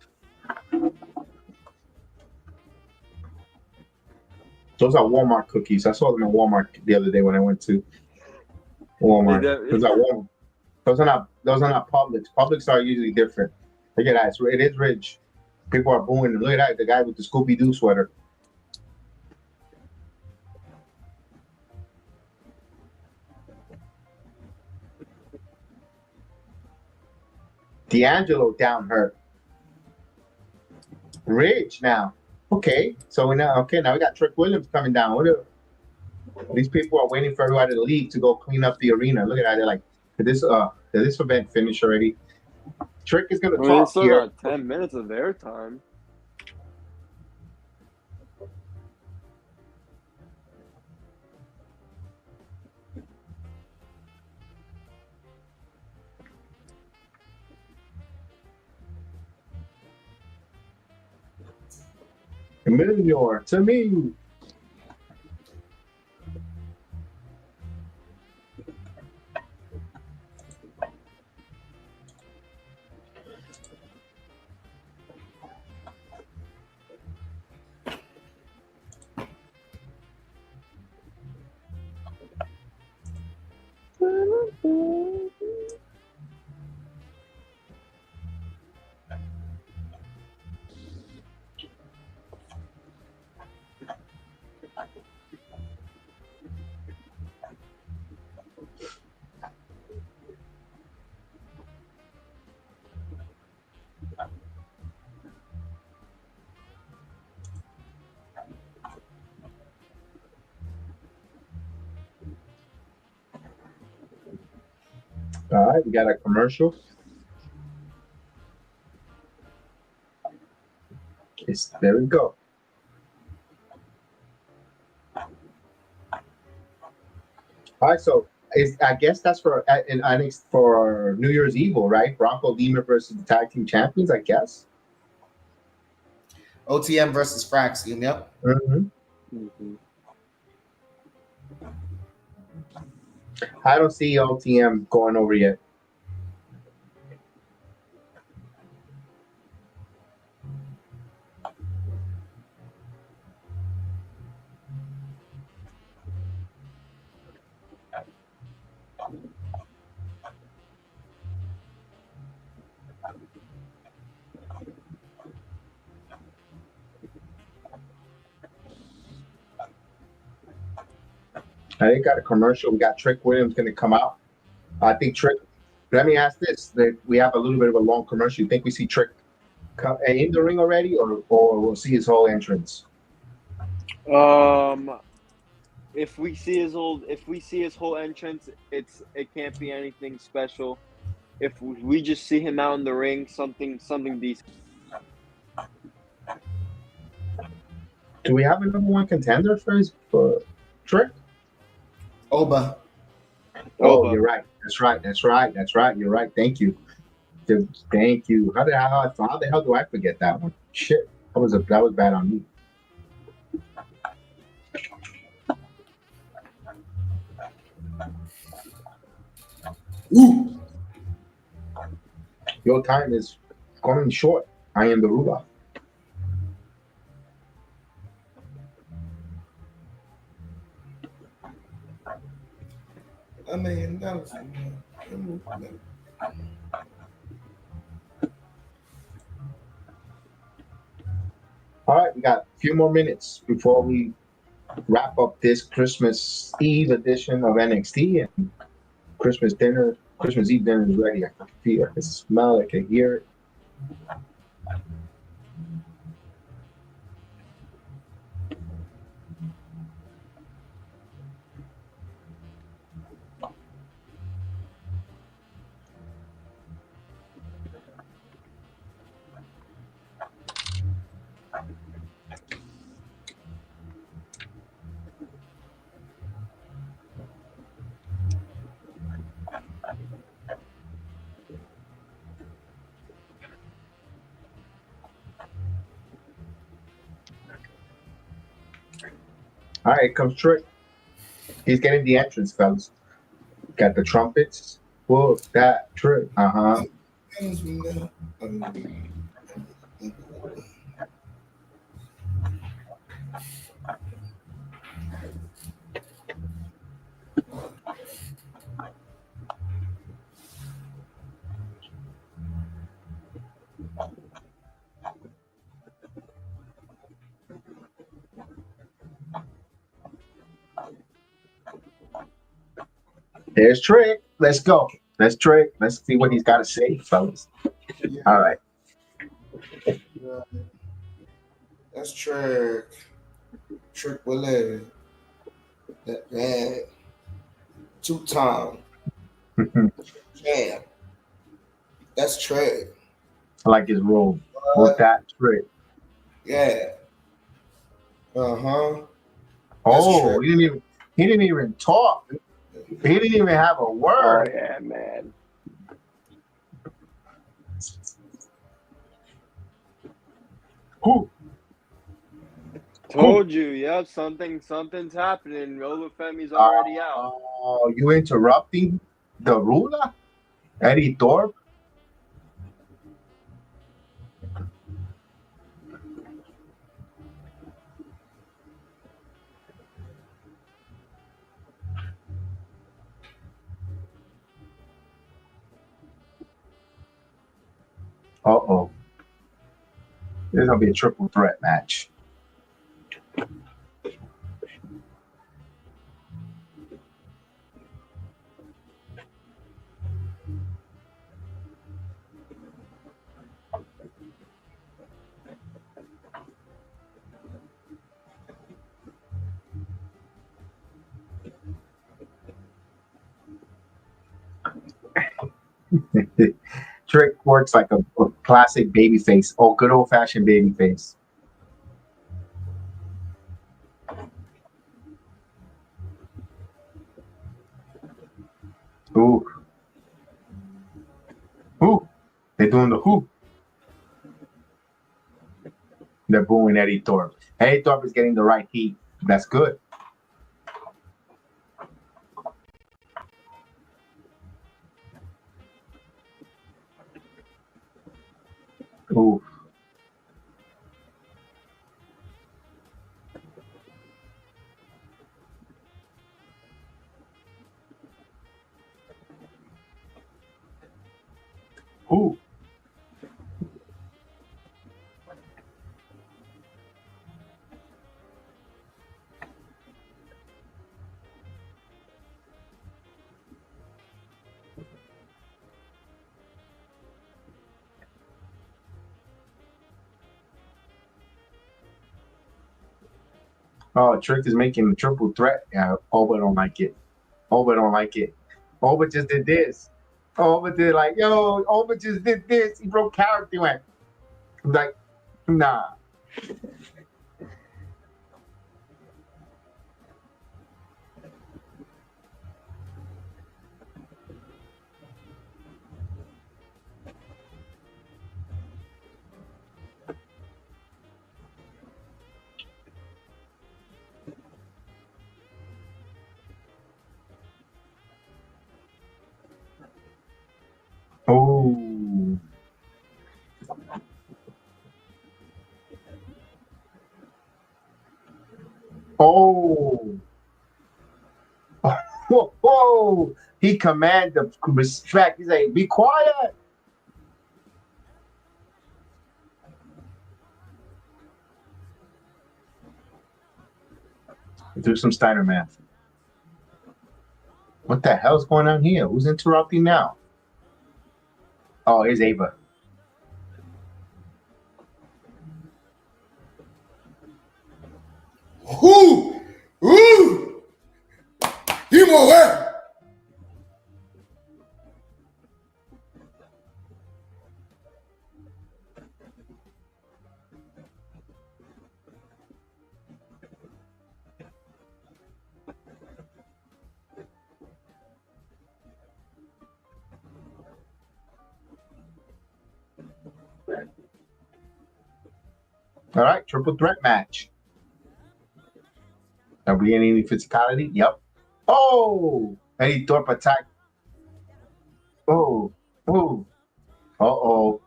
Those are Walmart cookies. I saw them at Walmart the other day when I went to Walmart. Those Those are not Publix. Publix are usually different. Look at that. It is rich. People are booing. Look at that. The guy with the Scooby Doo sweater. D'Angelo down her. Rich now. Okay. So now we got Trick Williams coming down. These people are waiting for everybody to leave to go clean up the arena. Look at that. They're like, did this event finish already? Trick is gonna talk still here. got 10 minutes of their time. Familiar to me. All right, we got a commercial. There we go. All right, so I guess that's for New Year's Evil, right? Bronco Lima versus the tag team champions, I guess. OTM versus Frax team. Yep. Mm-hmm. I don't see OTM going over yet. I think got a commercial. We got Trick Williams going to come out. I think Trick. Let me ask this: that we have a little bit of a long commercial. You think we see Trick in the ring already, or we'll see his whole entrance? If we see his whole entrance, it can't be anything special. If we just see him out in the ring, something decent. Do we have a number one contender for Trick? Alba. Oh, you're right. That's right. You're right. Thank you. Thank you. How the hell do I forget that one? Shit. That was bad on me. Ooh. Your time is coming short. I am the ruler. I mean, that was. All right, we got a few more minutes before we wrap up this Christmas Eve edition of NXT, and Christmas Eve dinner is ready. I can feel it. I can smell it. I can hear it. All right, comes Trick. He's getting the entrance, fellas. Got the trumpets. Whoa, that Trick. Uh-huh. There's Trick. Let's go. Let's Trick. Let's see what he's got to say, fellas. Yeah. All right. Yeah. That's Trick. Trick Willie. That man. 2-time. Damn. That's Trick. I like his role. With that Trick. Yeah. Uh-huh. Oh, he didn't even talk. He didn't even have a Oh word. yeah, man. Who? Told you, yep. Something's happening. Olufemi's already out. Oh, you interrupting the ruler? Eddie Thorpe? Uh-oh. This is going to be a triple threat match. Trick works like a classic baby face. Oh, good old-fashioned baby face. Ooh. Ooh. They're doing the who. They're booing Eddie Thorpe. Eddie Thorpe is getting the right heat. That's good. Ooh. Ooh. Oh, Trick is making a triple threat. Yeah, Alba don't like it. Alba don't like it. Alba just did this. Alba did like, yo, Alba just did this. He broke character. He went, like, nah. Oh. Oh. Whoa, whoa. He command the respect. He's like, be quiet. Do some Steiner math. What the hell's going on here? Who's interrupting now? Oh, here's Ava. Who? Ooh! You more where? All right, triple threat match. Are we getting any physicality? Yep. Oh, Eddie Thorpe attack. Oh, oh, uh-oh.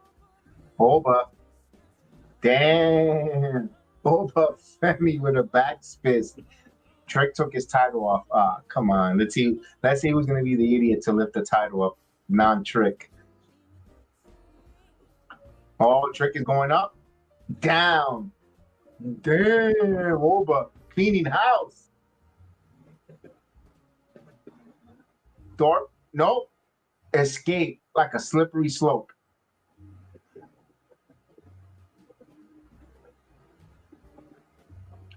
Alba. Damn. Alba Femi with a back fist. Trick took his title off. Come on. Let's see who's gonna be the idiot to lift the title up. Non-Trick. Oh, Trick is going up. Down. Damn, Alba cleaning house. Thorpe, nope. Escape like a slippery slope.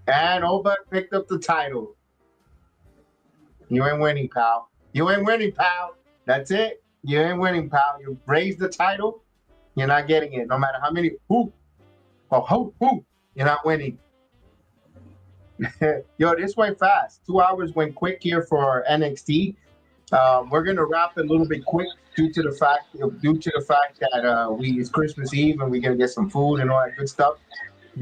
And Alba picked up the title. You ain't winning, pal. You ain't winning, pal. That's it. You ain't winning, pal. You raised the title. You're not getting it. No matter how many who, you're not winning. Yo, this went fast. 2 hours went quick here for NXT. We're gonna wrap it a little bit quick due to the fact that it's Christmas Eve and we're gonna get some food and all that good stuff.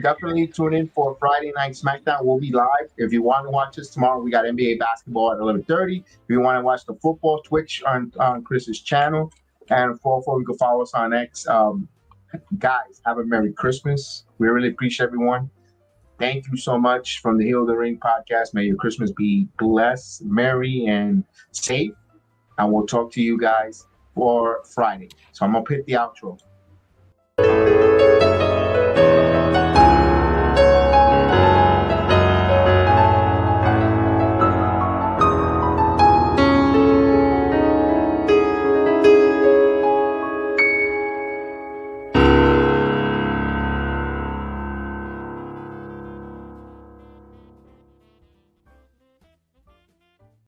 Definitely tune in for Friday Night SmackDown. We'll be live. If you want to watch us tomorrow, we got NBA basketball at 11:30. If you want to watch the football, Twitch on Chris's channel. And 404, you can follow us on X. Guys, have a Merry Christmas. We really appreciate everyone. Thank you so much from the Heel of the Ring podcast. May your Christmas be blessed, merry, and safe. And we'll talk to you guys for Friday. So I'm going to hit the outro.